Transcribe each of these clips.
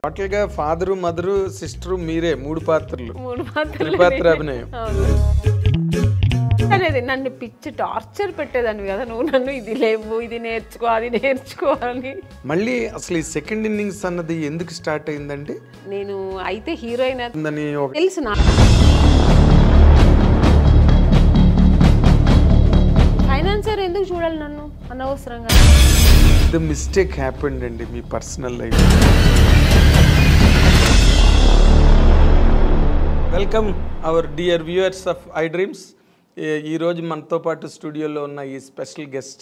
Total గా father mother sister మీరే మూడు పాత్రలు త్రిపాత్ర అభినయం. అనేది నన్ను పిచ్చి టార్చర్ పెట్టేదాన్ని కదా, నువ్వు నన్ను ఇది లేవు ఇది నేర్చుకో అది నేర్చుకోవాలని. మళ్ళీ అసలు ఈ సెకండ్ ఇన్నింగ్స్ అన్నది ఎందుకు స్టార్ట్ అయిందండి? నేను అయితే హీరోయిన్ ఉందని తెలుసు నా ఫైనాన్సర్ ఎందుకు చూడాలి నన్ను అనవసరంగా. ద మిస్టేక్ హ్యాపెండ్ అండి మీ personal life. Welcome our dear viewers of I dreams. ఈరోజు మనతో పాటు స్టూడియోలో ఉన్న ఈ స్పెషల్ గెస్ట్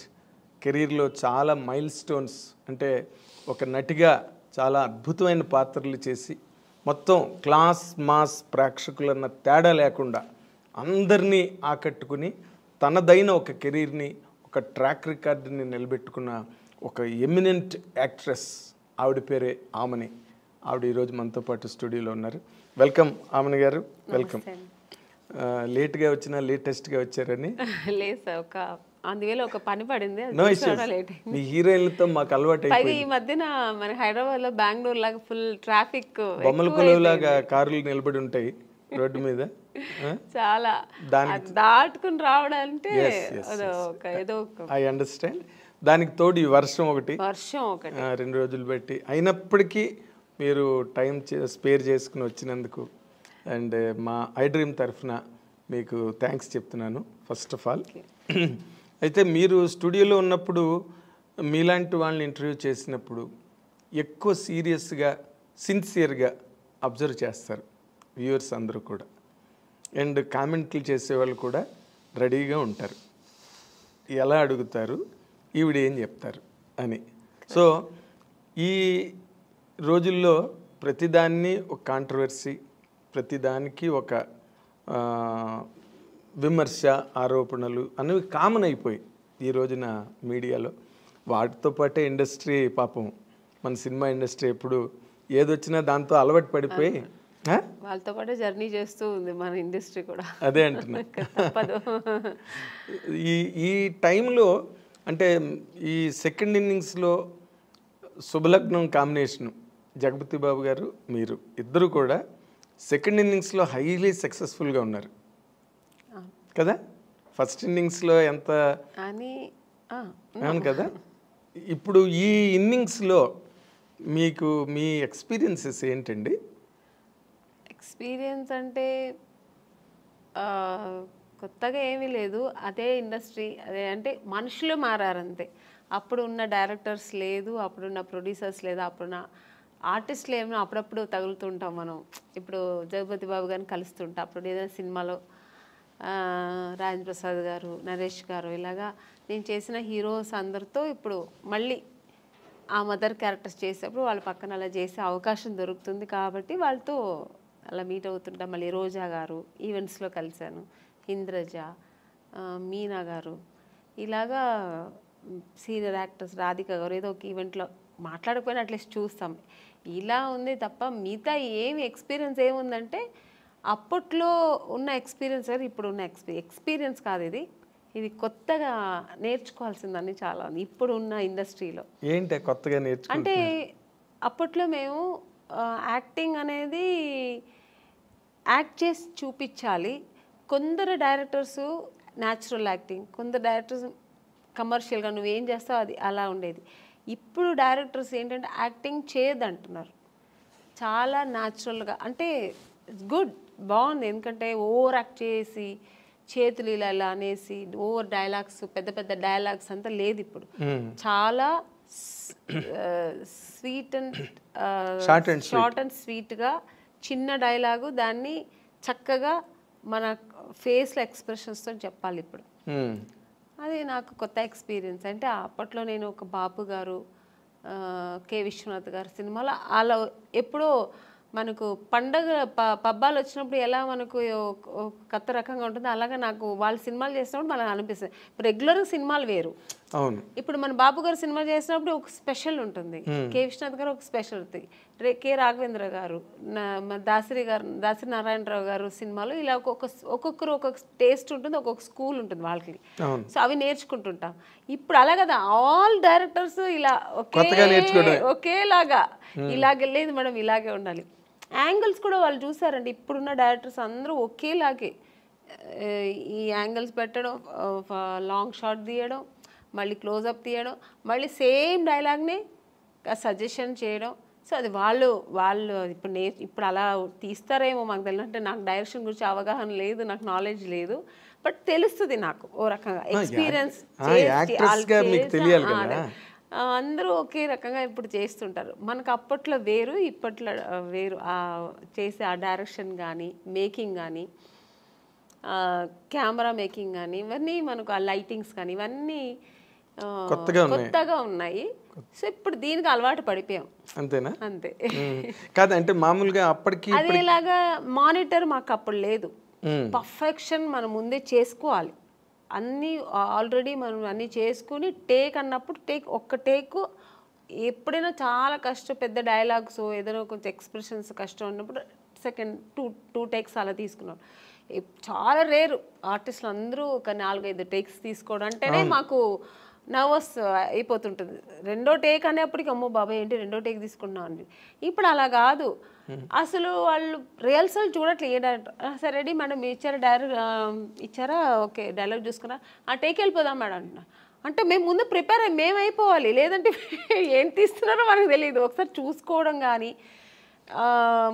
కెరీర్లో చాలా మైల్ స్టోన్స్, అంటే ఒక నటిగా చాలా అద్భుతమైన పాత్రలు చేసి మొత్తం క్లాస్ మాస్ ప్రేక్షకులన్న తేడా లేకుండా అందరినీ ఆకట్టుకుని తనదైన ఒక కెరీర్ని, ఒక ట్రాక్ రికార్డుని నిలబెట్టుకున్న ఒక ఎమినెంట్ యాక్ట్రెస్. ఆవిడ పేరే ఆమని. ఆవిడ ఈరోజు మనతో పాటు స్టూడియోలో ఉన్నారు. వెల్కమ్ ఆమని గారు, వెల్కమ్. లేట్గా వచ్చినా లేటెస్ట్గా వచ్చారని లేదు సార్, ఒక అందువేళ ఒక పని పడింది. మీ హీరోయిన్లతో మాకు అలవాటు అయిపోయింది. ఈ మధ్యన మన హైదరాబాద్ లో బెంగళూరు లాగా ఫుల్ ట్రాఫిక్, బొమ్మల కొలువులాగా కార్లు నిలబడి ఉంటాయి రోడ్డు మీద. చాలా దాటుకుని రావడాలంటే ఏదో ఐ అండర్స్టాండ్. దానికి తోడు ఈ వర్షం ఒకటి 2 రోజులు బట్టి అయినప్పటికీ మీరు టైం స్పేర్ చేసుకుని వచ్చినందుకు అండ్ మా ఐ డ్రీమ్ తరఫున మీకు థ్యాంక్స్ చెప్తున్నాను ఫస్ట్ ఆఫ్ ఆల్. అయితే మీరు స్టూడియోలో ఉన్నప్పుడు మీలాంటి వాళ్ళని ఇంటర్వ్యూ చేసినప్పుడు ఎక్కువ సీరియస్గా సిన్సియర్గా అబ్జర్వ్ చేస్తారు వ్యూవర్స్ అందరూ కూడా, అండ్ కామెంట్లు చేసేవాళ్ళు కూడా రెడీగా ఉంటారు. ఎలా అడుగుతారు, ఈవిడ ఏం చెప్తారు అని. సో ఈ రోజుల్లో ప్రతిదాన్ని ఒక కాంట్రవర్సీ, ప్రతిదానికి ఒక విమర్శ, ఆరోపణలు అనేవి కామన్ అయిపోయి ఈ రోజున మీడియాలో. వాటితో పాటే ఇండస్ట్రీ పాపం, మన సినిమా ఇండస్ట్రీ ఎప్పుడు ఏదొచ్చినా దాంతో అలవాటు పడిపోయి వాళ్ళతో పాటు జర్నీ చేస్తూ ఉంది మన ఇండస్ట్రీ కూడా. అదే అంటున్నా. ఈ టైంలో అంటే ఈ సెకండ్ ఇన్నింగ్స్లో శుభలగ్నం కాంబినేషను జగపతి బాబు గారు మీరు ఇద్దరు కూడా సెకండ్ ఇన్నింగ్స్లో హైలీ సక్సెస్ఫుల్గా ఉన్నారు కదా. ఫస్ట్ ఇన్నింగ్స్లో ఎంత అవును కదా. ఇప్పుడు ఈ ఇన్నింగ్స్లో మీకు మీ ఎక్స్పీరియన్సెస్ ఏంటండి? ఎక్స్పీరియన్స్ అంటే కొత్తగా ఏమీ లేదు, అదే ఇండస్ట్రీ, అదే అంటే మనుషులు మారారంతే. అప్పుడు ఉన్న డైరెక్టర్స్ లేదు, అప్పుడున్న ప్రొడ్యూసర్స్ లేదు, అప్పుడున్న ఆర్టిస్టులు ఏమో అప్పుడప్పుడు తగులుతుంటాం మనం. ఇప్పుడు జగపతి బాబు గారిని కలుస్తుంటాం, అప్పుడు ఏదైనా సినిమాలో రాజేంద్ర ప్రసాద్ గారు, నరేష్ గారు, ఇలాగా నేను చేసిన హీరోస్ అందరితో ఇప్పుడు మళ్ళీ ఆ మదర్ క్యారెక్టర్స్ చేసేటప్పుడు వాళ్ళ పక్కన అలా చేసే అవకాశం దొరుకుతుంది కాబట్టి వాళ్ళతో అలా మీట్ అవుతుంటాం. మళ్ళీ రోజా గారు ఈవెంట్స్లో కలిశాను, ఇంద్రజ, మీనా గారు, ఇలాగా సీనియర్ యాక్టర్స్ రాధిక గారు ఏదో ఒక ఈవెంట్లో మాట్లాడకపోయినా అట్లీస్ట్ చూస్తాం. ఇలా ఉంది తప్ప మిగతా ఏమి ఎక్స్పీరియన్స్ ఏముందంటే అప్పట్లో ఉన్న ఎక్స్పీరియన్స్ వేరు, ఇప్పుడు ఉన్న ఎక్స్పీరియన్స్ కాదు ఇది. ఇది కొత్తగా నేర్చుకోవాల్సిందని చాలా ఉంది ఇప్పుడు ఉన్న ఇండస్ట్రీలో. ఏంటి కొత్తగా అంటే అప్పట్లో మేము యాక్టింగ్ అనేది యాక్ట్ చేసి చూపించాలి. కొందరు డైరెక్టర్స్ న్యాచురల్ యాక్టింగ్, కొందరు డైరెక్టర్స్ కమర్షియల్గా నువ్వేం చేస్తావు అది అలా ఉండేది. ఇప్పుడు డైరెక్టర్స్ ఏంటంటే యాక్టింగ్ చేయదంటున్నారు, చాలా న్యాచురల్గా. అంటే ఇట్స్ గుడ్, బాగుంది. ఎందుకంటే ఓవర్ యాక్ట్ చేసి చేతులు ఇలా ఇలా అనేసి ఓవర్ డైలాగ్స్, పెద్ద పెద్ద డైలాగ్స్ అంతా లేదు ఇప్పుడు. చాలా స్వీట్ అండ్ షార్ట్ అండ్ స్వీట్గా చిన్న డైలాగు దాన్ని చక్కగా మన ఫేస్లో ఎక్స్ప్రెషన్స్తో చెప్పాలి ఇప్పుడు. అది నాకు కొత్త ఎక్స్పీరియన్స్. అంటే అప్పట్లో నేను ఒక బాపు గారు, కె విశ్వనాథ్ గారు సినిమాలో అలా ఎప్పుడో మనకు పండగ పబ్బాలు వచ్చినప్పుడు ఎలా మనకు కొత్త రకంగా ఉంటుందో అలాగే నాకు వాళ్ళ సినిమాలు చేసినప్పుడు మనకు అనిపిస్తుంది. రెగ్యులర్గా సినిమాలు వేరు, అవును. ఇప్పుడు మన బాబు గారు సినిమా చేసినప్పుడు ఒక స్పెషల్ ఉంటుంది, కె విశ్వనాథ్ గారు ఒక స్పెషల్ ఉంటుంది, కె రాఘవేంద్ర గారు, దాసరి నారాయణరావు గారు సినిమాలో ఇలా ఒక్కొక్కరు ఒక్కొక్క టేస్ట్ ఉంటుంది, ఒక్కొక్క స్కూల్ ఉంటుంది వాళ్ళకి. సో అవి నేర్చుకుంటుంటాం. ఇప్పుడు అలా కదా, ఆల్ డైరెక్టర్స్ ఇలా ఒకేలాగా ఇలాగే లేదు మేడం, ఇలాగే ఉండాలి. యాంగిల్స్ కూడా వాళ్ళు చూసారండి, ఇప్పుడున్న డైరెక్టర్స్ అందరూ ఒకేలాగే ఈ యాంగిల్స్ పెట్టడం, లాంగ్ షాట్ తీయడం, మళ్ళీ క్లోజప్ తీయడం, మళ్ళీ సేమ్ డైలాగ్ని సజెషన్ చేయడం. సో అది వాళ్ళు ఇప్పుడు అలా తీస్తారేమో మాకు తెలియదు, అంటే నాకు డైరెక్షన్ గురించి అవగాహన లేదు, నాకు నాలెడ్జ్ లేదు, బట్ తెలుస్తుంది నాకు ఓ రకంగా ఎక్స్పీరియన్స్. అందరూ ఒకే రకంగా ఇప్పుడు చేస్తుంటారు. మనకు అప్పట్లో వేరు, ఇప్పట్లో వేరు. చేసే ఆ డైరెక్షన్ కానీ, మేకింగ్ కానీ, కెమెరా మేకింగ్ కానీ, ఇవన్నీ మనకు ఆ లైటింగ్స్ కానీ ఇవన్నీ కొత్తగా ఉన్నాయి. సో ఇప్పుడు దీనికి అలవాటు పడిపోయాం. అంతేనా? అంతే. కాదు అంటే మామూలుగా అప్పటికి అదేలాగా మానిటర్ మాకు అప్పుడు లేదు. పర్ఫెక్షన్ మనం ముందే చేసుకోవాలి, అన్నీ ఆల్రెడీ మనం అన్నీ చేసుకుని టేక్ అన్నప్పుడు ఒక్క టేక్ ఎప్పుడైనా చాలా కష్టం, పెద్ద డైలాగ్స్ ఏదైనా కొంచెం ఎక్స్ప్రెషన్స్ కష్టం ఉన్నప్పుడు సెకండ్ టూ టేక్స్ అలా తీసుకున్నాం. చాలా రేరు ఆర్టిస్టులు అందరూ ఒక 4-5 టేక్స్ తీసుకోవడం అంటేనే మాకు నర్వస్ అయిపోతుంటుంది. రెండో టేక్ అనేప్పటికి అమ్మో బాబాయ్ ఏంటి రెండో టేక్ తీసుకున్నాం అండి. ఇప్పుడు అలా కాదు, అసలు వాళ్ళు రిహర్సల్ చూడట్లేదు. ఏ డైరెక్టర్ సరే రెడీ మేడం ఇచ్చారా ఓకే డైలాగ్ చూసుకున్నా ఆ టేక్ వెళ్ళిపోదాం మేడం అంటున్నా. అంటే మేము ముందు ప్రిపేర్ మేము అయిపోవాలి, లేదంటే ఏం తీస్తున్నారో మనకు తెలియదు. ఒకసారి చూసుకోవడం కానీ,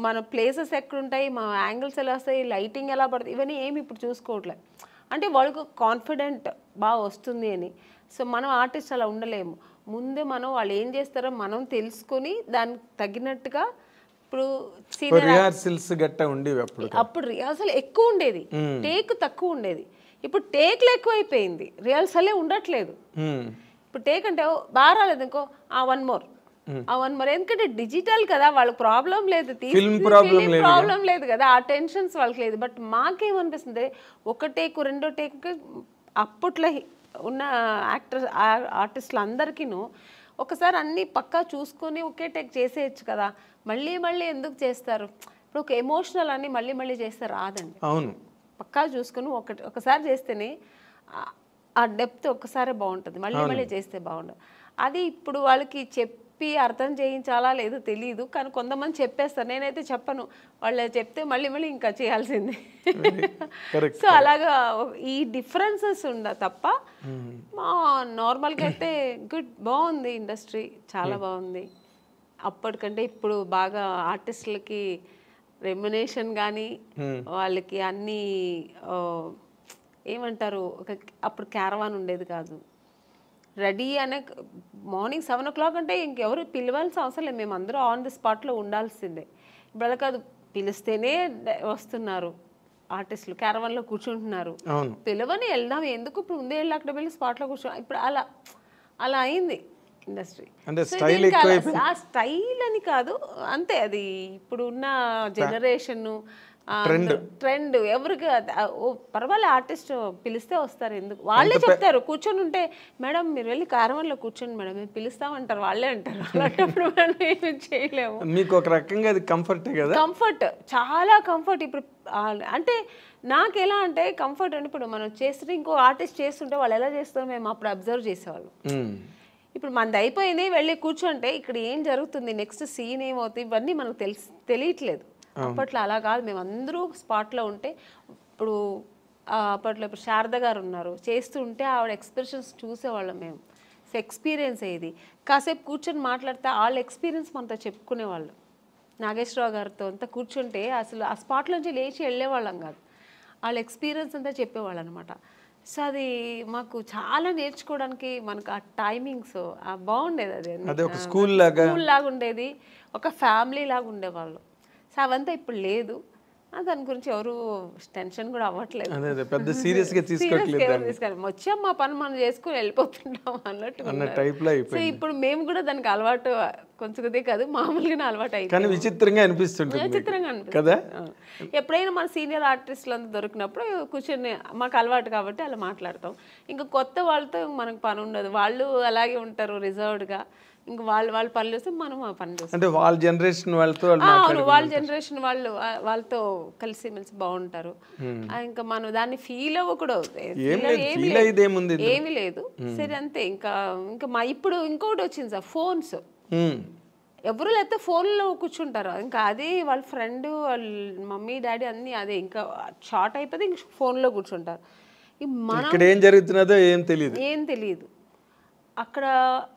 మన ప్లేసెస్ ఎక్కడుంటాయి, మా యాంగిల్స్ ఎలా వస్తాయి, లైటింగ్ ఎలా పడుతుంది, ఇవన్నీ ఏమి ఇప్పుడు చూసుకోవట్లేదు. అంటే వాళ్ళకు కాన్ఫిడెంట్ బాగా వస్తుంది అని. సో మనం ఆర్టిస్ట్ అలా ఉండలేము. ముందే మనం వాళ్ళు ఏం చేస్తారో మనం తెలుసుకొని దానికి తగినట్టుగా. ఇప్పుడు అప్పుడు రిహార్సల్ ఎక్కువ ఉండేది, టేక్ తక్కువ ఉండేది. ఇప్పుడు టేక్లు ఎక్కువైపోయింది, రిహార్సలే ఉండట్లేదు. ఇప్పుడు టేక్ అంటే బాగా రాలేదు ఇంకో 1 more. ఎందుకంటే డిజిటల్ కదా, వాళ్ళకి ప్రాబ్లం లేదు, ప్రాబ్లం లేదు కదా, ఆ టెన్షన్స్ వాళ్ళకి లేదు. బట్ మాకేమనిపిస్తుంది, ఒక టేక్ రెండో టేక్ అప్పట్లో ఉన్న ఆర్టిస్టులు అందరికీను ఒకసారి అన్నీ పక్కా చూసుకొని ఒకే టేక్ చేసేయచ్చు కదా, మళ్ళీ ఎందుకు చేస్తారు? ఇప్పుడు ఒక ఎమోషనల్ అని మళ్ళీ చేస్తే రాదండి. అవును, పక్కా చూసుకొని ఒకసారి చేస్తేనే ఆ డెప్త్ ఒక్కసారి బాగుంటుంది, మళ్ళీ చేస్తే బాగుంటుంది. అది ఇప్పుడు వాళ్ళకి చెప్పి అర్థం చేయించాలా లేదో తెలియదు, కానీ కొంతమంది చెప్పేస్తారు. నేనైతే చెప్పను, వాళ్ళు చెప్తే మళ్ళీ ఇంకా చేయాల్సిందే. సో అలాగా ఈ డిఫరెన్సెస్ తప్ప నార్మల్గా అయితే బాగుంది ఇండస్ట్రీ, చాలా బాగుంది. అప్పటికంటే ఇప్పుడు బాగా ఆర్టిస్టులకి రెమ్యునేషన్ కానీ, వాళ్ళకి అన్నీ ఏమంటారు, అప్పుడు క్యారవాన్ ఉండేది కాదు, రెడీ అనే మార్నింగ్ 7 o'clock అంటే ఇంకెవరు పిలవాల్సిన అవసరం లేదు, మేము అందరూ ఆన్ ది స్పాట్లో ఉండాల్సిందే. ఇప్పుడు అలా కాదు, పిలిస్తేనే వస్తున్నారు ఆర్టిస్టులు, క్యారవాన్లో కూర్చుంటున్నారు, పిలవని వెళ్దాం ఎందుకు, ఇప్పుడు ముందే వెళ్ళి అక్కడ వెళ్ళి స్పాట్లో కూర్చో. ఇప్పుడు అలా అయింది ఇండస్ట్రీ. ఆ స్టైల్ అని కాదు, అంతే, అది ఇప్పుడు ఉన్న జనరేషన్ ట్రెండ్. ఎవరికి పర్వాలే, ఆర్టిస్ట్ పిలిస్తే వస్తారు, ఎందుకు వాళ్ళే చెప్తారు. కూర్చొని ఉంటే మేడం మీరు వెళ్ళి క్యారవాన్లో కూర్చొని మేడం మేము పిలుస్తామంటారు, వాళ్ళే అంటారు. అలాంటప్పుడు మనం ఏమి చేయలేము. మీకు ఒక రకంగా అది కంఫర్ట్ కదా, కంఫర్ట్, చాలా కంఫర్ట్. ఇప్పుడు అంటే నాకు ఎలా అంటే కంఫర్ట్ అంటే, ఇప్పుడు మనం చేస్తుంటే ఇంకో ఆర్టిస్ట్ చేస్తుంటే వాళ్ళు ఎలా చేస్తారో మేము అప్పుడు అబ్జర్వ్ చేసేవాళ్ళం. ఇప్పుడు మనది అయిపోయింది వెళ్ళి కూర్చుంటే ఇక్కడ ఏం జరుగుతుంది, నెక్స్ట్ సీన్ ఏమవుతుంది, ఇవన్నీ మనకు తెలియట్లేదు. అప్పట్లో అలా కాదు, మేము అందరూ స్పాట్లో ఉంటే. అప్పట్లో ఇప్పుడు శారద గారు ఉన్నారు, చేస్తుంటే ఆవిడ ఎక్స్ప్రెషన్స్ చూసేవాళ్ళం మేము. సో ఎక్స్పీరియన్స్ అయ్యేది. కాసేపు కూర్చొని మాట్లాడితే వాళ్ళ ఎక్స్పీరియన్స్ మనతో చెప్పుకునేవాళ్ళు. నాగేశ్వరరావు గారితో అంతా కూర్చుంటే అసలు ఆ స్పాట్లోంచి లేచి వెళ్ళేవాళ్ళం కాదు, వాళ్ళ ఎక్స్పీరియన్స్ అంతా చెప్పేవాళ్ళు అనమాట. సో అది మాకు చాలా నేర్చుకోవడానికి, మనకు ఆ టైమింగ్స్ బాగుండేది. అది ఒక స్కూల్ లాగా ఉండేది, ఒక ఫ్యామిలీ లాగా ఉండేవాళ్ళు. సో అవంతా ఇప్పుడు లేదు. దాని గురించి ఎవరు టెన్షన్ కూడా అవ్వట్లేదు. అదే అదే పెద్ద సీరియస్గా తీసుకోవట్లేదు. వచ్చాం మా పని మనం చేసుకుని వెళ్ళిపోతుంటాం అన్న టైప్లో సో అయిపోయింది. ఇప్పుడు మేము కూడా దానికి అలవాటు కొంచెందే కాదు మామూలుగానే అలవాటు కానీ అయిపోయింది. విచిత్రంగా అనిపిస్తుంటుంది విచిత్రంగా కదా. ఎప్పుడైనా మన సీనియర్ ఆర్టిస్టులు అంతా దొరికినప్పుడు కూర్చొని మాకు అలవాటు కాబట్టి అలా మాట్లాడతాం. ఇంకా కొత్త వాళ్ళతో మనకు పని ఉండదు, వాళ్ళు అలాగే ఉంటారు రిజర్వ్డ్గా. ఇంకా వాళ్ళ పనులు చేస్తే మనం ఆ పని చేస్తాం. అంటే వాళ్ళ జనరేషన్ వాళ్ళతో అవును, వాళ్ళ జనరేషన్ వాళ్ళతో కలిసిమెలిసి బాగుంటారు. ఇంకా మనం దాన్ని ఫీల్ అవ్వకూడదు, ఏమీ లేదు. సరే అంతే. ఇంకా ఇప్పుడు ఇంకొకటి వచ్చింది సార్, ఫోన్స్. ఎవరు లేకపోతే ఫోన్లో కూర్చుంటారు. ఇంకా అదే వాళ్ళ ఫ్రెండ్ వాళ్ళ మమ్మీ డాడీ అన్నీ అదే. ఇంకా షార్ట్ అయిపోతే ఇంక ఫోన్లో కూర్చుంటారు. ఇక్కడ ఏం జరుగుతున్నదో ఏం తెలియదు. అక్కడ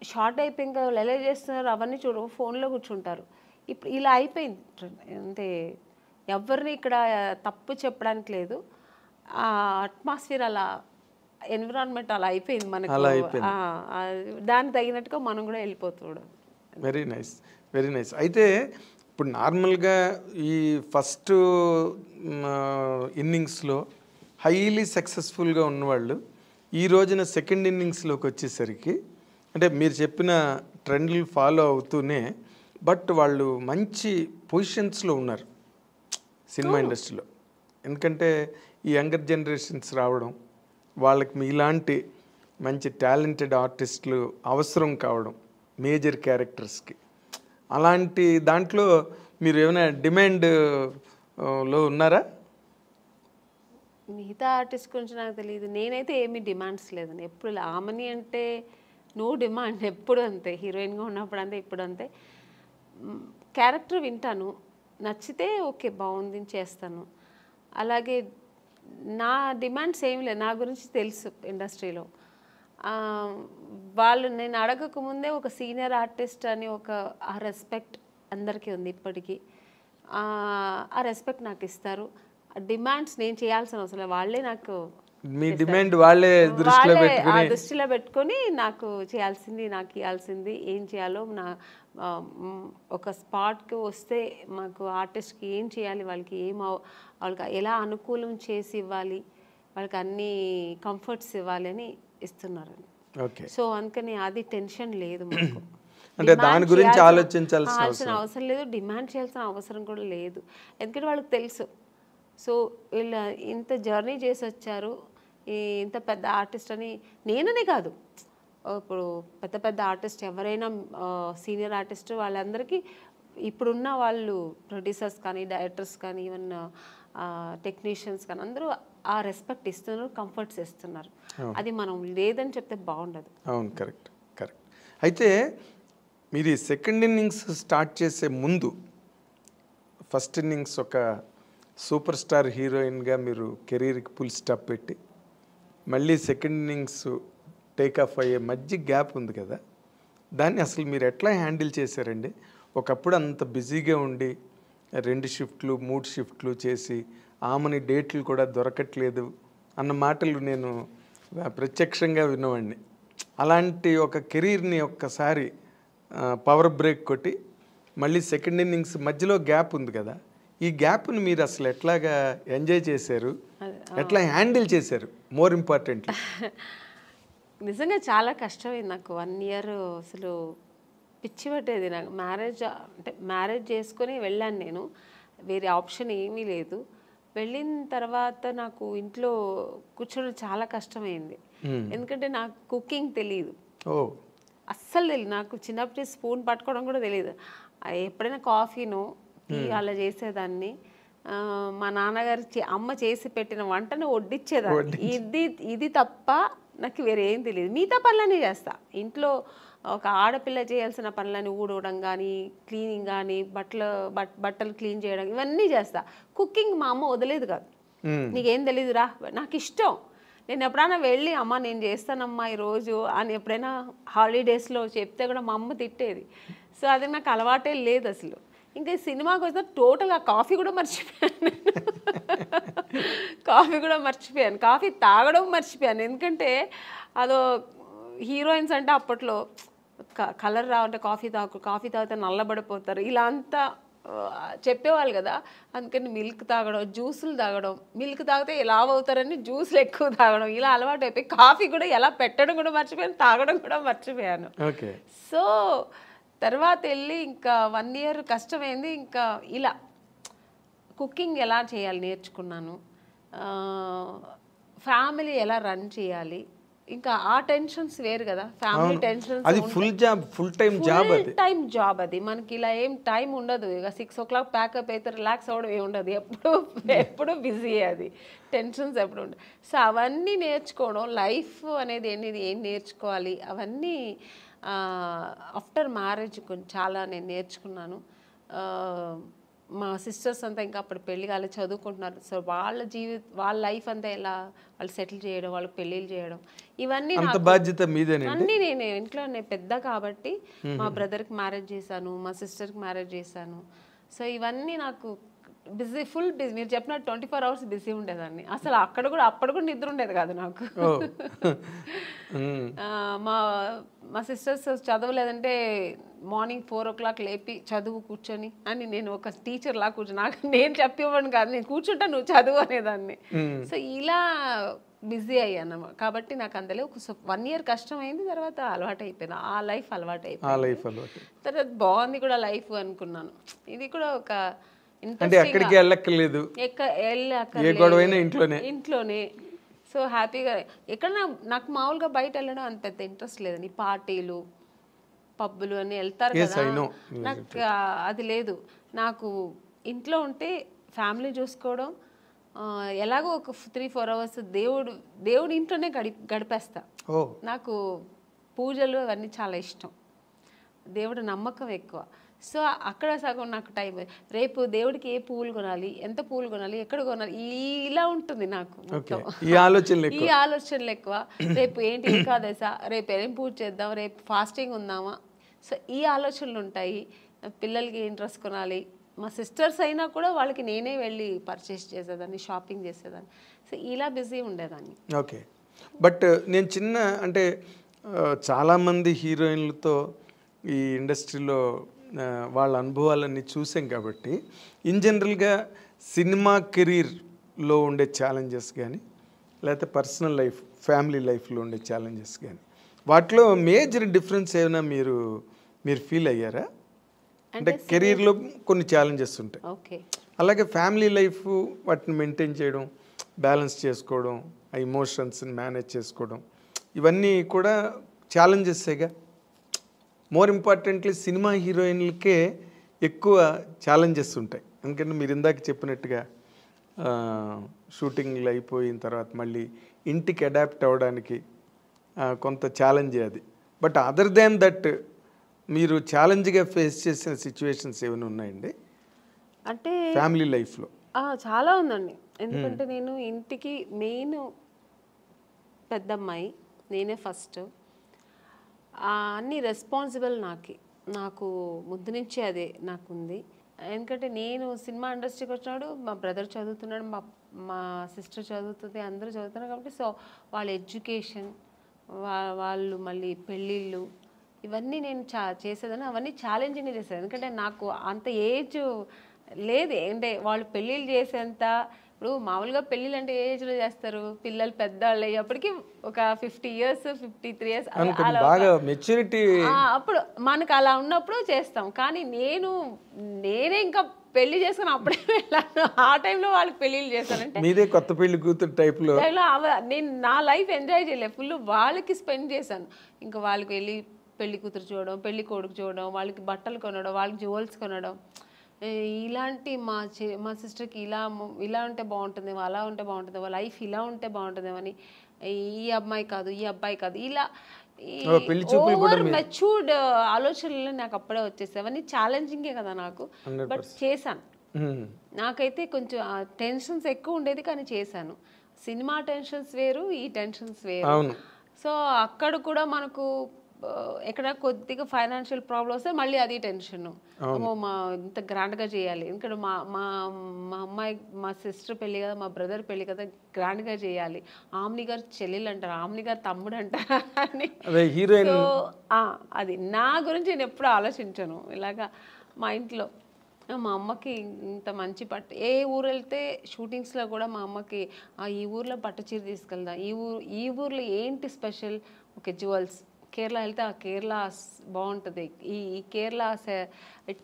షార్ట్ అయిపోయి ఇంకా వాళ్ళు ఎలా చేస్తున్నారు అవన్నీ ఫోన్లో కూర్చుంటారు. ఇప్పుడు ఇలా అయిపోయింది అంతే. ఎవరిని ఇక్కడ తప్పు చెప్పడానికి లేదు. ఆ అట్మాస్ఫియర్ అలా, ఎన్విరాన్మెంట్ అలా అయిపోయింది మనకు. దానికి తగినట్టుగా మనం కూడా వెళ్ళిపోతాం. Very nice, very nice. అయితే ఇప్పుడు నార్మల్గా ఈ ఫస్ట్ ఇన్నింగ్స్లో హైలీ సక్సెస్ఫుల్గా ఉన్నవాళ్ళు ఈ రోజున సెకండ్ ఇన్నింగ్స్లోకి వచ్చేసరికి అంటే మీరు చెప్పిన ట్రెండ్లు ఫాలో అవుతూనే బట్ వాళ్ళు మంచి పొజిషన్స్లో ఉన్నారు సినిమా ఇండస్ట్రీలో. ఎందుకంటే ఈ యంగర్ జనరేషన్స్ రావడం, వాళ్ళకి మీలాంటి మంచి టాలెంటెడ్ ఆర్టిస్టులు అవసరం కావడం మేజర్ క్యారెక్టర్స్కి, అలాంటి దాంట్లో మీరు ఏమైనా డిమాండ్లో ఉన్నారా? మిగతా ఆర్టిస్ట్ గురించి నాకు తెలియదు. నేనైతే ఏమీ డిమాండ్స్ లేదని ఎప్పుడు. ఆమెని అంటే నో డిమాండ్, ఎప్పుడు అంతే. హీరోయిన్గా ఉన్నప్పుడు అంతే, ఇప్పుడు అంతే. క్యారెక్టర్ వింటాను, నచ్చితే ఓకే బాగుంది చేస్తాను. అలాగే నా డిమాండ్స్ ఏమి లేదు. నా గురించి తెలుసు ఇండస్ట్రీలో. వాళ్ళు నేను అడగకముందే ఒక సీనియర్ ఆర్టిస్ట్ అని ఆ రెస్పెక్ట్ అందరికీ ఉంది ఇప్పటికీ. ఆ రెస్పెక్ట్ నాకు ఇస్తారు. డిమాండ్స్ నేను చేయాల్సిన అవసరం, వాళ్ళే నాకు మీ డిమాండ్ వాళ్ళే దృష్టిలో పెట్టుకొని నాకు చేయాల్సింది, నాకు ఇవ్వాల్సింది ఏం చేయాలో, నా ఒక స్పాట్కి వస్తే మాకు ఆర్టిస్ట్కి ఏం చేయాలి, వాళ్ళకి వాళ్ళకి ఎలా అనుకూలం చేసి ఇవ్వాలి, వాళ్ళకి అన్ని కంఫర్ట్స్ ఇవ్వాలి అని ఇస్తున్నారు. సో అందుకని అది టెన్షన్ లేదు మాకు. అంటే దాని గురించి ఆలోచించాల్సిన అవసరం లేదు, డిమాండ్ చేయాల్సిన అవసరం కూడా లేదు. ఎందుకంటే వాళ్ళకి తెలుసు. సో వీళ్ళు ఇంత జర్నీ చేసి వచ్చారు, ఇంత పెద్ద ఆర్టిస్ట్ అని. నేననే కాదు, ఇప్పుడు పెద్ద పెద్ద ఆర్టిస్ట్ ఎవరైనా సీనియర్ ఆర్టిస్ట్ వాళ్ళందరికీ ఇప్పుడున్న వాళ్ళు ప్రొడ్యూసర్స్ కానీ డైరెక్టర్స్ కానీ ఈవెన్ టెక్నీషియన్స్ కానీ అందరూ ఆ రెస్పెక్ట్ ఇస్తున్నారు, కంఫర్ట్స్ ఇస్తున్నారు. అది మనం లేదని చెప్తే బాగుండదు. అవును, కరెక్ట్ కరెక్ట్. అయితే మీరు ఈ సెకండ్ ఇన్నింగ్స్ స్టార్ట్ చేసే ముందు ఫస్ట్ ఇన్నింగ్స్ ఒక సూపర్ స్టార్ హీరోయిన్గా మీరు కెరీర్కి ఫుల్ స్టాప్ పెట్టి మళ్ళీ సెకండ్ ఇన్నింగ్స్ టేక్ ఆఫ్ అయ్యే మధ్య గ్యాప్ ఉంది కదా, దాన్ని అసలు మీరు ఎట్లా హ్యాండిల్ చేశారండి? ఒకప్పుడు అంత బిజీగా ఉండి 2 షిఫ్ట్లు 3 షిఫ్ట్లు చేసి ఆమెని డేట్లు కూడా దొరకట్లేదు అన్న మాటలు నేను ప్రత్యక్షంగా విన్నవాడిని. అలాంటి ఒక కెరీర్ని ఒక్కసారి పవర్ బ్రేక్ కొట్టి మళ్ళీ సెకండ్ ఇన్నింగ్స్ మధ్యలో గ్యాప్ ఉంది కదా, ఈ గ్యాప్ని మీరు అసలు ఎట్లాగా ఎంజాయ్ చేశారు, ఎట్లా హ్యాండిల్ చేశారు? మోర్ ఇంపార్టెంట్లీ నిజంగా చాలా కష్టమైంది నాకు. 1 ఇయర్ అసలు పిచ్చి పట్టేది నాకు. మ్యారేజ్ చేసుకొని వెళ్ళాను నేను, వేరే ఆప్షన్ ఏమీ లేదు. వెళ్ళిన తర్వాత నాకు ఇంట్లో కూర్చోడం చాలా కష్టమైంది. ఎందుకంటే నాకు కుకింగ్ తెలియదు, అస్సలు తెలియదు. నాకు చిన్నప్పటి స్పూన్ పట్టుకోవడం కూడా తెలియదు. ఎప్పుడైనా కాఫీను టీ అలా చేసేదాన్ని. మా నాన్నగారు అమ్మ చేసి పెట్టిన వంటను వడ్డిచ్చేదాన్ని. ఇది తప్ప నాకు వేరే ఏం తెలియదు. మిగతా పనులన్నీ చేస్తా ఇంట్లో. ఒక ఆడపిల్ల చేయాల్సిన పనులని ఊడవడం కానీ, క్లీనింగ్ కానీ, బట్టలు క్లీన్ చేయడం, ఇవన్నీ చేస్తా. కుకింగ్ మా అమ్మ వదిలేదు కాదు. నీకేం తెలీదురా, నాకు ఇష్టం. నేను ఎప్పుడైనా వెళ్ళి అమ్మ నేను చేస్తానమ్మా ఈరోజు అని ఎప్పుడైనా హాలిడేస్లో చెప్తే కూడా మా అమ్మ తిట్టేది. సో అది నాకు అలవాటే లేదు అసలు. ఇంకా సినిమాకి వస్తే టోటల్గా కాఫీ కూడా మర్చిపోయాను. కాఫీ తాగడం మర్చిపోయాను. ఎందుకంటే అదో హీరోయిన్స్ అంటే అప్పట్లో కలర్ రావంటే కాఫీ తాగితే నల్లబడిపోతారు, ఇలా అంతా చెప్పేవాళ్ళు కదా, అందుకని మిల్క్ తాగడం, జ్యూసులు తాగడం, మిల్క్ తాగితే లావ్ అవుతారని జ్యూసులు ఎక్కువ తాగడం, ఇలా అలవాటు అయిపోయి కాఫీ కూడా ఎలా పెట్టడం కూడా మర్చిపోయాను, తాగడం కూడా మర్చిపోయాను. సో తర్వాత వెళ్ళి ఇంకా 1 year కష్టమైంది. ఇంకా ఇలా కుకింగ్ ఎలా చేయాలి నేర్చుకున్నాను, ఫ్యామిలీ ఎలా రన్ చేయాలి. ఇంకా ఆ టెన్షన్స్ వేరు కదా, ఫ్యామిలీ టెన్షన్స్. అది ఫుల్ టైం జాబ్ అది. మనకి ఇలా ఏం టైం ఉండదు. ఇక 6 o'clock ప్యాకప్ అయితే రిలాక్స్ అవ్వడం ఏమి ఉండదు, ఎప్పుడు బిజీ, అది టెన్షన్స్ ఎప్పుడు ఉండదు. సో అవన్నీ నేర్చుకోవడం, లైఫ్ అనేది ఏం నేర్చుకోవాలి అవన్నీ ఆఫ్టర్ మ్యారేజ్ చాలా నేను నేర్చుకున్నాను. మా సిస్టర్స్ అంతా ఇంకా అప్పుడు పెళ్లి కాలేదు, చదువుకుంటున్నారు. సో వాళ్ళ లైఫ్ అంతా ఎలా వాళ్ళు సెటిల్ చేయడం, వాళ్ళకి పెళ్ళిళ్ళు చేయడం, ఇవన్నీ బాధ్యత మీదేనండి. అన్నీ నేను ఇంట్లో పెద్ద కాబట్టి మా బ్రదర్కి మ్యారేజ్ చేశాను, మా సిస్టర్కి మ్యారేజ్ చేశాను. సో ఇవన్నీ నాకు ఫుల్ బిజీ. మీరు చెప్పినట్టు 24 hours బిజీ ఉండేదాన్ని. అసలు అప్పుడు కూడా నిద్ర ఉండేది కాదు నాకు. మా సిస్టర్స్ చదవలేదంటే మార్నింగ్ 4 o'clock లేపి చదువు కూర్చొని అని, నేను ఒక టీచర్ లా కూర్చొని, నేను చెప్పేవాడిని కాదు, నేను కూర్చుంటా నువ్వు చదువు అనేదాన్ని. సో ఇలా బిజీ అయ్యాను కాబట్టి నాకు అందులో 1 year కష్టమైంది, తర్వాత అలవాటు అయిపోయింది, ఆ లైఫ్ అలవాటు అయిపోయింది. తర్వాత బాగుంది కూడా లైఫ్ అనుకున్నాను. ఇది కూడా ఒక ఇంట్లోనే. సో హ్యాపీగా ఎక్కడన్నా నాకు మామూలుగా బయట వెళ్ళడం అంత పెద్ద ఇంట్రెస్ట్ లేదండి. పార్టీలు, పబ్బులు అని వెళ్తారు కదా, నాకు అది లేదు. నాకు ఇంట్లో ఉంటే ఫ్యామిలీ చూసుకోవడం, ఎలాగో ఒక 3-4 hours దేవుడు ఇంట్లోనే గడిపేస్తా. నాకు పూజలు అవన్నీ చాలా ఇష్టం, దేవుడు నమ్మకం ఎక్కువ. సో అక్కడ సగం నాకు టైం. రేపు దేవుడికి ఏ పువ్వులు కొనాలి, ఎంత పువ్వులు కొనాలి, ఎక్కడ కొనాలి, ఇలా ఉంటుంది నాకు. ఈ ఆలోచనలు ఎక్కువ. రేపు ఏంటి ఏకాదశ, రేపు ఏం పూజ చేద్దాం, రేపు ఫాస్టింగ్ ఉందామా, సో ఈ ఆలోచనలు ఉంటాయి. పిల్లలకి ఏం డ్రెస్ కొనాలి, మా సిస్టర్స్ అయినా కూడా వాళ్ళకి నేనే వెళ్ళి పర్చేస్ చేసేదాన్ని, షాపింగ్ చేసేదాన్ని. సో ఇలా బిజీ ఉండేదాన్ని. ఓకే. బట్ నేను అంటే చాలామంది హీరోయిన్లతో ఈ ఇండస్ట్రీలో వాళ్ళ అనుభవాలన్నీ చూసాం కాబట్టి, ఇన్ జనరల్గా సినిమా కెరీర్లో ఉండే ఛాలెంజెస్ కానీ, లేకపోతే పర్సనల్ లైఫ్, ఫ్యామిలీ లైఫ్లో ఉండే ఛాలెంజెస్ కానీ, వాటిలో మేజర్ డిఫరెన్స్ ఏమైనా మీరు ఫీల్ అయ్యారా? అంటే కెరీర్లో కొన్ని ఛాలెంజెస్ ఉంటాయి, అలాగే ఫ్యామిలీ లైఫ్ వాటిని మెయింటైన్ చేయడం, బ్యాలెన్స్ చేసుకోవడం, ఆ ఎమోషన్స్ని మేనేజ్ చేసుకోవడం, ఇవన్నీ కూడా ఛాలెంజెస్సేగా. మోర్ ఇంపార్టెంట్లీ సినిమా హీరోయిన్లకే ఎక్కువ ఛాలెంజెస్ ఉంటాయి. ఎందుకంటే మీరు ఇందాక చెప్పినట్టుగా షూటింగ్లు అయిపోయిన తర్వాత మళ్ళీ ఇంటికి అడాప్ట్ అవ్వడానికి కొంత ఛాలెంజే అది. బట్ అదర్ దాన్ దట్ మీరు ఛాలెంజ్గా ఫేస్ చేసిన సిచ్యువేషన్స్ ఏమైనా ఉన్నాయండి అంటే ఫ్యామిలీ లైఫ్లో? చాలా ఉందండి. ఎందుకంటే నేను ఇంటికి మెయిన్ పెద్దమ్మాయి, నేనే ఫస్ట్. అన్ని రెస్పాన్సిబుల్ నాకు ముందు నుంచి అదే నాకుంది. ఎందుకంటే నేను సినిమా ఇండస్ట్రీకి వచ్చినాడు, మా బ్రదర్ చదువుతున్నాడు, మా సిస్టర్ చదువుతుంది, అందరూ చదువుతున్నారు కాబట్టి, సో వాళ్ళ ఎడ్యుకేషన్, వాళ్ళు మళ్ళీ పెళ్ళిళ్ళు, ఇవన్నీ నేను చేసేదాన్ని. అవన్నీ ఛాలెంజింగ్గా చేసేది. ఎందుకంటే నాకు అంత ఏజ్ లేదు. అంటే వాళ్ళు పెళ్ళిళ్ళు చేసేంత, ఇప్పుడు మామూలుగా పెళ్ళిళ్ళు అంటే ఏ ఏజ్లో చేస్తారు, పిల్లలు పెద్దవాళ్ళు అయ్యేప్పటికి ఒక 50 years 53 years అప్పుడు మనకు అలా ఉన్నప్పుడు చేస్తాం. కానీ నేనే ఇంకా పెళ్లి చేసుకుని అప్పుడే వెళ్ళాను. ఆ టైంలో వాళ్ళకి పెళ్ళిళ్ళు చేశానంటే మీదే కొత్త పెళ్లి కూతురు టైప్లో నేను నా లైఫ్ ఎంజాయ్ చేయలేదు, ఫుల్ వాళ్ళకి స్పెండ్ చేశాను. ఇంకా వాళ్ళకి వెళ్ళి పెళ్లి కూతురు చూడడం, పెళ్లి కొడుకు చూడడం, వాళ్ళకి బట్టలు కొనడం, వాళ్ళకి జ్యువెల్స్ కొనడం, ఇలాంటి మా సిస్టర్కి ఇలా ఉంటే బాగుంటుందేమో, అలా ఉంటే బాగుంటుందేమో, లైఫ్ ఇలా ఉంటే బాగుంటుందేమో అని, ఈ అమ్మాయి కాదు, ఈ అబ్బాయి కాదు, ఇలా ఓవర్ మెచ్యూర్డ్ ఆలోచనలు నాకు అప్పుడే వచ్చేసాయి. అవన్నీ ఛాలెంజింగే కదా నాకు, బట్ చేశాను. నాకైతే కొంచెం టెన్షన్స్ ఎక్కువ ఉండేది కానీ చేశాను. సినిమా టెన్షన్స్ వేరు, ఈ టెన్షన్స్ వేరు. సో అక్కడ కూడా మనకు ఎక్కడ కొద్దిగా ఫైనాన్షియల్ ప్రాబ్లమ్ వస్తే మళ్ళీ అది టెన్షన్, ఇంత గ్రాండ్గా చేయాలి. ఎందుకంటే మా అమ్మాయి, మా సిస్టర్ పెళ్ళి కదా, మా బ్రదర్ పెళ్ళి కదా, గ్రాండ్గా చేయాలి. ఆమ్ని గారు చెల్లెలు అంటారు, ఆమ్ని గారు తమ్ముడు అంటారు అని. సో అది నా గురించి నేను ఎప్పుడు ఆలోచించాను. ఇలాగా మా ఇంట్లో మా అమ్మకి ఇంత మంచి పట్టు, ఏ ఊరు వెళ్తే షూటింగ్స్లో కూడా మా అమ్మకి ఈ ఊర్లో పట్టు చీర తీసుకెళ్దాం, ఈ ఊర్లో ఏంటి స్పెషల్, ఓకే జ్యువెల్స్, కేరళ వెళ్తే ఆ కేరళ బాగుంటుంది, ఈ కేరళ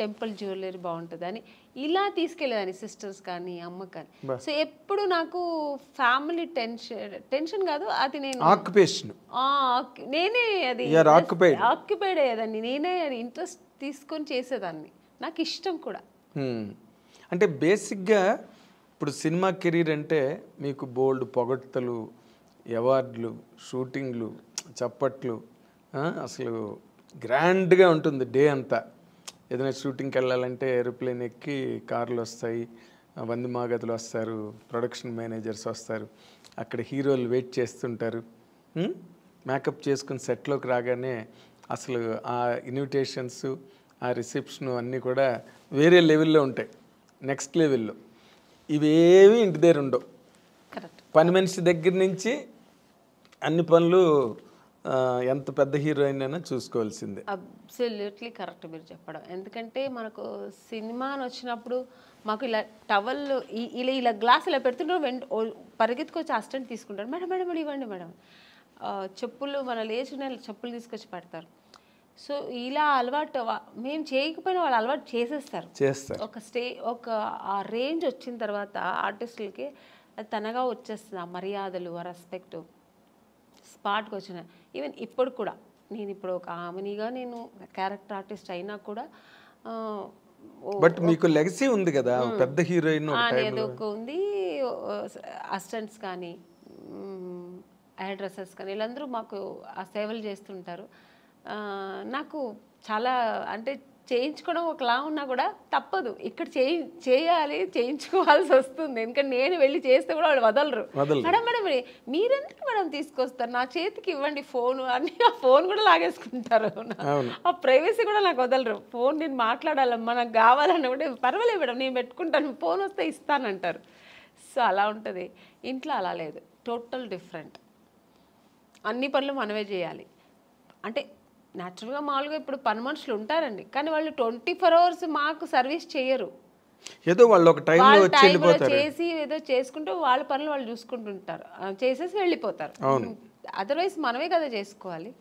టెంపుల్ జ్యువెలరీ బాగుంటుంది అని ఇలా తీసుకెళ్ళేదాన్ని సిస్టర్స్ కానీ అమ్మకి కానీ. సో ఎప్పుడు నాకు ఫ్యామిలీ టెన్షన్ కాదు అది, నేను నేనే అది ఆక్యుపైడ్ అయ్యేదాన్ని, నేనే ఇంట్రెస్ట్ తీసుకొని చేసేదాన్ని, నాకు ఇష్టం కూడా. అంటే బేసిక్గా ఇప్పుడు సినిమా కెరీర్ అంటే మీకు బోల్డ్ పొగడ్తలు, అవార్డులు, షూటింగ్లు, చప్పట్లు, అసలు గ్రాండ్గా ఉంటుంది డే అంతా. ఏదైనా షూటింగ్కి వెళ్ళాలంటే ఏరోప్లేన్ ఎక్కి కార్లు వస్తాయి, వంది మాగదులు వస్తారు, ప్రొడక్షన్ మేనేజర్స్ వస్తారు, అక్కడ హీరోలు వెయిట్ చేస్తుంటారు, మేకప్ చేసుకుని సెట్లోకి రాగానే అసలు ఆ ఇన్విటేషన్స్, ఆ రిసెప్షన్ అన్నీ కూడా వేరే లెవెల్లో ఉంటాయి, నెక్స్ట్ లెవెల్లో. ఇవేవి ఇంటి దగ్గర ఉండవు. పని మనిషి దగ్గర నుంచి అన్ని పనులు ఎంత పెద్ద హీరోయిన్ అయినా చూసుకోవాల్సిందే. అబ్సల్యూట్లీ కరెక్ట్ మీరు చెప్పడం. ఎందుకంటే మనకు సినిమా అని వచ్చినప్పుడు మాకు ఇలా టవల్ ఇలా గ్లాస్ ఇలా పెడుతుంటే పరిగెత్తుకొచ్చి అసిస్టెంట్ తీసుకుంటారు, మేడం మేడం మేడం ఇవ్వండి మేడం, చెప్పులు మన లేచిన చెప్పులు తీసుకొచ్చి పెడతారు. సో ఇలా అలవాటు మేము చేయకపోయినా వాళ్ళు అలవాటు చేసేస్తారు. ఒక ఆ రేంజ్ వచ్చిన తర్వాత ఆర్టిస్టులకి అది తనగా వచ్చేస్తుంది, ఆ మర్యాదలు, ఆ రెస్పెక్ట్ స్పాట్కి వచ్చిన. ఈవెన్ ఇప్పుడు కూడా నేను ఇప్పుడు ఒక ఆమెనిగా నేను క్యారెక్టర్ ఆర్టిస్ట్ అయినా కూడా బట్ మీకు లెగసీ ఉంది కదా, పెద్ద హీరోయిన్ ఏదో ఒక ఉంది. అసిస్టెంట్స్ కానీ హెయిర్ డ్రెస్సర్స్ కానీ వీళ్ళందరూ మాకు ఆ సేవలు చేస్తుంటారు. నాకు చాలా అంటే చేయించుకోవడం ఒకలా ఉన్నా కూడా తప్పదు, ఇక్కడ చేయాలి, చేయించుకోవాల్సి వస్తుంది. ఎందుకంటే నేను వెళ్ళి చేస్తే కూడా వాళ్ళు వదలరు. మేడం మేడం మీరెందుకు మేడం తీసుకొస్తారు, నా చేతికి ఇవ్వండి ఫోను అని, ఆ ఫోన్ కూడా లాగేసుకుంటారు. ఆ ప్రైవసీ కూడా నాకు వదలరు. ఫోన్ నేను మాట్లాడాలమ్మా, నాకు కావాలన్నా కూడా పర్వాలేదు మేడం నేను పెట్టుకుంటాను, ఫోన్ వస్తే ఇస్తానంటారు. సో అలా ఉంటుంది. ఇంట్లో అలా లేదు, టోటల్ డిఫరెంట్. అన్ని పనులు మనమే చేయాలి. అంటే న్యాచురల్గా మామూలుగా ఇప్పుడు పని మనుషులు ఉంటారండి, కానీ వాళ్ళు 24 hours మాకు సర్వీస్ చేయరు. ఏదో వాళ్ళు ఒక టైంలో చేసి ఏదో చేసుకుంటూ వాళ్ళ పనులు వాళ్ళు చూసుకుంటుంటారు, చేసేసి వెళ్ళిపోతారు. అదర్వైజ్ మనమే కదా చేసుకోవాలి.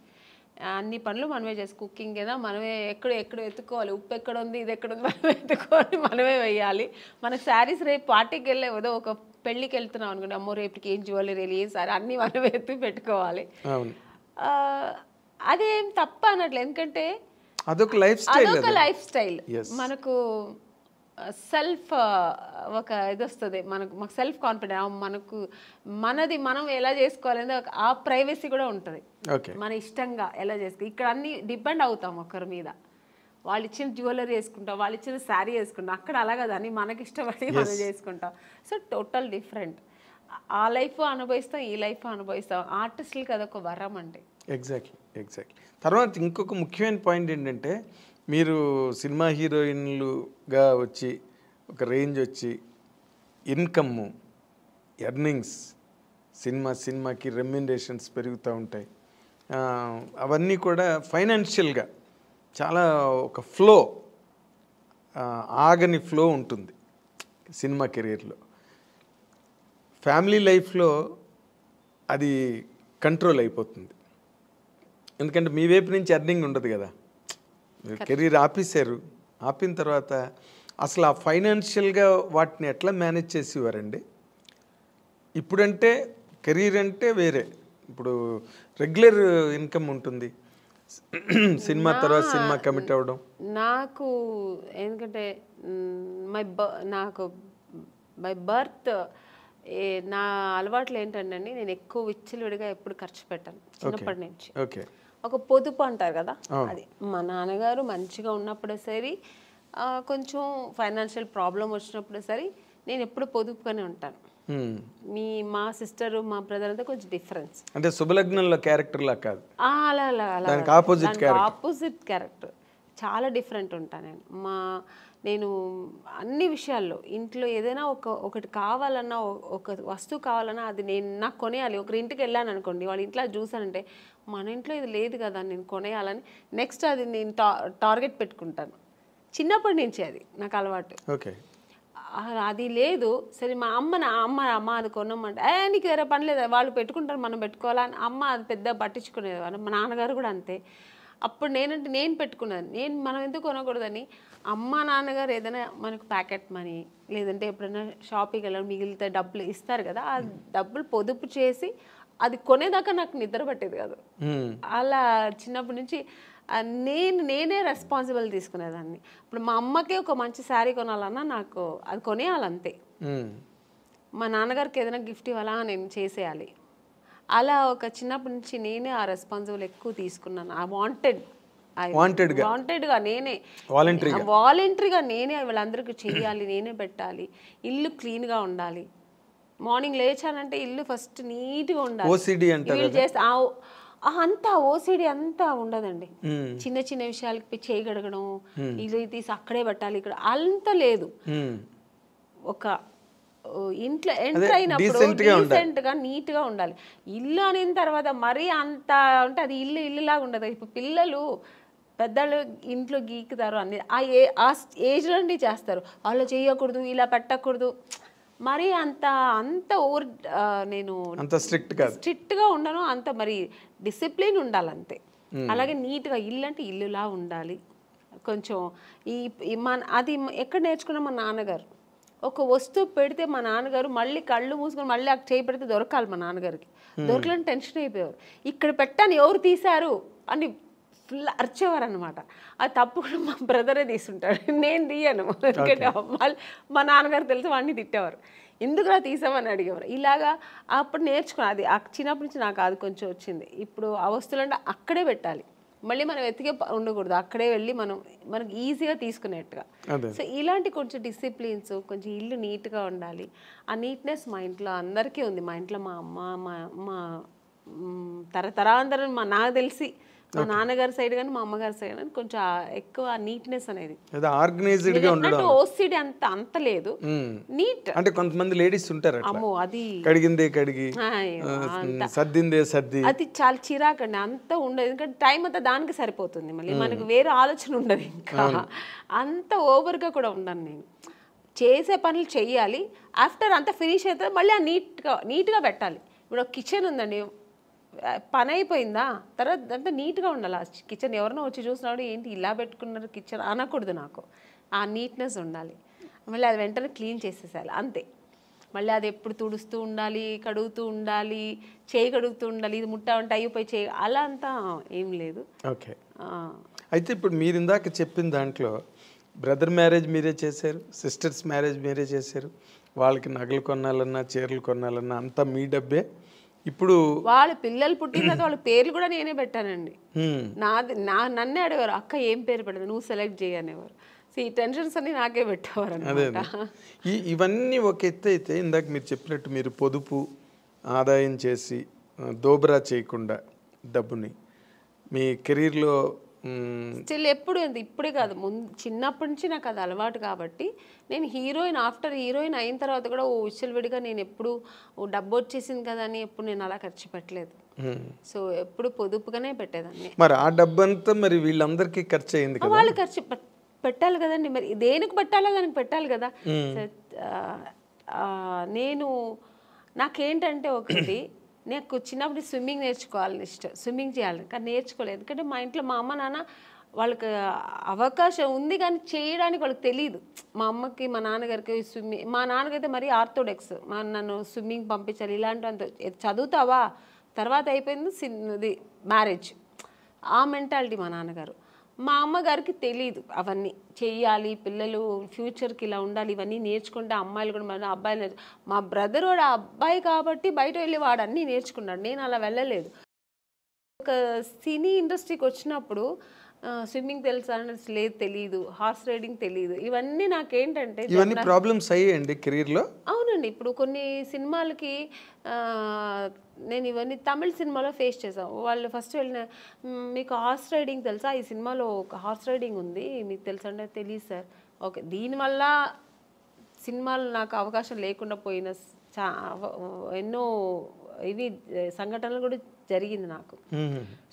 అన్ని పనులు మనమే కుకింగ్ ఏదో మనమే ఎక్కడ ఎత్తుకోవాలి, ఉప్పు ఎక్కడ ఉంది, ఇది ఎక్కడ ఉంది మనమే ఎత్తుకోవాలి, మనమే వేయాలి. మనకు శారీస్ రేపు పార్టీకి వెళ్ళే ఏదో ఒక పెళ్ళికి వెళ్తున్నాం అనుకోండి, అమ్మో రేపుకి ఏం జ్యువెలరీ ఏ సారీ అన్నీ మనమే ఎత్తి పెట్టుకోవాలి. అదేం తప్ప అన్నట్లు, ఎందుకంటే అదొక లైఫ్ స్టైల్. మనకు సెల్ఫ్ ఒక ఇది వస్తుంది, మాకు సెల్ఫ్ కాన్ఫిడెన్స్, మనది మనం ఎలా చేసుకోవాలని ఆ ప్రైవసీ కూడా ఉంటుంది. మన ఇష్టంగా ఎలా చేసుకో, ఇక్కడ అన్ని డిపెండ్ అవుతాం ఒకరి మీద. వాళ్ళు ఇచ్చిన జ్యువెలరీ వేసుకుంటాం, వాళ్ళు ఇచ్చిన శారీ వేసుకుంటాం, అక్కడ అలా కదా అని మనకి ఇష్టపడి మనం చేసుకుంటాం. So total different. ఆ లైఫ్ అనుభవిస్తాం, ఈ లైఫ్ అనుభవిస్తాం. ఆర్టిస్టులకి అదొక వరం అండి. ఎగ్జాక్ట్లీ. తర్వాత ఇంకొక ముఖ్యమైన పాయింట్ ఏంటంటే, మీరు సినిమా హీరోయిన్లుగా వచ్చి ఒక రేంజ్ వచ్చి ఇన్కమ్, ఎర్నింగ్స్, సినిమాకి రెమ్యునరేషన్స్ పెరుగుతూ ఉంటాయి. అవన్నీ కూడా ఫైనాన్షియల్గా చాలా ఒక ఫ్లో, ఆగని ఫ్లో ఉంటుంది సినిమా కెరీర్లో. ఫ్యామిలీ లైఫ్లో అది కంట్రోల్ అయిపోతుంది. ఎందుకంటే మీ వైపు నుంచి ఎర్నింగ్ ఉండదు కదా, కెరీర్ ఆపిన తర్వాత అసలు ఆ ఫైనాన్షియల్గా వాటిని ఎట్లా మేనేజ్ చేసేవారండి? ఇప్పుడంటే కెరీర్ అంటే వేరే, ఇప్పుడు రెగ్యులర్ ఇన్కమ్ ఉంటుంది, సినిమా తర్వాత సినిమా కమిట్ అవ్వడం. నాకు ఎందుకంటే నాకు బై బర్త్ నా అలవాట్లు ఏంటంటే అండి, నేను ఎక్కువ విచ్చలవిడిగా ఎప్పుడు ఖర్చు పెట్టాను చిన్నప్పటి నుంచి. ఒక పొదుపు అంటారు కదా, అది మా నాన్నగారు మంచిగా ఉన్నప్పుడే సరే, కొంచెం ఫైనాన్షియల్ ప్రాబ్లం వచ్చినప్పుడు సరే నేను ఎప్పుడు పొదుపుగానే ఉంటాను. మా సిస్టర్ మా బ్రదర్ అంతా కొంచెం డిఫరెన్స్. అంటే శుభలగ్నంలో క్యారెక్టర్ లా కాదు, ఆపోజిట్ క్యారెక్టర్, చాలా డిఫరెంట్ ఉంటాను నేను అన్ని విషయాల్లో. ఇంట్లో ఏదైనా ఒకటి కావాలన్నా, ఒక వస్తువు కావాలన్నా అది నాకు కొనేయాలి. ఒకరి ఇంటికి వెళ్ళాను అనుకోండి, వాళ్ళ ఇంట్లో చూసానంటే మన ఇంట్లో ఇది లేదు కదా నేను కొనేయాలని నెక్స్ట్ అది నేను టార్గెట్ పెట్టుకుంటాను. చిన్నప్పటి నుంచి అది నాకు అలవాటు. ఓకే. అది లేదు. సరే మా అమ్మ అది కొనమంటే నీకు వేరే పని లేదు, వాళ్ళు పెట్టుకుంటారు మనం పెట్టుకోవాలా అని అమ్మ అది పెద్ద పట్టించుకునేవారు. మా నాన్నగారు కూడా అంతే. అప్పుడు నేను పెట్టుకున్నాను, మనం ఎందుకు కొనకూడదని. అమ్మ నాన్నగారు ఏదైనా మనకు ప్యాకెట్ మనీ లేదంటే ఎప్పుడైనా షాపింగ్కి వెళ్ళడం మిగిలితే డబ్బులు ఇస్తారు కదా, ఆ డబ్బులు పొదుపు చేసి అది కొనేదాకా నాకు నిద్ర పట్టేది కాదు. అలా చిన్నప్పటి నుంచి నేనే రెస్పాన్సిబుల్ తీసుకునేదాన్ని. ఇప్పుడు మా అమ్మకే ఒక మంచి శారీ కొనాలన్నా నాకు అది కొనేయాలంతే. మా నాన్నగారికి ఏదైనా గిఫ్ట్ ఇవ్వాలా నేను చేసేయాలి. అలా ఒక చిన్నప్పటి నుంచి నేనే ఆ రెస్పాన్సిబుల్ ఎక్కువ తీసుకున్నాను. ఆ వాంటెడ్గా నేనే వాలంటరీగా నేనే వీళ్ళందరికీ చెయ్యాలి, నేనే పెట్టాలి. ఇల్లు క్లీన్గా ఉండాలి. మార్నింగ్ లేచానంటే ఇల్లు ఫస్ట్ నీట్గా ఉండాలి. వీళ్ళు చేస్తే అంతా ఓసిడి అంతా ఉండదండి. చిన్న చిన్న విషయాలకి చేయి గడగడం, ఇది తీసి అక్కడే పెట్టాలి ఇక్కడ అంత లేదు. ఒక ఇంట్లో ఎంటర్ అయినప్పుడు డీసెంట్గా నీట్గా ఉండాలి. ఇల్లు అనిన తర్వాత మరీ అంత అంటే అది ఇల్లులాగా ఉండదు. ఇప్పుడు పిల్లలు పెద్దలు ఇంట్లో గీకుతారు అన్ని ఆ ఏజ్లో నుండి చేస్తారు. వాళ్ళు చేయకూడదు, ఇలా పెట్టకూడదు, మరి అంత ఓవర్ నేను అంత స్ట్రిక్ట్గా ఉండను. అంత మరి డిసిప్లిన్ ఉండాలంతే. అలాగే నీట్గా ఇల్లు అంటే ఇల్లులా ఉండాలి. కొంచెం అది ఎక్కడ నేర్చుకున్నా మా నాన్నగారు. ఒక వస్తువు పెడితే మా నాన్నగారు మళ్ళీ కళ్ళు మూసుకొని మళ్ళీ అక్కడ చేయి పెడితే దొరకాలి. మా నాన్నగారికి దొరకలని టెన్షన్ అయిపోయారు. ఇక్కడ పెట్టాను ఎవరు తీశారు అని ఫుల్ అరిచేవారు అనమాట. అది తప్పు కూడా మా బ్రదరే తీసుంటాడు, నేను తీయను. ఎందుకంటే మా నాన్నగారు తెలిసి వాడిని తిట్టేవారు, ఎందుకులా తీసామని అడిగేవారు. ఇలాగా అప్పుడు నేర్చుకున్నాను. అది చిన్నప్పటి నుంచి నాకు అది కొంచెం వచ్చింది. ఇప్పుడు ఆ వస్తువులు అంటే అక్కడే పెట్టాలి, మళ్ళీ మనం వెతికే ఉండకూడదు, అక్కడే వెళ్ళి మనకు ఈజీగా తీసుకునేట్టుగా. సో ఇలాంటి కొంచెం డిసిప్లిన్స్, కొంచెం ఇల్లు నీట్గా ఉండాలి. ఆ నీట్నెస్ మా ఇంట్లో అందరికీ ఉంది. మా ఇంట్లో మా అమ్మ మా తరతరాంతరం నాకు తెలిసి మా నాన్నగారి సైడ్ కానీ మా అమ్మగారి సైడ్ కానీ కొంచెం ఎక్కువ నీట్నెస్ అనేది, ఓసిడి అంత లేదు, నీట్. అంటే కొంతమంది లేడీస్ ఉంటారు, అమ్మో అది కడిగిందే కడిగి సర్దిందే సర్ది, అది చాలా చిరాకండి. అంత ఉండదు, ఎందుకంటే టైం అంతా దానికి సరిపోతుంది. మళ్ళీ మనకు వేరే ఆలోచన ఉండదు. ఇంకా అంత ఓవర్గా కూడా ఉండను నేను. చేసే పనులు చెయ్యాలి, ఆఫ్టర్ అంతా ఫినిష్ అవుతుంది మళ్ళీ నీట్గా పెట్టాలి. ఇప్పుడు కిచెన్ ఉందండి, పని అయిపోయిందా తర్వాత అంతా నీట్గా ఉండాలి. ఆ కిచెన్ ఎవరైనా వచ్చి చూసినాడు ఏంటి ఇలా పెట్టుకున్నారు కిచెన్ అనకూడదు. నాకు ఆ నీట్నెస్ ఉండాలి. మళ్ళీ అది వెంటనే క్లీన్ చేసేసాలి అంతే. మళ్ళీ అది ఎప్పుడు తుడుస్తూ ఉండాలి, కడుగుతూ ఉండాలి, చేయి కడుగుతూ ఉండాలి, ఇది ముట్ట ఉంటే అయిపోయి చేయి, అలా అంతా ఏం లేదు. ఓకే. అయితే ఇప్పుడు మీరు ఇందాక చెప్పిన దాంట్లో బ్రదర్ మ్యారేజ్ మీరే చేశారు, సిస్టర్స్ మ్యారేజ్ మీరే చేశారు, వాళ్ళకి నగలు కొనాలన్నా చీరలు కొనాలన్నా అంతా మీ డబ్బే. ఇప్పుడు వాళ్ళ పిల్లలు పుట్టిన తర్వాత వాళ్ళ పేర్లు కూడా నేనే పెట్టానండి. నన్నే అడిగారు, అక్క ఏం పేరు పెడతావు నువ్వు సెలెక్ట్ చేయనేవారు. ఈ టెన్షన్స్ అన్ని నాకే పెట్టేవారు అన్నమాట. ఇవన్నీ ఒక ఎత్తు అయితే, ఇందాక మీరు చెప్పినట్టు మీరు పొదుపు ఆదాయం చేసి దోబరా చేయకుండా డబ్బుని మీ కెరీర్లో స్టిల్ ఎప్పుడు ఇప్పుడే కాదు, ముందు చిన్నప్పటి నుంచి నాకు అది అలవాటు. కాబట్టి నేను ఆఫ్టర్ హీరోయిన్ అయిన తర్వాత కూడా విచ్చలవిడిగా నేను ఎప్పుడు డబ్బు వచ్చేసింది కదా అని ఎప్పుడు నేను అలా ఖర్చు పెట్టలేదు. సో ఎప్పుడు పొదుపుగానే పెట్టేదాన్ని. మరి ఆ డబ్బంతా మరి వీళ్ళందరికీ ఖర్చు అయింది కదా, వాళ్ళు ఖర్చు పెట్టాలి కదండి. మరి దేనికి పెట్టాలో దానికి పెట్టాలి కదా. నాకేంటంటే ఒకటి, నాకు చిన్నప్పుడు స్విమ్మింగ్ నేర్చుకోవాలని ఇష్టం, స్విమ్మింగ్ చేయాలని, కానీ నేర్చుకోలేదు. ఎందుకంటే మా ఇంట్లో మా అమ్మ నాన్న వాళ్ళకి అవకాశం ఉంది కానీ చేయడానికి వాళ్ళకి తెలియదు. మా అమ్మకి మా నాన్నగారికి స్విమ్మింగ్, మా నాన్నగైతే మరీ ఆర్థోడాక్స్, నన్ను స్విమ్మింగ్ పంపించాలి ఇలాంటి చదువుతావా తర్వాత అయిపోయింది మ్యారేజ్, ఆ మెంటాలిటీ మా నాన్నగారు. మా అమ్మగారికి తెలియదు అవన్నీ చెయ్యాలి, పిల్లలు ఫ్యూచర్కి ఇలా ఉండాలి, ఇవన్నీ నేర్చుకుంటే అమ్మాయిలు కూడా మన అబ్బాయిలు మా బ్రదర్ వాడు అబ్బాయి కాబట్టి బయట వెళ్ళి వాడు అన్నీ నేర్చుకున్నాడు, నేను అలా వెళ్ళలేదు. ఒక సినీ ఇండస్ట్రీకి వచ్చినప్పుడు స్విమ్మింగ్ తెలుసా లేదు, తెలియదు, హార్స్ రైడింగ్ తెలియదు. ఇవన్నీ నాకేంటంటే ఇవన్నీ ప్రాబ్లమ్స్ అయ్యాయండి కెరీర్లో. అవునండి. ఇప్పుడు కొన్ని సినిమాలకి నేను ఇవన్నీ తమిళ సినిమాలో ఫేస్ చేసాను. వాళ్ళు ఫస్ట్ వెళ్ళిన మీకు హార్స్ రైడింగ్ తెలుసా, ఈ సినిమాలో ఒక హార్స్ రైడింగ్ ఉంది మీకు తెలుసా అంటే తెలియదు సార్. ఓకే, దీనివల్ల సినిమాలు నాకు అవకాశం లేకుండా పోయిన ఎన్నో ఇవి సంఘటనలు కూడా జరిగింది నాకు.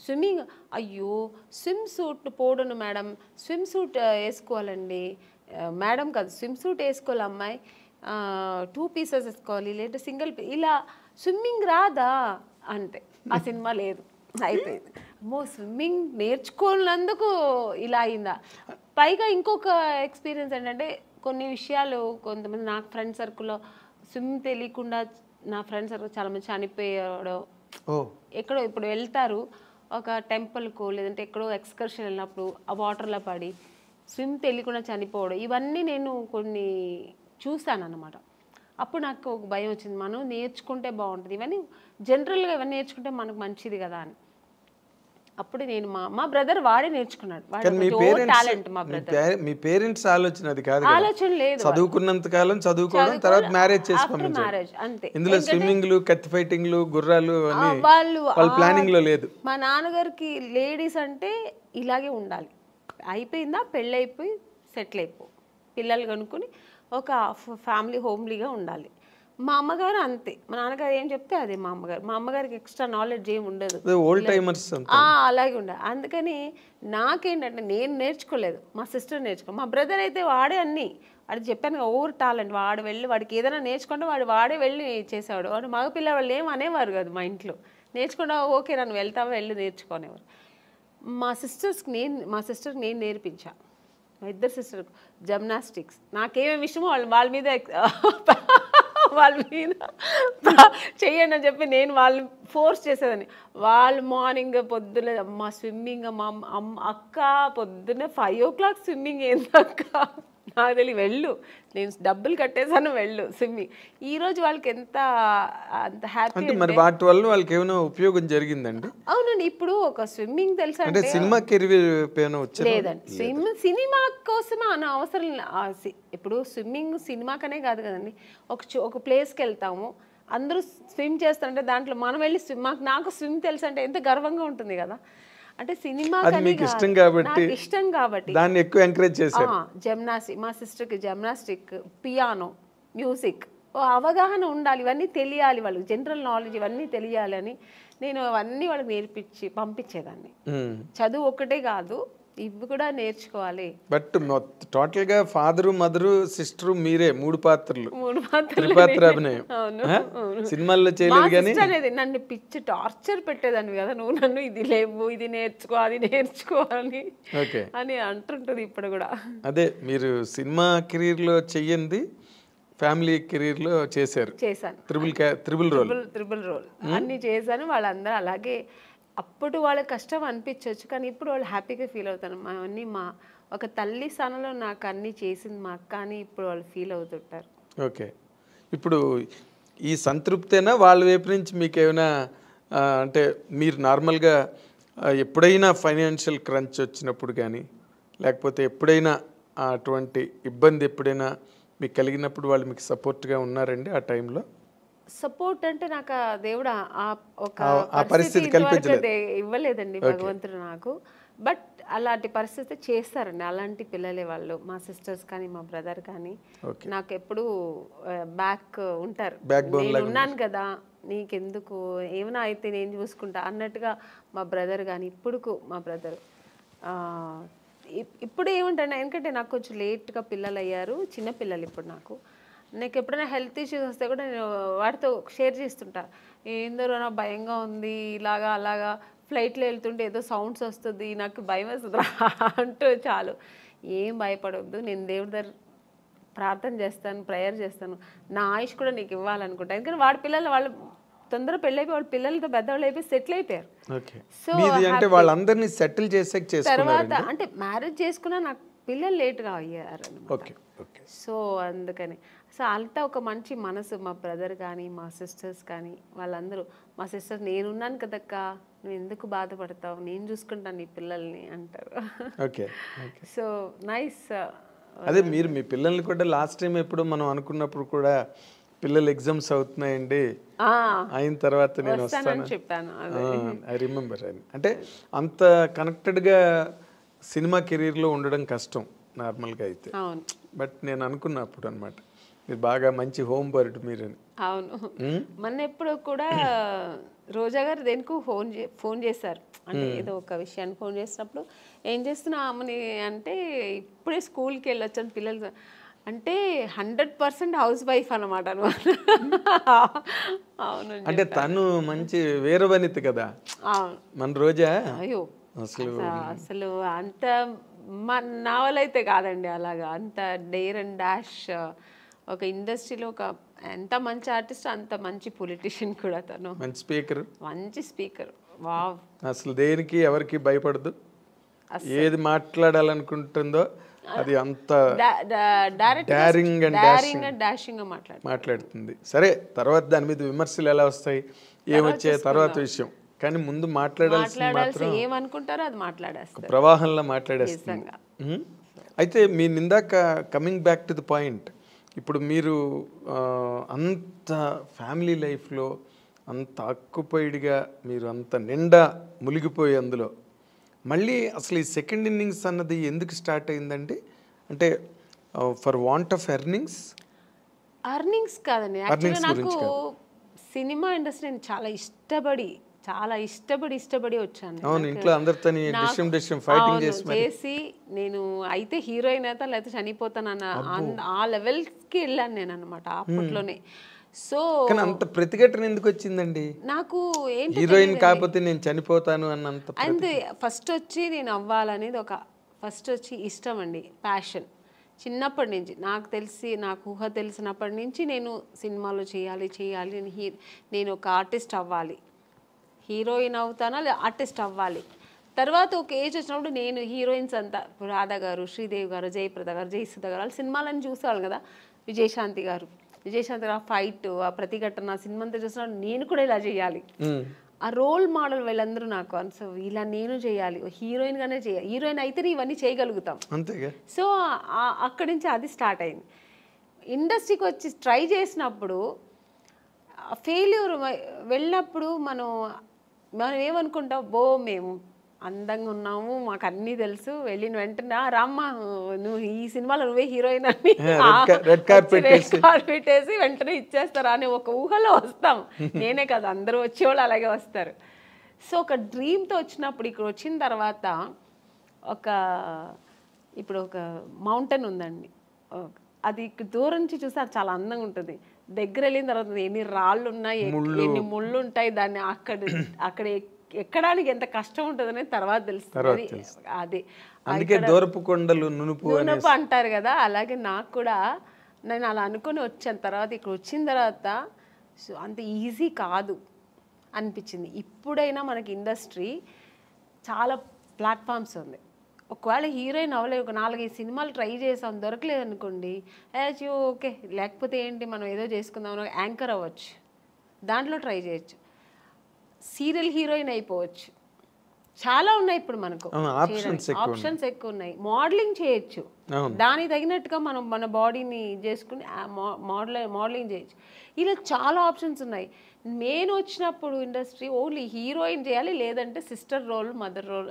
స్విమ్మింగ్ అయ్యో స్విమ్ సూట్ పోడను మేడం, స్విమ్ సూట్ వేసుకోవాలండి మేడం, కాదు స్విమ్ సూట్ వేసుకోవాలి అమ్మాయి, 2 pieces వేసుకోవాలి లేదా సింగిల్ ఇలా స్విమ్మింగ్ రాదా అంటే ఆ సినిమా లేదు, అయిపోయింది. అమ్మో స్విమ్మింగ్ నేర్చుకున్నందుకు ఇలా అయిందా. పైగా ఇంకొక ఎక్స్పీరియన్స్ ఏంటంటే కొన్ని విషయాలు కొంతమంది నా ఫ్రెండ్ సర్కిల్లో స్విమ్ తెలియకుండా నా ఫ్రెండ్ సర్కిల్ చాలామంది చనిపోయాడు. ఎక్కడో ఇప్పుడు వెళ్తారు ఒక టెంపుల్కు లేదంటే ఎక్కడో ఎక్స్కర్షన్ వెళ్ళినప్పుడు ఆ వాటర్లో పడి స్విమ్ తెలియకుండా చనిపోవడం, ఇవన్నీ నేను కొన్ని చూశాను అన్నమాట. అప్పుడు నాకు ఒక భయం వచ్చింది, మనం నేర్చుకుంటే బాగుంటుంది, ఇవన్నీ జనరల్గా ఇవన్నీ నేర్చుకుంటే మనకు మంచిది కదా అని. అప్పుడు నేను మా బ్రదర్ వాడే నేర్చుకున్నాడు, టాలెంట్ మా బ్రదర్. మీ పేరెంట్స్ ఆలోచన అది కాదు, ఆలోచన లేదు, చదువుకున్నంత కాలం చదువుకోవడం, తర్వాత మ్యారేజ్ చేసుకోవడం, అంతే. ఇందులో స్విమ్మింగ్లు కత్తి ఫైటింగ్లు గుర్రాలు వాళ్ళ ప్లానింగ్ లో లేదు. మా నాన్నగారికి లేడీస్ అంటే ఇలాగే ఉండాలి, అయిపోయిందా పెళ్ళి అయిపోయి సెటిల్ అయిపో, పిల్లలు కనుక్కొని ఒక ఫ్యామిలీ హోమ్లీగా ఉండాలి. మా అమ్మగారు అంతే, మా నాన్నగారు ఏం చెప్తే అదే మా అమ్మగారికి ఎక్స్ట్రా నాలెడ్జ్ ఏమి ఉండదు, ఓల్డ్ టైమర్స్ అలాగే ఉండాలి. అందుకని నాకేంటంటే నేను నేర్చుకోలేదు, మా సిస్టర్ నేర్చుకో, మా బ్రదర్ అయితే వాడే అన్నీ, వాడికి చెప్పాను ఓవర్ టాలెంట్, వాడు వెళ్ళి వాడికి ఏదైనా నేర్చుకుంటే వాడే వెళ్ళి చేసేవాడు. వాడు మగపిల్ల వాళ్ళు ఏం అనేవారు కాదు మా ఇంట్లో, నేర్చుకుంటా ఓకే నన్ను వెళ్తావా వెళ్ళి నేర్చుకునేవారు. మా సిస్టర్కి నేను నేర్పించా, మా ఇద్దరు సిస్టర్కి జిమ్నాస్టిక్స్, నాకేమేమి ఇష్టమో వాళ్ళ మీద చెయ్యండి అని చెప్పి నేను వాళ్ళని ఫోర్స్ చేసేదాన్ని. వాళ్ళు మార్నింగ్ పొద్దున మా స్విమ్మింగ్, మా అక్క పొద్దున్న 5 o'clock స్విమ్మింగ్ ఏందక్క నాకు తెలియదు, వెళ్ళు నేను డబ్బులు కట్టేసాను వెళ్ళు స్విమ్మింగ్. ఈరోజు వాళ్ళకి ఎంత అంత హ్యాపీ. మరి వాటి వల్ల వాళ్ళకి ఏమైనా ఉపయోగం జరిగిందండి? అవునండి, ఇప్పుడు ఒక స్విమ్మింగ్ తెలుసా అంటే సినిమా కెరీర్ లేదండి, సినిమా కోసం అన్న అవసరం. ఇప్పుడు స్విమ్మింగ్ సినిమాకనే కాదు కదండి, ఒక ప్లేస్కి వెళ్తాము అందరూ స్విమ్ చేస్తారంటే దాంట్లో మనం వెళ్ళి నాకు స్విమ్ తెలుసు అంటే ఎంత గర్వంగా ఉంటుంది కదా. అంటే సినిమా ఇష్టం కాబట్టి దాన్ని ఎక్కువ ఎంకరేజ్ చేశారు. జిమ్నాస్టిక్, మా సిస్టర్కి జిమ్నాస్టిక్, పియానో, మ్యూజిక్ అవగాహన ఉండాలి, ఇవన్నీ తెలియాలి వాళ్ళకి, జనరల్ నాలెడ్జ్ ఇవన్నీ తెలియాలని నేను అవన్నీ వాళ్ళకి నేర్పించి పంపించేదాన్ని. చదువు ఒక్కటే కాదు, ఇవి కూడా నేర్చుకోవాలి. బట్ టోటల్ గా ఫాదరు మదరు సిస్టర్ మీరే 3 పాత్రలు, త్రిపాత్ర అభినయం సినిమాల్లో చేయలేదు. కానీ నన్ను పిచ్చి టార్చర్ పెట్టేదాన్ని కదా, నువ్వు నన్ను ఇది లేవు ఇది నేర్చుకో అది నేర్చుకో అని అంటుంటది ఇప్పుడు కూడా. అదే మీరు సినిమా కెరీర్ లో చెయ్యండి, ఫ్యామిలీ కెరీర్ లో చేశాను, త్రిబుల్ రోల్ అన్ని చేశాను. వాళ్ళందరూ అలాగే, అప్పుడు వాళ్ళకి కష్టం అనిపించవచ్చు కానీ ఇప్పుడు వాళ్ళు హ్యాపీగా ఫీల్ అవుతారు. అవన్నీ మా ఒక తల్లి స్థానంలో నాకు అన్నీ చేసింది మా అక్క అని ఇప్పుడు వాళ్ళు ఫీల్ అవుతుంటారు. ఓకే, ఇప్పుడు ఈ సంతృప్తేనా వాళ్ళ వైపు నుంచి మీకు ఏమైనా అంటే మీరు నార్మల్గా ఎప్పుడైనా ఫైనాన్షియల్ క్రంచ్ వచ్చినప్పుడు కానీ లేకపోతే ఎప్పుడైనా అటువంటి ఇబ్బంది ఎప్పుడైనా మీకు కలిగినప్పుడు వాళ్ళు మీకు సపోర్ట్గా ఉన్నారండి ఆ టైంలో? సపోర్ట్ అంటే నాకు దేవుడు ఒక పరిస్థితి ఇవ్వలేదండి భగవంతుడు నాకు. బట్ అలాంటి పరిస్థితి చేస్తారండి, అలాంటి పిల్లలే వాళ్ళు, మా సిస్టర్స్ కానీ మా బ్రదర్ కానీ నాకు ఎప్పుడు బ్యాక్ ఉంటారు. నేను ఉన్నాను కదా నీకెందుకు, ఏమైనా అయితే నేను చూసుకుంటా అన్నట్టుగా మా బ్రదర్ కానీ ఇప్పుడు మా బ్రదర్ ఇప్పుడు ఏముంటాను. ఎందుకంటే నాకు కొంచెం లేట్గా పిల్లలు అయ్యారు, చిన్న పిల్లలు ఇప్పుడు నాకు ఎప్పుడైనా హెల్త్ ఇష్యూస్ వస్తే కూడా నేను వాటితో షేర్ చేస్తుంటా, ఏందో నాకు భయంగా ఉంది ఇలాగా అలాగా, ఫ్లైట్లో వెళ్తుంటే ఏదో సౌండ్స్ వస్తుంది నాకు భయం వస్తుంది అంటూ చాలు, ఏం భయపడవద్దు, నేను దేవుడి దగ్గర ప్రార్థన చేస్తాను, ప్రేయర్ చేస్తాను, నా ఆయుష్ కూడా నీకు ఇవ్వాలనుకుంటా. ఎందుకంటే వాడి పిల్లలు వాళ్ళు తొందర పెళ్ళైపోయి వాళ్ళ పిల్లలతో పెద్దవాళ్ళు అయిపోయి సెటిల్ అయిపోయారు. సో వాళ్ళందరినీ సెటిల్ చేసే తర్వాత అంటే మ్యారేజ్ చేసుకున్నా నాకు పిల్లలు లేట్గా అయ్యారు అన్నమాట. సో అందుకని సో అంతా ఒక మంచి మనసు, మా బ్రదర్ కానీ మా సిస్టర్స్ కానీ వాళ్ళందరూ, మా సిస్టర్ నేనున్నాను కదక్క నువ్వు ఎందుకు బాధపడతావు, నేను చూసుకుంటాను నీ పిల్లల్ని అంటారు. So nice. అదే మీరు మీ పిల్లల్ని కూడా లాస్ట్ టైం ఎప్పుడు మనం అనుకున్నప్పుడు కూడా పిల్లలు ఎగ్జామ్స్ అవుతున్నాయండి అయిన తర్వాత నేను వస్తాను చెప్పాను, ఐ రిమెంబర్. అంటే అంత కనెక్టెడ్గా సినిమా కెరీర్లో ఉండడం కష్టం. నార్మల్గా అయితే. అవును బట్ నేను అనుకున్నప్పుడు అనమాట మీరు బాగా మంచి హోమ్ బర్డ్ మీరని. అవును. మొన్న ఎప్పుడు కూడా రోజా గారు దేనికి ఫోన్ చేశారు, అంటే ఏదో ఒక విషయాన్ని ఫోన్ చేసినప్పుడు ఏం చేస్తున్నా ఆమెని అంటే ఇప్పుడే స్కూల్కి వెళ్ళొచ్చాను పిల్లలు అంటే 100% హౌస్ వైఫ్ అనమాట. అవును అంటే తను మంచి వీరవనిత కదా అవును. మన రోజా. అయ్యో అసలు అసలు అంత నా వల్ల అయితే కాదండి అలాగా, అంత డేర్ అండ్ డాష్. ఒక ఇండస్ట్రీలో ఒక ఎంత మంచి ఆర్టిస్ట్ అంత మంచి పొలిటీషియన్ కూడా తను. మంచి స్పీకర్, మంచి స్పీకర్. వావ్. అసలు దేనికి ఎవరికి భయపడదు, ఏది మాట్లాడాలనుకుంటుందో అది అంత డారింగ్ అండ్ డాషింగ్ మాట్లాడుతుంది. సరే తర్వాత దాని మీద విమర్శలు ఎలా వస్తాయి ఏమొచ్చే తర్వాత విషయం, కానీ ముందు మాట్లాడాల్సి ఏమనుకుంటారో అది మాట్లాడేస్తారు, ప్రవాహంలో మాట్లాడేస్తుంది. అయితే మీ ఇందాక coming back to the point, ఇప్పుడు మీరు అంత ఫ్యామిలీ లైఫ్లో అంత ఆక్యుపైడ్గా మీరు అంత నిండా మునిగిపోయి అందులో మళ్ళీ అసలు ఈ సెకండ్ ఇన్నింగ్స్ అన్నది ఎందుకు స్టార్ట్ అయిందండి? అంటే ఫర్ వాంట్ ఆఫ్ ఎర్నింగ్స్ కాదండి, యాక్చువల్గా నాకు సినిమా ఇండస్ట్రీ చాలా ఇష్టపడి వచ్చాను. అవును, ఇంట్లో అందరితో ఫైటింగ్ చేసి నేను అయితే హీరోయిన్ అయితే లేకపోతే చనిపోతానన్న ఆ లెవెల్స్కి వెళ్ళాను నేను అనమాట అప్పట్లోనే. సో అంత ప్రతిఘటన ఎందుకు వచ్చిందండి? నాకు ఏంటి హీరోయిన్ కాకపోతే నేను చనిపోతాను అన్నంత. అంతే, ఫస్ట్ వచ్చి నేను అవ్వాలనేది ఫస్ట్ వచ్చి ఇష్టం అండి, ప్యాషన్. చిన్నప్పటి నుంచి నాకు ఊహ తెలిసినప్పటి నుంచి నేను సినిమాలో చేయాలి నేను ఒక ఆర్టిస్ట్ అవ్వాలి, హీరోయిన్ అవుతానా లేదా ఆర్టిస్ట్ అవ్వాలి. తర్వాత ఒక ఏజ్ వచ్చినప్పుడు నేను హీరోయిన్స్ అంతా రాధా గారు, శ్రీదేవి గారు, జయప్రద గారు, జయసుధ గారు వాళ్ళ సినిమాలను చూసేవాళ్ళు కదా, విజయశాంతి గారు ఆ ఫైట్, ఆ ప్రతిఘటన సినిమా అంతా చూసినప్పుడు నేను కూడా ఇలా చేయాలి, ఆ రోల్ మోడల్ వీళ్ళందరూ నాకు సో ఇలా నేను చేయాలి, హీరోయిన్గానే చేయాలి, హీరోయిన్ అయితేనే ఇవన్నీ చేయగలుగుతాం. సో అక్కడి నుంచి అది స్టార్ట్ అయింది. ఇండస్ట్రీకి వచ్చి ట్రై చేసినప్పుడు ఫెయిల్యూర్ వెళ్ళినప్పుడు మనం ఏమనుకుంటాం, మేము అందంగా ఉన్నాము, మాకు అన్నీ తెలుసు, వెళ్ళిన వెంటనే రామ్మ నువ్వు ఈ సినిమాలో నువ్వే హీరోయిన్ అని రెడ్ కార్పెట్ వేసి వెంటనే ఇచ్చేస్తారా అనే ఒక ఊహలో వస్తాం. నేనే కదా, అందరూ వచ్చేవాళ్ళు అలాగే వస్తారు. సో ఒక డ్రీమ్తో వచ్చినప్పుడు ఇక్కడ వచ్చిన తర్వాత ఇప్పుడు ఒక మౌంటైన్ ఉందండి, అది దూరం నుంచి చూస్తే అది చాలా అందంగా ఉంటుంది, దగ్గర వెళ్ళిన తర్వాత ఎన్ని రాళ్ళు ఉన్నాయి, ఎన్ని ముళ్ళు ఉంటాయి, దాన్ని అక్కడ ఎక్కడానికి ఎంత కష్టం ఉంటుందనే తర్వాత తెలుస్తుంది. అది దూరపు కొండలు నునుపు అంటారు కదా, అలాగే నాకు కూడా నేను అలా అనుకుని వచ్చాను. తర్వాత ఇక్కడ వచ్చిన తర్వాత అంత ఈజీ కాదు అనిపించింది. ఇప్పుడైనా మనకి ఇండస్ట్రీ చాలా ప్లాట్ఫామ్స్ ఉంది. ఒకవేళ హీరోయిన్ అవ్వలేదు, ఒక 4-5 సినిమాలు ట్రై చేసాం, దొరకలేదు అనుకోండి, ఓకే లేకపోతే ఏంటి మనం ఏదో చేసుకుందాం, యాంకర్ అవ్వచ్చు, దాంట్లో ట్రై చేయొచ్చు, సీరియల్ హీరోయిన్ అయిపోవచ్చు, చాలా ఉన్నాయి ఇప్పుడు మనకు ఆప్షన్స్ ఎక్కువ ఉన్నాయి, మోడలింగ్ చేయొచ్చు, దానికి తగినట్టుగా మనం మన బాడీని చేసుకుని మోడలింగ్ చేయొచ్చు, ఇలా చాలా ఆప్షన్స్ ఉన్నాయి. నేను వచ్చినప్పుడు ఇండస్ట్రీ ఓన్లీ హీరోయిన్ చేయాలి, లేదంటే సిస్టర్ రోల్, మదర్ రోల్,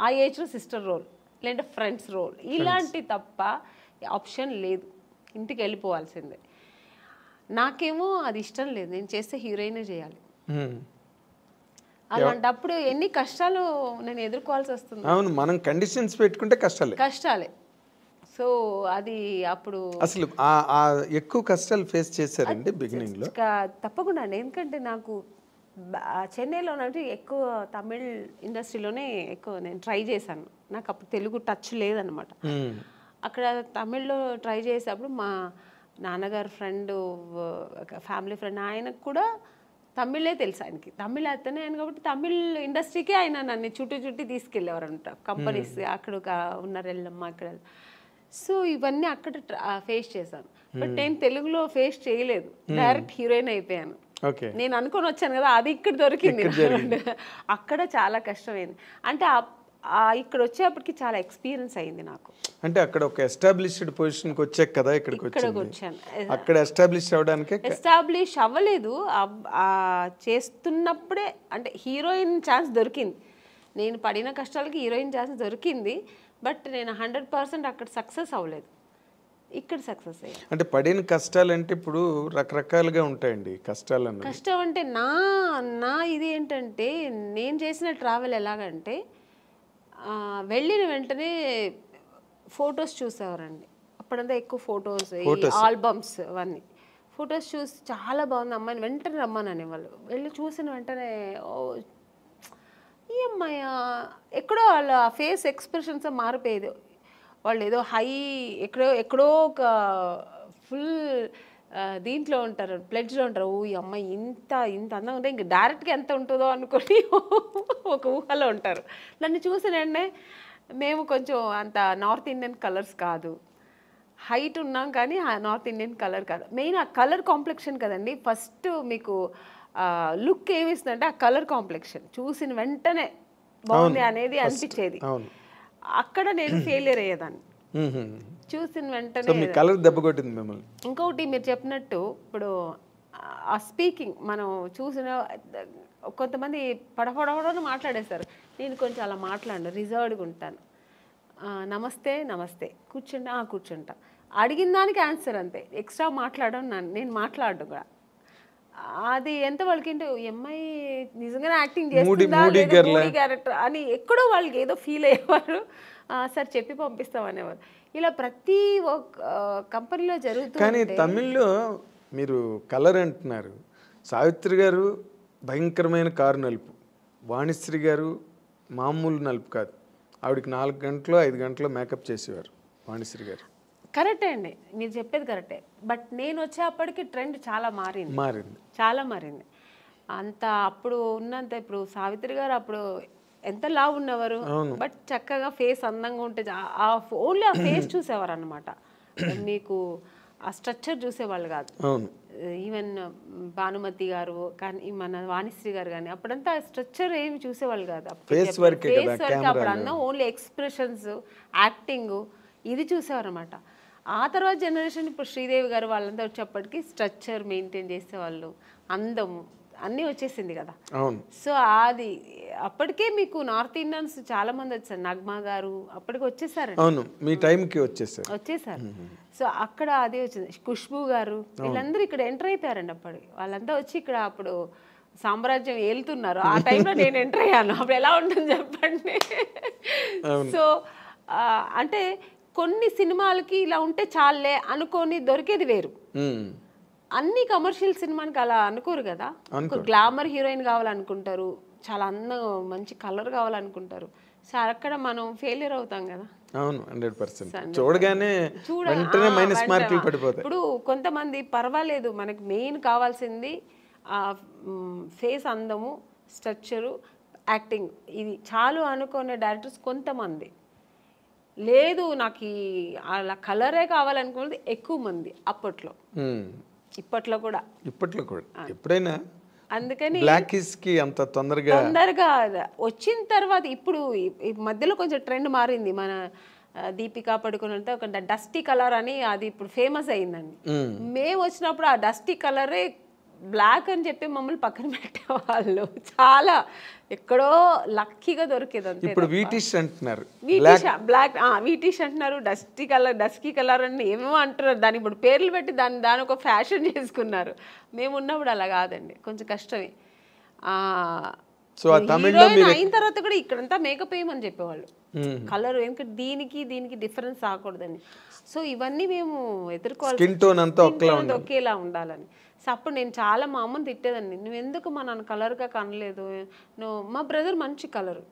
ఆ ఏజ్లో సిస్టర్ రోల్, లేదంటే ఫ్రెండ్స్ రోల్, ఇలాంటి తప్ప ఆప్షన్ లేదు, ఇంటికి వెళ్ళిపోవాల్సిందే. నాకేమో అది ఇష్టం లేదు, నేను చేస్తే హీరోయినే చేయాలి. అలాంటప్పుడు ఎన్ని కష్టాలు నేను ఎదుర్కోవాల్సి వస్తుంది. అవును, మనం కండిషన్స్ పెట్టుకుంటే కష్టాలే. సో అది అప్పుడు అసలు ఎక్కువ కష్టాలు ఫేస్ చేశారండి బిగినింగ్ లో? తప్పకుండా, ఎందుకంటే నాకు చెన్నైలో ఎక్కువ తమిళ్ ఇండస్ట్రీలోనే ఎక్కువ నేను ట్రై చేశాను, నాకు అప్పుడు తెలుగు టచ్ లేదనమాట. అక్కడ తమిళ్లో ట్రై చేసేటప్పుడు మా నాన్నగారు ఫ్రెండ్, ఫ్యామిలీ ఫ్రెండ్, ఆయనకు కూడా తమిళే తెలుసు, ఆయనకి తమిళ అతనే ఆయన కాబట్టి తమిళ్ ఇండస్ట్రీకి ఆయన నన్ను చుట్టి తీసుకెళ్ళేవారంట కంపెనీస్, అక్కడ ఉన్నారెళ్ళమ్మా అక్కడ. సో ఇవన్నీ అక్కడ ఫేస్ చేశాను, బట్ నేను తెలుగులో ఫేస్ చేయలేదు, డైరెక్ట్ హీరోయిన్ అయిపోయాను. నేను అనుకొని వచ్చాను కదా, అది ఇక్కడ దొరికింది. అక్కడ చాలా కష్టమైంది, అంటే ఇక్కడ వచ్చేప్పటికి చాలా ఎక్స్పీరియన్స్ అయింది నాకు. అంటే అక్కడ ఒక ఎస్టాబ్లిష్డ్ పొజిషన్కి వచ్చాక కదా ఇక్కడికి వచ్చాను. అక్కడ ఎస్టాబ్లిష్ అవ్వలేదు, చేస్తున్నప్పుడే అంటే హీరోయిన్ ఛాన్స్ దొరికింది, నేను పడిన కష్టాలకి హీరోయిన్ ఛాన్స్ దొరికింది, బట్ నేను 100% అక్కడ సక్సెస్ అవ్వలేదు, ఇక్కడ సక్సెస్ అయ్యాను. అంటే పడిన కష్టాలు అంటే ఇప్పుడు రకరకాలుగా ఉంటాయండి కష్టాలు అన్నది. కష్టం అంటే నా ఇది ఏంటంటే నేను చేసిన ట్రావెల్ ఎలాగంటే వెళ్ళిన వెంటనే ఫొటోస్ చూసేవారండి. అప్పుడంతా ఎక్కువ ఫొటోస్, ఆల్బమ్స్ అవన్నీ ఫొటోస్ చూసి చాలా బాగుంది అమ్మాయిని వెంటనే రమ్మని అనేవాళ్ళు. వెళ్ళి చూసిన వెంటనే ఈ అమ్మాయి ఎక్కడో వాళ్ళ ఫేస్ ఎక్స్ప్రెషన్స్ మారిపోయేది. వాళ్ళు ఏదో హై ఎక్కడో ఒక ఫుల్ దీంట్లో ఉంటారు, ప్లెడ్జ్లో ఉంటారు. ఓ ఈ అమ్మాయి ఇంత అందంగా ఉంటే ఇంక డైరెక్ట్గా ఎంత ఉంటుందో అనుకొని ఒక ఊహలో ఉంటారు. నన్ను చూసినండి, మేము కొంచెం అంత నార్త్ ఇండియన్ కలర్స్ కాదు, హైట్ ఉన్నాం కానీ నార్త్ ఇండియన్ కలర్ కాదు. మెయిన్ ఆ కలర్ కాంప్లెక్షన్ కదండి ఫస్ట్ మీకు లుక్ ఏమిస్తుందంటే ఆ కలర్ కాంప్లెక్షన్ చూసిన వెంటనే బాగుంది అనేది అనిపించేది. అక్కడ నేను ఫెయిలియర్ అయ్యేదాన్ని చూసిన వెంటనే. కలర్ దెబ్బ కొట్టింది మిమ్మల్ని. ఇంకొకటి మీరు చెప్పినట్టు ఇప్పుడు ఆ స్పీకింగ్ మనం చూసిన కొంతమంది పడపడని మాట్లాడేస్తారు. నేను కొంచెం అలా మాట్లాడను, రిజర్వ్డ్గా ఉంటాను. నమస్తే కూర్చుంటా, అడిగిన దానికి ఆన్సర్ అంతే, ఎక్స్ట్రా నేను మాట్లాడను కూడా. అది ఎంత వాళ్ళకి ఏంటో అమ్మాయి నిజంగానే యాక్టింగ్ చేస్తుందా క్యారెక్టర్ అని ఎక్కడో వాళ్ళకి ఏదో ఫీల్ అయ్యేవారు. సార్ చెప్పి పంపిస్తాం అనేవారు. ఇలా ప్రతి ఒక్క కంపెనీలో జరుగుతుంది. కానీ తమిళ్లో మీరు కలర్ అంటున్నారు, సావిత్రి గారు భయంకరమైన కారు నలుపు, వాణిశ్రీ గారు మామూలు నలుపు కాదు, ఆవిడకి 4 గంటలు 5 గంటలు మేకప్ చేసేవారు వాణిశ్రీ గారు. కరెక్టే అండి, మీరు చెప్పేది కరెక్టే. బట్ నేను వచ్చేప్పటికి ట్రెండ్ చాలా మారింది. అంత అప్పుడు ఉన్నంత ఇప్పుడు సావిత్రి గారు అప్పుడు ఎంత లావు ఉన్నవారు, బట్ చక్కగా ఫేస్ అందంగా ఉంటే ఓన్లీ ఆ ఫేస్ చూసేవారు అనమాట. మీకు ఆ స్ట్రక్చర్ చూసేవాళ్ళు కాదు. ఈవెన్ భానుమతి గారు కానీ మన వాణిశ్రీ గారు కానీ అప్పుడంతా స్ట్రక్చర్ ఏమి చూసేవాళ్ళు కాదు. ఫేస్ వర్క్ అప్పుడు అన్న ఓన్లీ ఎక్స్ప్రెషన్స్, యాక్టింగ్ ఇది చూసేవారు అనమాట. ఆ తర్వాత జనరేషన్ ఇప్పుడు శ్రీదేవి గారు వాళ్ళంతా వచ్చేప్పటికి స్ట్రక్చర్ మెయింటైన్ చేసేవాళ్ళు, అందము అన్నీ వచ్చేసింది కదా. సో అది అప్పటికే మీకు నార్త్ ఇండియన్స్ చాలా మంది వచ్చారు. నగ్మా గారు అప్పటికి వచ్చేసారు, మీ టైంకి వచ్చేసారు. సో అక్కడ అదే వచ్చింది. ఖుష్బూ గారు వీళ్ళందరూ ఇక్కడ ఎంటర్ అయిపోయారండి. అప్పటికి వాళ్ళంతా వచ్చి ఇక్కడ అప్పుడు సామ్రాజ్యం ఏలుతున్నారు. ఆ టైంలో నేను ఎంటర్ అయ్యాను. అప్పుడు ఎలా ఉంటుంది చెప్పండి. సో అంటే కొన్ని సినిమాలకి ఇలా ఉంటే చాలే అనుకొని దొరికేది వేరు. అన్ని కమర్షియల్ సినిమానికి అలా అనుకోరు కదా. గ్లామర్ హీరోయిన్ కావాలనుకుంటారు, చాలా అందం మంచి కలర్ కావాలనుకుంటారు. సో అక్కడ మనం ఫెయిలియర్ అవుతాం కదా. అవును 100%. చూడగానే వెంటనే మైనస్ మార్కులు పడిపోతాయి. ఇప్పుడు కొంతమంది పర్వాలేదు, మనకి మెయిన్ కావాల్సింది ఫేస్ అందము, స్ట్రక్చరు, యాక్టింగ్, ఇది చాలు అనుకునే డైరెక్టర్స్ కొంతమంది. లేదు నాకు అలా కలరే కావాలనుకున్నది ఎక్కువ మంది అప్పట్లో, ఇప్పట్లో కూడా ఎప్పుడైనా. అందుకని బ్లాకిష్కి అంత తొందరగా వచ్చిన తర్వాత ఇప్పుడు మధ్యలో కొంచెం ట్రెండ్ మారింది. మన దీపికా పడుకున్నంత ఒక డస్టీ కలర్ అని అది ఇప్పుడు ఫేమస్ అయిందండి. మేము వచ్చినప్పుడు ఆ డస్టీ కలరే బ్లాక్ అని చెప్పి మమ్మల్ని పక్కన పెట్టేవాళ్ళు. చాలా ఎక్కడో లక్కీగా దొరికేది అంతే. ఇప్పుడు వీటిష్ అంటున్నారు, బ్లాక్ వీటిష్ అంటున్నారు, డస్కీ కలర్ అని ఏమేమో అంటున్నారు. దాని ఇప్పుడు పేర్లు పెట్టి దాని ఒక ఫ్యాషన్ చేసుకున్నారు. మేము ఉన్నప్పుడు అలా కాదండి, కొంచెం కష్టమే. అయిన తర్వాత కూడా ఇక్కడంతా మేకప్ వేయమని చెప్పేవాళ్ళు, కలర్ ఎందుకంటే దీనికి డిఫరెన్స్ రాకూడదని. సో ఇవన్నీ మేము ఎదుర్కోవాలి, ఒకేలా ఉండాలని. సో అప్పుడు నేను చాలా మా అమ్మని తిట్టేదాన్ని, నువ్వు ఎందుకు మా నాన్న కలర్గా కనలేదు, మా బ్రదర్ మంచి కలరు,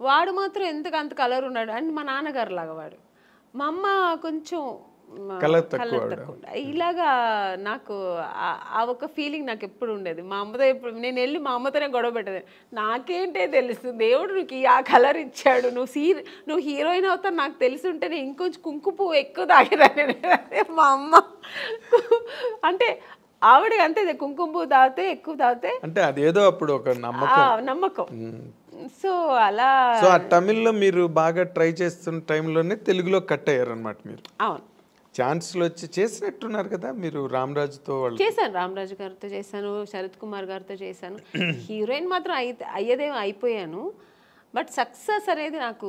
వాడు మాత్రం ఎందుకు అంత కలర్ ఉన్నాడు అని మా నాన్నగారు లాగా వాడు, మా అమ్మ కొంచెం కలర్ తక్కువ. ఇలాగా నాకు ఆ ఒక ఫీలింగ్ నాకు ఎప్పుడు ఉండేది. మా అమ్మతో ఎప్పుడు నేను వెళ్ళి మా అమ్మతోనే గొడవ పెట్టేది, నాకేంటే తెలుసు దేవుడు నీకు ఆ కలర్ ఇచ్చాడు, నువ్వు హీరోయిన్ అవుతావు నాకు తెలిసి ఉంటే నేను ఇంకొంచెం కుంకుమ ఎక్కువ తాగేదాన్ని. మా అమ్మ అంటే ఆవిడ అంతే, కుంకుమ పువ్వు తాగితే ఎక్కువ తాగితే అంటే అదేదో అప్పుడు ఒక నమ్మకం. సో అలా తమిళ్లో మీరు బాగా ట్రై చేస్తున్న టైంలోనే తెలుగులో కట్ అయ్యారు అనమాట మీరు. అవును, ఛాన్స్లు వచ్చి చేసినట్టున్నారు కదా మీరు. రామరాజుతో చేశాను, రామరాజు గారితో చేశాను, శరత్ కుమార్ గారితో చేశాను. హీరోయిన్ మాత్రం అయ్యేదేమో అయిపోయాను. బట్ సక్సెస్ అనేది నాకు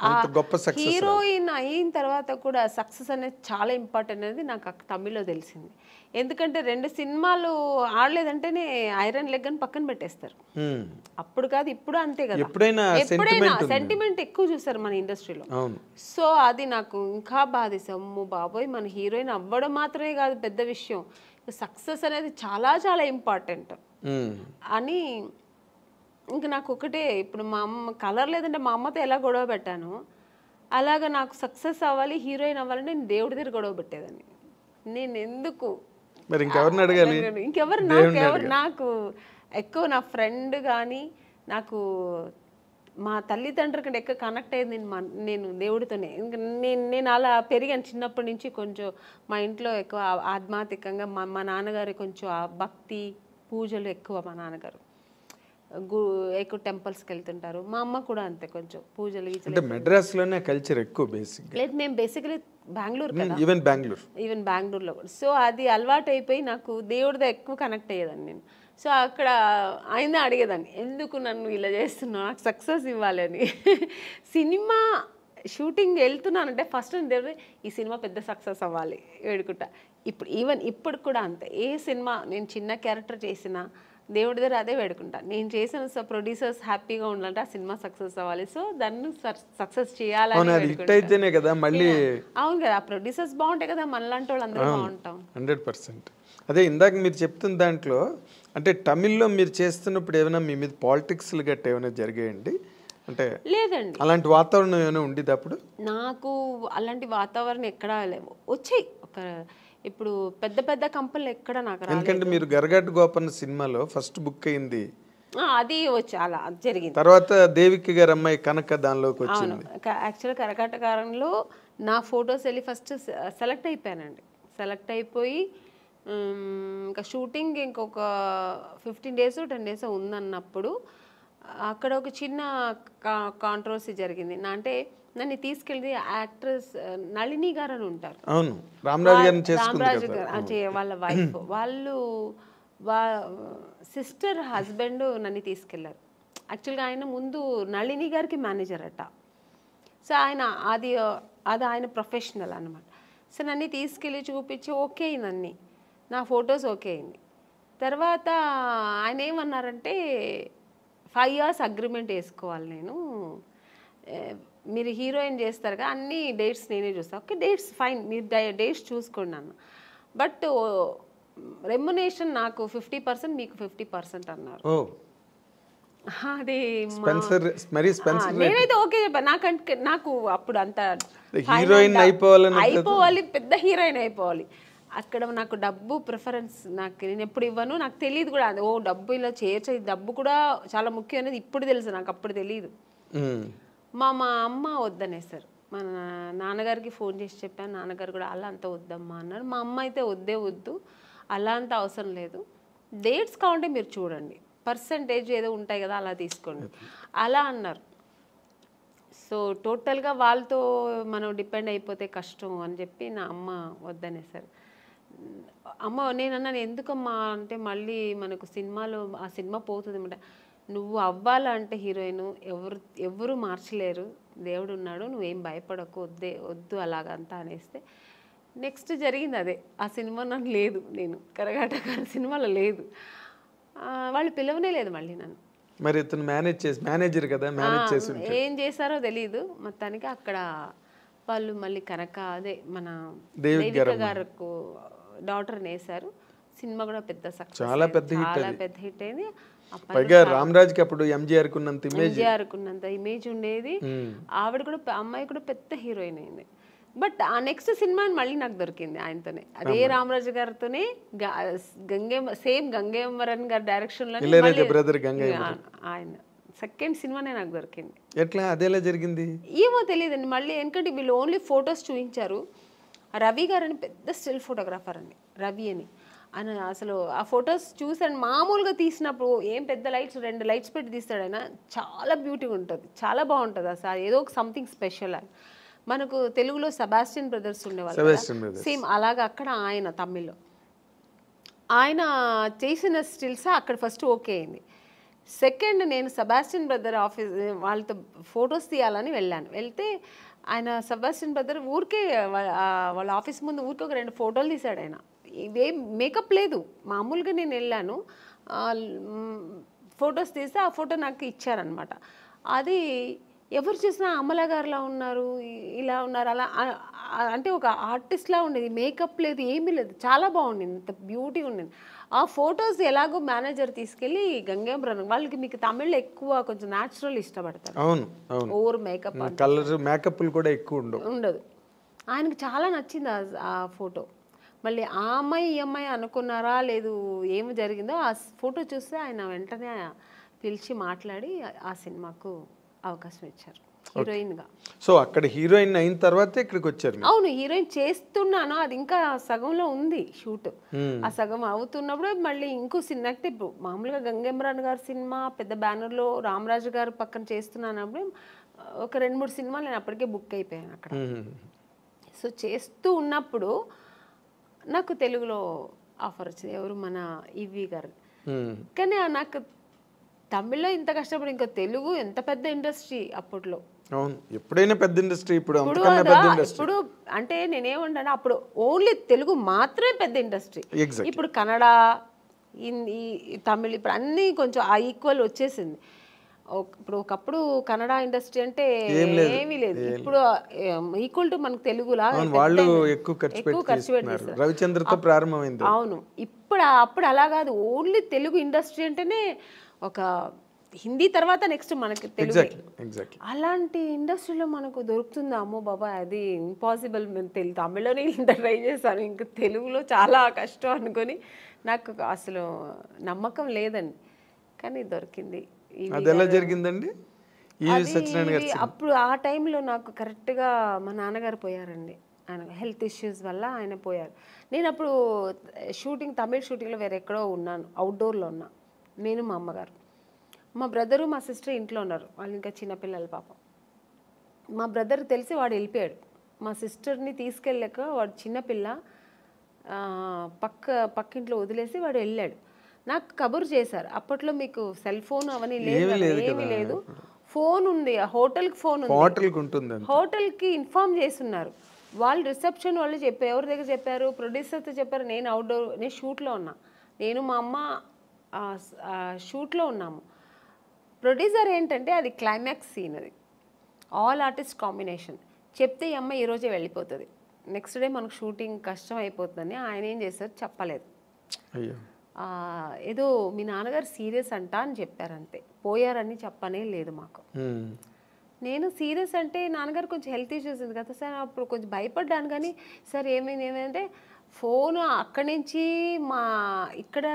అంత గొప్ప దొరకలేదు. హీరోయిన్ అయిన తర్వాత కూడా సక్సెస్ అనేది చాలా ఇంపార్టెంట్ అనేది నాకు తమిళ్లో తెలిసింది. ఎందుకంటే 2 సినిమాలు ఆడలేదంటేనే ఐరన్ లెగ్ అని పక్కన పెట్టేస్తారు. అప్పుడు కాదు ఇప్పుడు అంతే కదా, ఎప్పుడైనా సెంటిమెంట్ ఎక్కువ చూసారు మన ఇండస్ట్రీలో. సో అది నాకు ఇంకా బాధేసి, అమ్మో బాబోయ్ మన హీరోయిన్ అవ్వడం మాత్రమే కాదు పెద్ద విషయం, సక్సెస్ అనేది చాలా చాలా ఇంపార్టెంట్ అని. ఇంకా నాకు ఒకటే, ఇప్పుడు మా అమ్మ కలర్ లేదంటే మా అమ్మతో ఎలా గొడవ పెట్టాను, అలాగా నాకు సక్సెస్ అవ్వాలి హీరోయిన్ అవ్వాలంటే నేను దేవుడి దగ్గర గొడవ పెట్టేదాన్ని. నేను ఎందుకు మరి ఇంకెవరిని అడగాలి? ఇంకెవరు నాకు ఎక్కువ నా ఫ్రెండ్ కానీ, నాకు మా తల్లిదండ్రుల కంటే ఎక్కువ కనెక్ట్ అయ్యేది నేను దేవుడితోనే. ఇంకా నేను అలా పెరిగాను చిన్నప్పటి నుంచి. కొంచెం మా ఇంట్లో ఎక్కువ ఆధ్యాత్మికంగా మా నాన్నగారు కొంచెం భక్తి పూజలు ఎక్కువ. మా నాన్నగారు ఎక్కువ టెంపుల్స్కి వెళ్తుంటారు, మా అమ్మ కూడా అంతే కొంచెం పూజలు. అంటే మెడ్రాస్లోనే కల్చర్ ఎక్కువ బేసిక్. లేదు, మేము బేసికలీ బెంగళూరు కదా, ఈవెన్ బెంగళూరులో కూడా. సో అది అలవాటు అయిపోయి నాకు దేవుడితో ఎక్కువ కనెక్ట్ అయ్యేదాన్ని నేను. సో అక్కడ ఆయన అడిగేదాన్ని, ఎందుకు నన్ను ఇలా చేస్తున్నావు, నాకు సక్సెస్ ఇవ్వాలి అని. సినిమా షూటింగ్ వెళ్తున్నానంటే ఫస్ట్ దేవుడు ఈ సినిమా పెద్ద సక్సెస్ అవ్వాలి వేడుకుంటా. ఇప్పుడు కూడా అంతే, ఏ సినిమా నేను చిన్న క్యారెక్టర్ చేసినా దేవుడి దగ్గర అదే వేడుకుంటా. నేను చేసిన ప్రొడ్యూసర్స్ హ్యాపీగా ఉండాలంటే ఆ సినిమా సక్సెస్ అవ్వాలి, సో దాన్ని సక్సెస్ చేయాలని. అవును కదా, ఆ ప్రొడ్యూసర్స్ బాగుంటాయి కదా, మనలాంటి వాళ్ళు అందరూ బాగుంటాం. 100%. అదే ఇందాక మీరు చెప్తున్న దాంట్లో, అంటే తమిళ్లో మీరు చేస్తున్నప్పుడు ఏమైనా మీ మీద పాలిటిక్స్లు గట్ట ఏమైనా జరిగాయండి? అంటే లేదండి, అలాంటి వాతావరణం ఏమైనా ఉండేది అప్పుడు? నాకు అలాంటి వాతావరణం ఎక్కడా లేవు. వచ్చాయి ఇప్పుడు పెద్ద పెద్ద కంపెనీలు ఎక్కడ నాకు రాలేదు. ఎందుకంటే మీరు గరగట్టు గోపన్న సినిమాలో ఫస్ట్ బుక్ అయింది, అది వచ్చి అలా జరిగింది. తర్వాత దేవికి గారి అమ్మాయి కనక దానిలోకి వచ్చింది. యాక్చువల్ కరకట్టకారంలో నా ఫొటోస్ వెళ్ళి ఫస్ట్ సెలెక్ట్ అయిపోయానండి. సెలెక్ట్ అయిపోయి ఇంకా షూటింగ్ ఇంకొక 15 days 10 days ఉందన్నప్పుడు అక్కడ ఒక చిన్న కాంట్రవర్సీ జరిగింది. అంటే నన్ను తీసుకెళ్ళి యాక్ట్రెస్ నళిని గారు అని ఉంటారు, అవును, రామరాజు గారు వాళ్ళ వైఫ్, వాళ్ళు సిస్టర్ హస్బెండ్ నన్ను తీసుకెళ్లారు. యాక్చువల్గా ఆయన ముందు నళిని గారికి మేనేజర్ అట. సో అది ఆయన ప్రొఫెషనల్ అనమాట. సో నన్ను తీసుకెళ్ళి చూపించి ఓకే అయింది, నా ఫొటోస్ ఓకే అయింది. తర్వాత ఆయన ఏమన్నారంటే 5 years అగ్రిమెంట్ వేసుకోవాలి, నేను మీరు హీరోయిన్ చేస్తారు కదా అన్ని డేట్స్ నేనే చూస్తాను. ఓకే డేట్స్ ఫైన్, మీరు డేట్స్ చూసుకోండి అన్న, బట్ రెమ్యునేషన్ నాకు 50% మీకు 50% అన్నారు. అది నేనైతే ఓకే చెప్పాను. నాకు అప్పుడు అంత హీరోయిన్ అయిపోవాలి, పెద్ద హీరోయిన్ అయిపోవాలి. అక్కడ నాకు డబ్బు ప్రిఫరెన్స్ నేను ఎప్పుడు ఇవ్వను, నాకు తెలియదు కూడా. ఓ డబ్బు ఇలా చేయొచ్చు, డబ్బు కూడా చాలా ముఖ్యం అనేది ఇప్పుడు తెలుసు, నాకు అప్పుడు తెలియదు. మా అమ్మ వద్దనేసారు. మా నాన్నగారికి ఫోన్ చేసి చెప్పాను, నాన్నగారు కూడా అలా అంత వద్దమ్మా అన్నారు. మా అమ్మ అయితే వద్దు, అలా అంత అవసరం లేదు, డేట్స్ కావాలంటే మీరు చూడండి, పర్సంటేజ్ ఏదో ఉంటాయి కదా అలా తీసుకోండి అలా అన్నారు. సో టోటల్గా వాళ్ళతో మనం డిపెండ్ అయిపోతే కష్టం అని చెప్పి నా అమ్మ వద్దనేసారు. అమ్మ నేనన్నాను, ఎందుకమ్మా అంటే మళ్ళీ మనకు సినిమాలో ఆ సినిమా పోతుంది అనమాట. నువ్వు అవ్వాలంటే హీరోయిన్ ఎవరు మార్చలేరు, దేవుడు ఉన్నాడు, నువ్వేం భయపడకు, వద్దు అలాగంతా అనేస్తే నెక్స్ట్ జరిగింది అదే. ఆ సినిమా నాకు లేదు, నేను కరగాటకార సినిమాలో లేదు, వాళ్ళు పిలవనే లేదు మళ్ళీ నన్ను. మరి ఇతను మేనేజర్ కదా, ఏం చేశారో తెలీదు. మొత్తానికి అక్కడ వాళ్ళు మళ్ళీ అదే మన దేవిక గారికి డాటర్ని వేశారు. సినిమా కూడా పెద్ద సక్సెస్, చాలా పెద్ద హిట్ అయింది. రామరాజ్కి అప్పుడు ఎంజీఆర్ కున్నంత ఇమేజ్ ఉండేది. ఆవిడ కూడా అమ్మాయి కూడా పెద్ద హీరోయిన్ అయింది. బట్ ఆ నెక్స్ట్ సినిమా మళ్ళీ నాకు దొరికింది ఆయనతోనే, అదే రామరాజు గారితోనే, గంగేమరన్ గారి డైరెక్షన్ లో ఆయన సెకండ్ సినిమానే నాకు దొరికింది. ఎట్లా అదేలా జరిగింది ఏమో తెలియదండి మళ్ళీ, ఎందుకంటే వీళ్ళు ఓన్లీ ఫొటోస్ చూపించారు. రవి గారు అని పెద్ద స్టిల్ ఫోటోగ్రాఫర్ అండి, రవి అని అసలు ఆ ఫొటోస్ చూసాను. మామూలుగా తీసినప్పుడు ఏం పెద్ద లైట్స్ 2 lights పెట్టి తీస్తాడు ఆయన, చాలా బ్యూటీగా ఉంటుంది, చాలా బాగుంటుంది అసలు, ఏదో ఒక సంథింగ్ స్పెషల్ అని. మనకు తెలుగులో సెబాస్టియన్ బ్రదర్స్ ఉండేవాళ్ళు, సేమ్ అలాగా అక్కడ ఆయన తమిళ్లో ఆయన చేసిన స్టిల్స్ అక్కడ ఫస్ట్ ఓకే అయింది. సెకండ్ నేను సెబాస్టియన్ బ్రదర్ ఆఫీస్ వాళ్ళతో ఫొటోస్ తీయాలని వెళ్ళాను. వెళ్తే ఆయన సెబాస్టియన్ బ్రదర్ ఊరికే వాళ్ళ ఆఫీస్ ముందు ఊరికే ఒక 2 ఫోటోలు తీశాడు ఆయన. ఇవేం మేకప్ లేదు, మామూలుగా నేను వెళ్ళాను, ఫొటోస్ తీస్తే ఆ ఫోటో నాకు ఇచ్చారనమాట. అది ఎవరు చూసినా అమలా గారులా ఉన్నారు, ఇలా ఉన్నారు, అలా అంటే ఒక ఆర్టిస్ట్లా ఉండేది, మేకప్ లేదు, ఏమీ లేదు, చాలా బాగుండింది, ఇంత బ్యూటీ ఉండింది. ఆ ఫొటోస్ ఎలాగో మేనేజర్ తీసుకెళ్ళి గంగేంబ్రన్ వాళ్ళకి, మీకు తమిళ్లో ఎక్కువ కొంచెం న్యాచురల్ ఇష్టపడతారు, అవును అవును, ఓవర్ మేకప్ కలర్ మేకప్లు కూడా ఎక్కువ ఉండదు. ఆయనకి చాలా నచ్చింది ఆ ఫోటో. మళ్ళీ ఆ అమ్మాయి ఈ అమ్మాయి అనుకున్నారా లేదు ఏమి జరిగిందో ఆ ఫోటో చూస్తే ఆయన వెంటనే పిలిచి మాట్లాడి ఆ సినిమాకు అవకాశం ఇచ్చారు హీరోయిన్గా. సో అక్కడ హీరోయిన్ అయిన తర్వాత ఇక్కడికి వచ్చారు? అవును, హీరోయిన్ చేస్తున్నాను, అది ఇంకా సగంలో ఉంది షూట్. ఆ సగం అవుతున్నప్పుడు మళ్ళీ ఇంకో సినిమా, అంటే ఇప్పుడు మామూలుగా గంగేంబ్రాన్ గారి సినిమా పెద్ద బ్యానర్లో రామరాజు గారు పక్కన చేస్తున్నానప్పుడు ఒక 2-3 సినిమాలు నేను అప్పటికే బుక్ అయిపోయాను అక్కడ. సో చేస్తూ ఉన్నప్పుడు నాకు తెలుగులో ఆఫర్ వచ్చింది, ఎవరు మన ఈవి గారు. కానీ నాకు తమిళ్లో ఇంత కష్టపడి ఇంకా తెలుగు ఎంత పెద్ద ఇండస్ట్రీ అప్పట్లో. అవును, ఎప్పుడైనా పెద్ద ఇండస్ట్రీ, ఇప్పుడు ఇప్పుడు అంటే నేనేమంటాను, అప్పుడు ఓన్లీ తెలుగు మాత్రమే పెద్ద ఇండస్ట్రీ. ఇప్పుడు కన్నడ, హిందీ, తమిళ్ ఇప్పుడు అన్నీ కొంచెం ఆ ఈక్వల్ వచ్చేసింది. ఇప్పుడు ఒకప్పుడు కన్నడ ఇండస్ట్రీ అంటే ఏమీ లేదు, ఇప్పుడు ఈక్వల్ టు మనకు తెలుగులా వాళ్ళు ఎక్కువ ఖర్చు పెట్టేస్తారు. రవిచంద్రతో ప్రారంభమైంది. అవును, అప్పుడు అలా కాదు, ఓన్లీ తెలుగు ఇండస్ట్రీ అంటేనే ఒక హిందీ తర్వాత నెక్స్ట్ మనకి తెలుగు. అలాంటి ఇండస్ట్రీలో మనకు దొరుకుతుందా, అమ్మో బాబా అది ఇంపాసిబుల్. మేము తమిళ్లోనే ఇంత ట్రై చేశాను, ఇంకా తెలుగులో చాలా కష్టం అనుకొని నాకు అసలు నమ్మకం లేదండి, కానీ దొరికింది. అది ఎలా జరిగిందండి? అప్పుడు ఆ టైంలో నాకు కరెక్ట్గా మా నాన్నగారు పోయారండి, ఆయన హెల్త్ ఇష్యూస్ వల్ల ఆయన పోయారు. నేను అప్పుడు తమిళ్ షూటింగ్లో వేరే ఎక్కడో ఉన్నాను, అవుట్డోర్లో ఉన్నా, నేను మా అమ్మగారు, మా బ్రదరు మా సిస్టర్ ఇంట్లో ఉన్నారు, వాళ్ళు ఇంకా చిన్నపిల్లలు పాపం. మా బ్రదర్ తెలిసి వాడు వెళ్ళిపోయాడు, మా సిస్టర్ని తీసుకెళ్ళాక వాడు చిన్నపిల్ల పక్కింట్లో వదిలేసి వాడు వెళ్ళాడు. నాకు కబురు చేశారు, అప్పట్లో మీకు సెల్ ఫోన్ అవన్నీ లేదు, ఏమీ లేదు, ఫోన్ ఉంది, హోటల్కి ఫోన్ ఉంది, హోటల్కి ఇన్ఫార్మ్ చేస్తున్నారు వాళ్ళు, రిసెప్షన్ వాళ్ళు చెప్పారు. ఎవరి దగ్గర చెప్పారు? ప్రొడ్యూసర్తో చెప్పారు. నేను షూట్లో ఉన్నా, నేను మా అమ్మ షూట్లో ఉన్నాము. ప్రొడ్యూసర్ ఏంటంటే అది క్లైమాక్స్ సీన్, అది ఆల్ ఆర్టిస్ట్ కాంబినేషన్, చెప్తే ఈ అమ్మ ఈరోజే వెళ్ళిపోతుంది, నెక్స్ట్ డే మనకు షూటింగ్ కష్టం అయిపోతుందని ఆయన ఏం చేశారు, చెప్పలేదు. ఏదో మీ నాన్నగారు సీరియస్ అంట అని చెప్పారు, అంతే, పోయారని చెప్పనే లేదు మాకు. నేను సీరియస్ అంటే నాన్నగారు కొంచెం హెల్త్ ఇష్యూస్ ఉంది కదా సార్, అప్పుడు కొంచెం భయపడ్డాను. కానీ సార్ ఏమైందంటే ఫోన్ అక్కడి నుంచి ఇక్కడ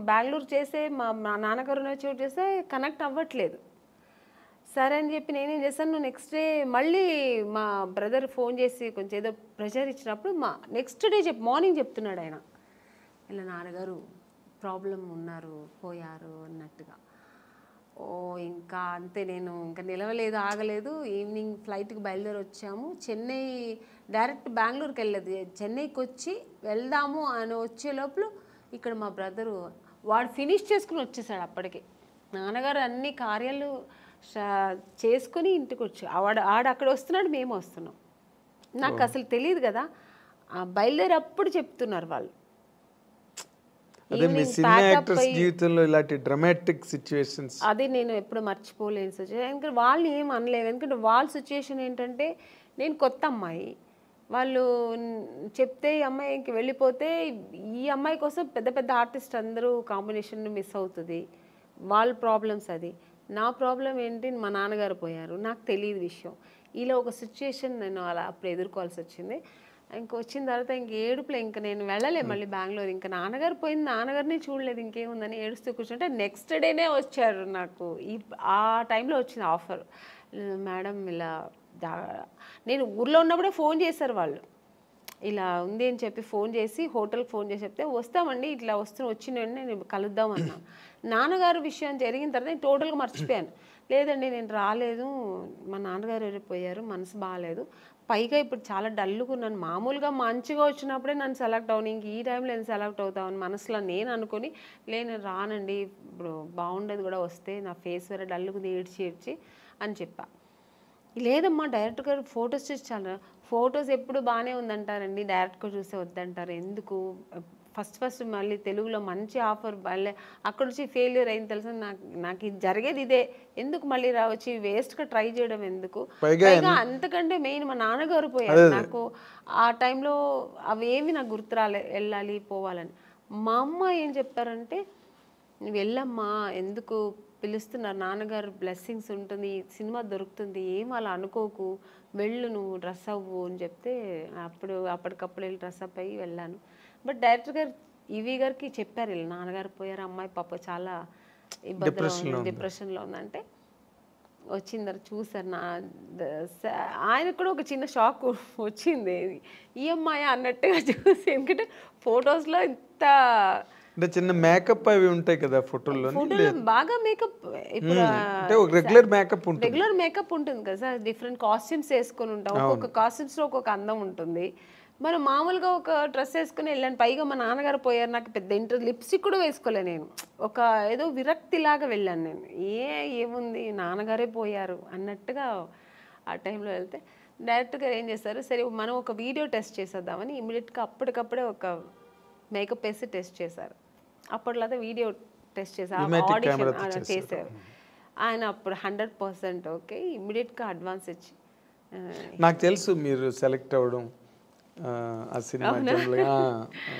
బెంగళూరు చేసే మా నాన్నగారు చోటు చేస్తే కనెక్ట్ అవ్వట్లేదు. సరే అని చెప్పి నేనేం చేశాను, నెక్స్ట్ డే మళ్ళీ మా బ్రదర్ ఫోన్ చేసి కొంచెం ఏదో ప్రెషర్ ఇచ్చినప్పుడు నెక్స్ట్ డే మార్నింగ్ చెప్తున్నాడు ఆయన, ఇలా నాన్నగారు ప్రాబ్లం ఉన్నారు, పోయారు అన్నట్టుగా. ఇంకా అంతే, నేను ఇంకా నిలవలేదు, ఆగలేదు. ఈవినింగ్ ఫ్లైట్కి బయలుదేరి వచ్చాము, చెన్నై డైరెక్ట్ బెంగళూరుకి వెళ్ళలేదు, చెన్నైకి వచ్చి వెళ్దాము అని వచ్చే లోపల ఇక్కడ మా బ్రదరు వాడు ఫినిష్ చేసుకుని వచ్చేసాడు. అప్పటికి నాన్నగారు అన్ని కార్యాలు చేసుకుని ఇంటికి వచ్చి ఆడ అక్కడ వస్తున్నాడు, మేము వస్తున్నాం. నాకు అసలు తెలియదు కదా, బయలుదేరప్పుడు చెప్తున్నారు వాళ్ళు. అదే మీ సినిమా యాక్టర్స్ జీవితంలో ఇలాంటి డ్రామాటిక్ సిచ్యువేషన్స్ అది నేను ఎప్పుడు మర్చిపోలేని సిచ్యువేషన్. ఎందుకంటే వాళ్ళని ఏం అనలేము, ఎందుకంటే వాళ్ళ సిచ్యువేషన్ ఏంటంటే నేను కొత్త అమ్మాయి, వాళ్ళు చెప్తే ఈ అమ్మాయికి వెళ్ళిపోతే ఈ అమ్మాయి కోసం పెద్ద పెద్ద ఆర్టిస్ట్ అందరూ కాంబినేషన్ మిస్ అవుతుంది, వాళ్ళ ప్రాబ్లమ్స్. అది నా ప్రాబ్లం ఏంటి, మా నాన్నగారు పోయారు, నాకు తెలియదు విషయం. ఇలా ఒక సిచ్యువేషన్ నేను అలా అప్పుడు ఎదుర్కోవాల్సి వచ్చింది. ఇంక వచ్చిన తర్వాత ఇంక ఏడుపులే, ఇంక నేను వెళ్ళలే మళ్ళీ బెంగళూరు. ఇంకా నాన్నగారు పోయింది, నాన్నగారిని చూడలేదు, ఇంకేముందని ఏడుస్తూ కూర్చుంటే నెక్స్ట్ డేనే వచ్చారు నాకు. ఆ టైంలో వచ్చింది ఆఫర్, మేడం ఇలా నేను ఊర్లో ఉన్నప్పుడే ఫోన్ చేశారు వాళ్ళు, ఇలా ఉంది అని చెప్పి ఫోన్ చేసి హోటల్కి ఫోన్ చేసి చెప్తే వస్తామండి, ఇట్లా వచ్చినండి నేను కలుద్దామన్నా. నాన్నగారు విషయం జరిగిన తర్వాత నేను టోటల్గా మర్చిపోయాను. లేదండి నేను రాలేదు, మా నాన్నగారు వెళ్ళిపోయారు, మనసు బాగాలేదు, పైగా ఇప్పుడు చాలా డల్గా ఉన్నాను. మామూలుగా మంచిగా వచ్చినప్పుడే నన్ను సెలెక్ట్ అవును, ఇంక ఈ టైంలో నేను సెలెక్ట్ అవుతామని మనసులో నేను అనుకుని, నేను రానండి ఇప్పుడు బాగుండేది కూడా వస్తే, నా ఫేస్ వేరే డల్గా ఉంది ఏడ్చి అని చెప్పా. లేదమ్మా డైరెక్టర్ గారు ఫొటోస్ చూసి చాలా, ఫొటోస్ ఎప్పుడు బాగానే ఉందంటారండి, డైరెక్ట్గా చూస్తే వద్దంటారు ఎందుకు, ఫస్ట్ మళ్ళీ తెలుగులో మంచి ఆఫర్ మళ్ళీ అక్కడ వచ్చి ఫెయిల్యూర్ అయింది తెలుసా, నాకు ఇది జరిగేది ఇదే, ఎందుకు మళ్ళీ వచ్చి వేస్ట్గా ట్రై చేయడం ఎందుకు, పైగా అంతకంటే మెయిన్ మా నాన్నగారు పోయారు నాకు ఆ టైంలో, అవేమి నాకు గుర్తు వెళ్ళాలి పోవాలని. మా అమ్మ ఏం చెప్పారంటే, నువ్వు వెళ్ళమ్మా, ఎందుకు పిలుస్తున్నారు, నాన్నగారు బ్లెస్సింగ్స్ ఉంటుంది, సినిమా దొరుకుతుంది, ఏం అలా అనుకోకు, వెళ్ళు నువ్వు డ్రెస్ అవ్వు అని చెప్తే అప్పటికప్పుడు వెళ్ళి డ్రెస్ అప్ అయ్యి వెళ్ళాను. బట్ డైరెక్టర్ గారు ఈవీ గారికి చెప్పారు, వీళ్ళు నాన్నగారు పోయారు, అమ్మాయి పాప చాలా ఇబ్బందిలో ఉంది, డిప్రెషన్లో ఉందంటే వచ్చింది చూసారు. ఆయనకు కూడా ఒక చిన్న షాక్ వచ్చింది, ఈ అమ్మాయి అన్నట్టుగా చూసి, ఎందుకంటే ఫొటోస్లో ఇంత అంటే చిన్న మేకప్ అవి ఉంటాయి కదా ఫోటోలో, బాగా మేకప్, ఇప్పుడు రెగ్యులర్ మేకప్ ఉంటుంది కదా సార్, డిఫరెంట్ కాస్ట్యూమ్స్ వేసుకొని ఉంటాం, ఒక్కొక్క కాస్ట్యూమ్స్ లో ఒక్కొక్క అందం ఉంటుంది. మరి మామూలుగా ఒక డ్రెస్ వేసుకుని వెళ్ళాను, పైగా మా నాన్నగారు పోయారు, నాకు పెద్ద ఇంట్రెస్ట్, లిప్స్టిక్ కూడా వేసుకోలే నేను, ఒక ఏదో విరక్తిలాగా వెళ్ళాను నేను, ఏముంది నాన్నగారే పోయారు అన్నట్టుగా ఆ టైంలో వెళ్తే డైరెక్టర్ గారు ఏం చేస్తారు, సరే మనం ఒక వీడియో టెస్ట్ చేసేద్దామని ఇమీడియట్గా అప్పటికప్పుడే ఒక మేకప్ వేసి టెస్ట్ చేశారు. అప్పట్లో అయితే వీడియో టెస్ట్ చేశారు, ఆడిషన్ చేశారు ఆయన, అప్పుడు 100% ఓకే, ఇమ్మీడియట్గా అడ్వాన్స్ ఇచ్చి. నాకు తెలుసు మీరు సెలెక్ట్ అవ్వడం, ఆ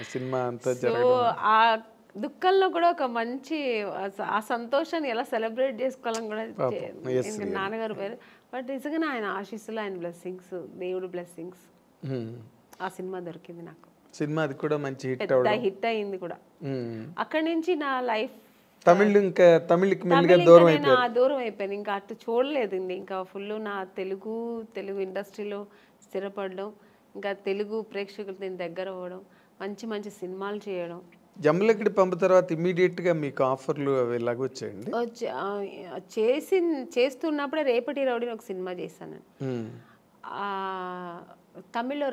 సినిమా అంతా జరగడం, ఆ దుఃఖంలో కూడా ఒక మంచి ఆ సంతోషాన్ని ఎలా సెలబ్రేట్ చేసుకోవాలని కూడా నాన్నగారు పేరు, బట్ నిజంగా ఆయన ఆశీస్సులు, ఆయన బ్లెస్సింగ్స్, దేవుడు బ్లెస్సింగ్స్, ఆ సినిమా దొరికింది నాకు. సినిమా అది కూడా మంచి హిట్ అయింది కూడా. అక్కడి నుంచి నా లైఫ్ తమిళకి దూరం అయిపోయాను, ఇంకా అటు చూడలేదు, ఇంకా ఫుల్ నా తెలుగు ఇండస్ట్రీలో స్థిరపడడం, ఇంకా తెలుగు ప్రేక్షకులు నేను దగ్గర అవ్వడం, మంచి మంచి సినిమాలు చేయడం. జమ్మలకిడి పంపు తర్వాత ఇమీడియట్ గా మీకు ఆఫర్లు అవి వచ్చాయండి? చేస్తున్నప్పుడే రేపటి రౌడీని ఒక సినిమా చేశాను. తమిళ్లో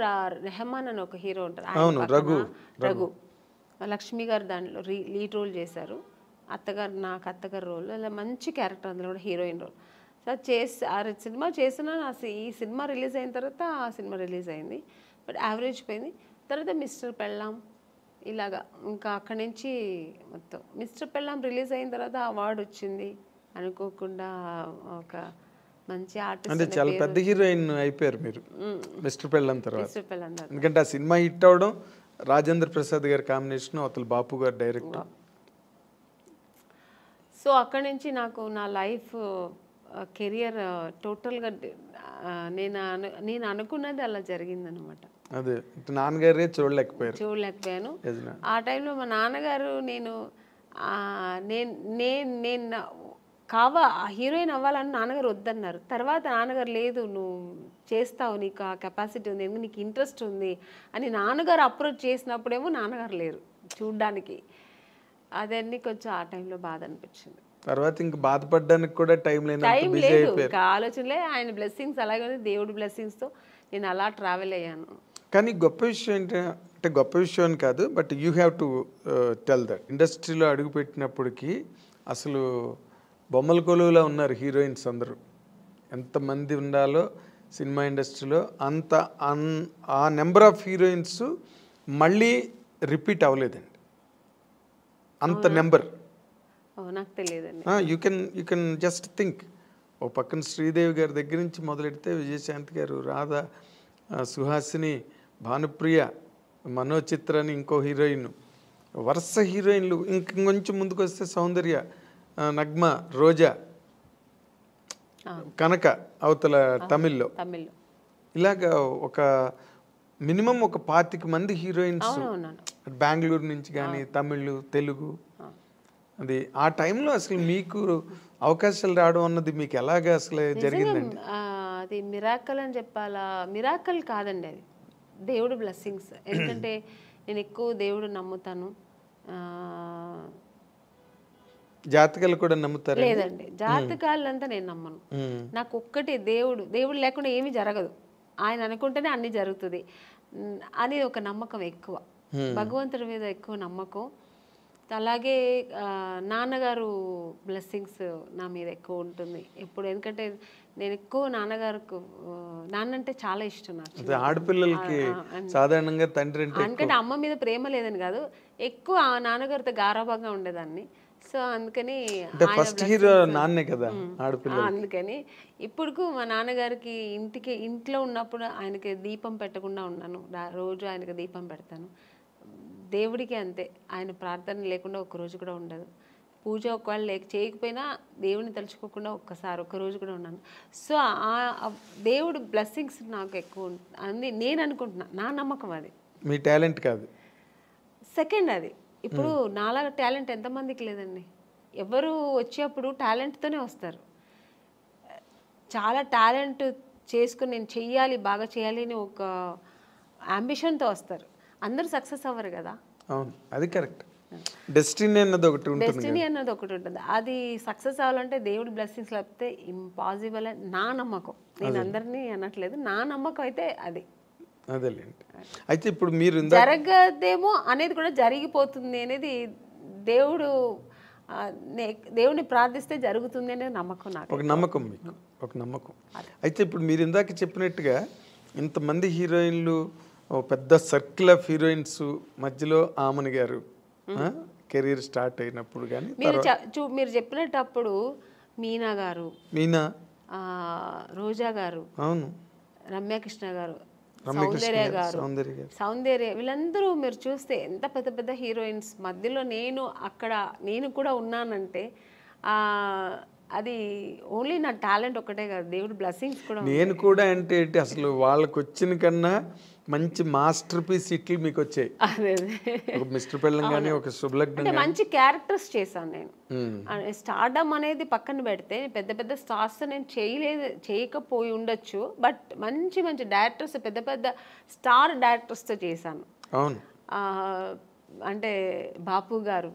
రెహమాన్ అని ఒక హీరో ఉంటారు, రఘు లక్ష్మి గారు దాంట్లో లీడ్ రోల్ చేశారు, నాకు అత్తగారు రోల్, అలా మంచి క్యారెక్టర్, అందులో కూడా హీరోయిన్ రోల్. సో సినిమా చేసిన, ఈ సినిమా రిలీజ్ అయిన తర్వాత ఆ సినిమా రిలీజ్ అయింది, బట్ యావరేజ్ పోయింది. తర్వాత మిస్టర్ పెళ్ళాం ఇలాగా, ఇంకా అక్కడి నుంచి మొత్తం మిస్టర్ పెళ్ళాం రిలీజ్ అయిన తర్వాత అవార్డు వచ్చింది అనుకోకుండా, ఒక మంచి ఆర్టిస్ట్, అంటే చాలా పెద్ద హీరోయిన్ అయిపోయారు మీరు మిస్టర్ పెళ్ళాం తర్వాత. ఎందుకంటే ఆ సినిమా హిట్ అవడం, రాజేంద్ర ప్రసాద్ గారి కాంబినేషన్, అవతల బాపు గారు డైరెక్టర్. సో అక్కడి నుంచి నాకు నా లైఫ్ కెరియర్ టోటల్గా నేను అనుకున్నది అలా జరిగిందనమాట. అదే నాన్నగారే చూడలేకపోయాను. ఆ టైంలో మా నాన్నగారు నేను హీరోయిన్ అవ్వాలని నాన్నగారు వద్దన్నారు. తర్వాత నాన్నగారు లేదు నువ్వు చేస్తావు, నీకు ఆ కెపాసిటీ ఉంది, నీకు ఇంట్రెస్ట్ ఉంది అని నాన్నగారు అప్రోచ్ చేసినప్పుడేమో నాన్నగారు లేరు చూడ్డానికి. అదన్నీ కొంచెం ఆ టైంలో బాధ అనిపించింది. తర్వాత ఇంక బాధపడడానికి కూడా టైం లేదు, ఇంకా ఆలోచనలే. ఆయన బ్లెస్సింగ్స్ అలాగే ఉంది, దేవుడి బ్లెస్సింగ్స్తో నేను అలా ట్రావెల్ అయ్యాను. కానీ గొప్ప విషయం ఏంటంటే, గొప్ప విషయం అని కాదు, but you have to tell that ఇండస్ట్రీలో అడుగుపెట్టినప్పటికీ అసలు బొమ్మల కొలువులో ఉన్నారు హీరోయిన్స్ అందరూ. ఎంతమంది ఉండాలో సినిమా ఇండస్ట్రీలో అంత ఆ నెంబర్ ఆఫ్ హీరోయిన్స్ మళ్ళీ రిపీట్ అవ్వలేదండి, అంత నెంబర్. నాకు తెలియదండి. యూ కెన్ జస్ట్ థింక్, ఓ పక్కన శ్రీదేవి గారి దగ్గర నుంచి మొదలెడితే విజయశాంతి గారు, రాధా, సుహాసిని, భానుప్రియ, మనోచిత్ర అని ఇంకో హీరోయిన్, వరుస హీరోయిన్లు. ఇంకొంచెం ముందుకు వస్తే సౌందర్య, నగ్మ, రోజా, కనక అవతల తమిళ్లో. ఇలాగా ఒక మినిమం ఒక 25 మంది హీరోయిన్స్ బెంగళూరు నుంచి కానీ, తమిళ్, తెలుగు. అది ఆ టైంలో అసలు మీకు అవకాశాలు రావడం అన్నది మీకు ఎలాగా అసలు జరిగిందండి? అది మిరాకల్ అని చెప్పాలా? మిరాకల్ కాదండి, అది దేవుడు బ్లెస్సింగ్స్. ఎందుకంటే నేను ఎక్కువ దేవుడు నమ్ముతాను. జాతకాలు కూడా నమ్ముతారు? లేదండి, జాతకాలంతా నేను నమ్మను. నాకు ఒక్కటి దేవుడు లేకుండా ఏమీ జరగదు. ఆయన అనుకుంటేనే అన్నీ జరుగుతుంది అని ఒక నమ్మకం ఎక్కువ, భగవంతుడి మీద ఎక్కువ నమ్మకం. అలాగే నాన్నగారు బ్లెస్సింగ్స్ నా మీద ఎక్కువ ఉంటుంది ఎప్పుడు. ఎందుకంటే నేను ఎక్కువ నాన్నగారికి, నాన్న అంటే చాలా ఇష్టం నాకు. ఆడపిల్లలకి సాధారణంగా తండ్రి అంటే ఎందుకంటే అమ్మ మీద ప్రేమ లేదని కాదు, ఎక్కువ ఆ నాన్నగారితో గారాభంగా ఉండేదాన్ని. సో అందుకని ఫస్ట్ హీరో నాన్నే కదా ఆడపిల్ల. అందుకని ఇప్పుడు మా నాన్నగారికి ఇంట్లో ఉన్నప్పుడు ఆయనకి దీపం పెట్టకుండా ఉన్నాను. రోజు ఆయనకి దీపం పెడతాను. దేవుడికి అంతే, ఆయన ప్రార్థన లేకుండా ఒక్కరోజు కూడా ఉండదు. పూజ ఒకవేళ చేయకపోయినా దేవుని తలుచుకోకుండా ఒక్కరోజు కూడా ఉన్నాను. సో దేవుడు బ్లెస్సింగ్స్ నాకు ఎక్కువ అని నేను అనుకుంటున్నా, నా నమ్మకం అది. మీ టాలెంట్ కాదు, సెకండ్ అది. ఇప్పుడు నాలాగా టాలెంట్ ఎంతమందికి లేదండి. ఎవరు వచ్చేప్పుడు టాలెంట్తోనే వస్తారు. చాలా టాలెంట్ చేసుకుని నేను చెయ్యాలి, బాగా చేయాలి అని ఒక అంబిషన్తో వస్తారు. అందరూ సక్సెస్ అవ్వరు కదా. అవును, అది కరెక్ట్. డెస్టినీ అన్నది ఒకటి ఉంటుంది. అది సక్సెస్ అవ్వాలంటే దేవుడి బ్లెస్సింగ్స్ లేకపోతే ఇంపాసిబుల్ అని నా నమ్మకం. నేను అందరినీ అనట్లేదు, నా నమ్మకం అయితే అది. అదేలేండి. అయితే ఇప్పుడు మీరు జరగదేమో అనేది కూడా జరిగిపోతుంది అనేది దేవుడిని ప్రార్థిస్తే జరుగుతుంది అనేది నమ్మకం నాకు. ఒక నమ్మకం, మీకు ఒక నమ్మకం. అయితే ఇప్పుడు మీరు ఇందాక చెప్పినట్టుగా ఇంతమంది హీరోయిన్లు, పెద్ద సర్కిల్ ఆఫ్ హీరోయిన్స్ మధ్యలో ఆమని గారు కెరీర్ స్టార్ట్ అయినప్పుడు కానీ మీరు చెప్పినప్పుడు మీనా గారు, రోజా గారు, అవును, రమ్యకృష్ణ గారు, సౌందర్య వీళ్ళందరూ మీరు చూస్తే ఎంత పెద్ద పెద్ద హీరోయిన్స్ మధ్యలో నేను కూడా ఉన్నానంటే అది ఓన్లీ నా టాలెంట్ ఒకటే కాదు, దేవుడి బ్లెస్సింగ్స్ కూడా. నేను కూడా అంటే అసలు వాళ్ళకి వచ్చిన కన్నా మంచి మాస్టర్ పీస్ ఇట్లు మీకు వచ్చాయి. ఒక మిస్టర్ పెళ్ళం కానీ, ఒక శుభలగ్నం, మంచి క్యారెక్టర్స్ చేశాను నేను. స్టార్డమ్ అనేది పక్కన పెడితే పెద్ద పెద్ద స్టార్స్ నేను చేయకపోయి ఉండొచ్చు, బట్ మంచి మంచి డైరెక్టర్స్, పెద్ద పెద్ద స్టార్ డైరెక్టర్స్తో చేశాను. అవును, అంటే బాపు గారు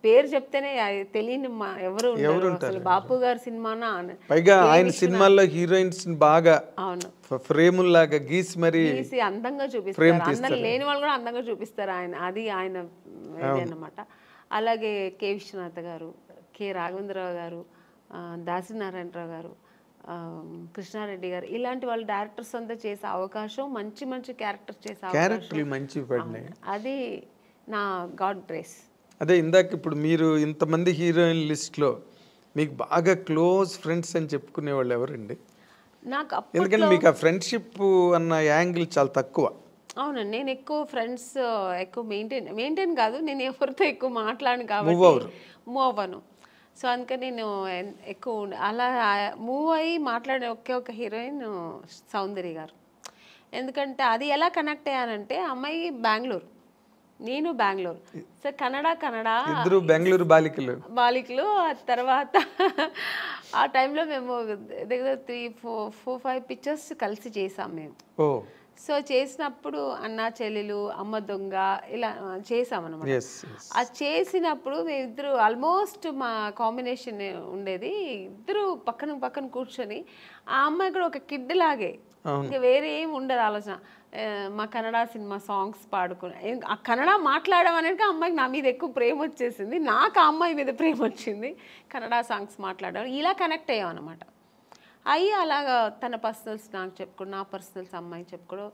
పేరు చెప్తేనే తెలియని ఎవరు అసలు. బాపు గారి సినిమానా, పైగా ఆయన సినిమాల్లో హీరోయిన్స్ బాగా అవును ఫ్రేముల్ లాగా గీసి మరి అందంగా చూపిస్తారు. అందరం లేని వాళ్ళు కూడా అందంగా చూపిస్తారు అది ఆయన అన్నమాట. అలాగే కె విశ్వనాథ్ గారు, కె రాఘవేంద్రరావు గారు, దాసనారాయణరావు గారు, కృష్ణారెడ్డి గారు, ఇలాంటి వాళ్ళు డైరెక్టర్స్ అంతా చేసే అవకాశం, మంచి మంచి క్యారెక్టర్స్ చేసే అవకాశం, అది నా గాడ్ గ్రేస్. అదే ఇందాక ఇప్పుడు మీరు ఇంతమంది హీరోయిన్ లిస్ట్లో మీకు బాగా క్లోజ్ ఫ్రెండ్స్ అని చెప్పుకునే వాళ్ళు ఎవరండి? నాకు ఎందుకంటే మీకు ఆ ఫ్రెండ్షిప్ అన్న యాంగిల్ చాలా తక్కువ. అవునండి, నేను ఎక్కువ ఫ్రెండ్స్ ఎక్కువ మెయింటైన్ కాదు, నేను ఎవరితో ఎక్కువ మాట్లాడను కాబట్టి మూవ్ అవ్వను. సో అందుకని నేను ఎక్కువ అలా మూవ్ అయ్యి మాట్లాడే ఒక హీరోయిన్ సౌందర్య గారు. ఎందుకంటే అది ఎలా కనెక్ట్ అయ్యానంటే, అమ్మాయి బెంగళూరు, నేను బెంగళూరు. సో ఇద్దరు బెంగళూరు బాలికలు. ఆ తర్వాత ఆ టైంలో మేము దగ్గర 3-4-5 పిక్చర్స్ కలిసి చేసాం మేము. సో చేసినప్పుడు అన్నా చెల్లెలు, అమ్మ దొంగ ఇలా చేసామన్నమాట. అది చేసినప్పుడు మేమిద్దరు ఆల్మోస్ట్ మా కాంబినేషన్ ఉండేది. ఇద్దరు పక్కన పక్కన కూర్చొని, ఆ అమ్మాయి కూడా ఒక కిడ్ లాగే, ఇంకా వేరే ఏం ఉండదు ఆలోచన. మా కన్నడ సినిమా సాంగ్స్ పాడుకుని, ఆ కన్నడ మాట్లాడడం అనేది అమ్మాయికి నా మీద ఎక్కువ ప్రేమ వచ్చేసింది, నాకు ఆ అమ్మాయి మీద ప్రేమ వచ్చింది. కన్నడ సాంగ్స్ మాట్లాడడం ఇలా కనెక్ట్ అయ్యాం అనమాట. అయ్యి అలాగా తన పర్సనల్స్ నాకు చెప్పుకోవడం, నా పర్సనల్స్ అమ్మాయికి చెప్పుకోవడం.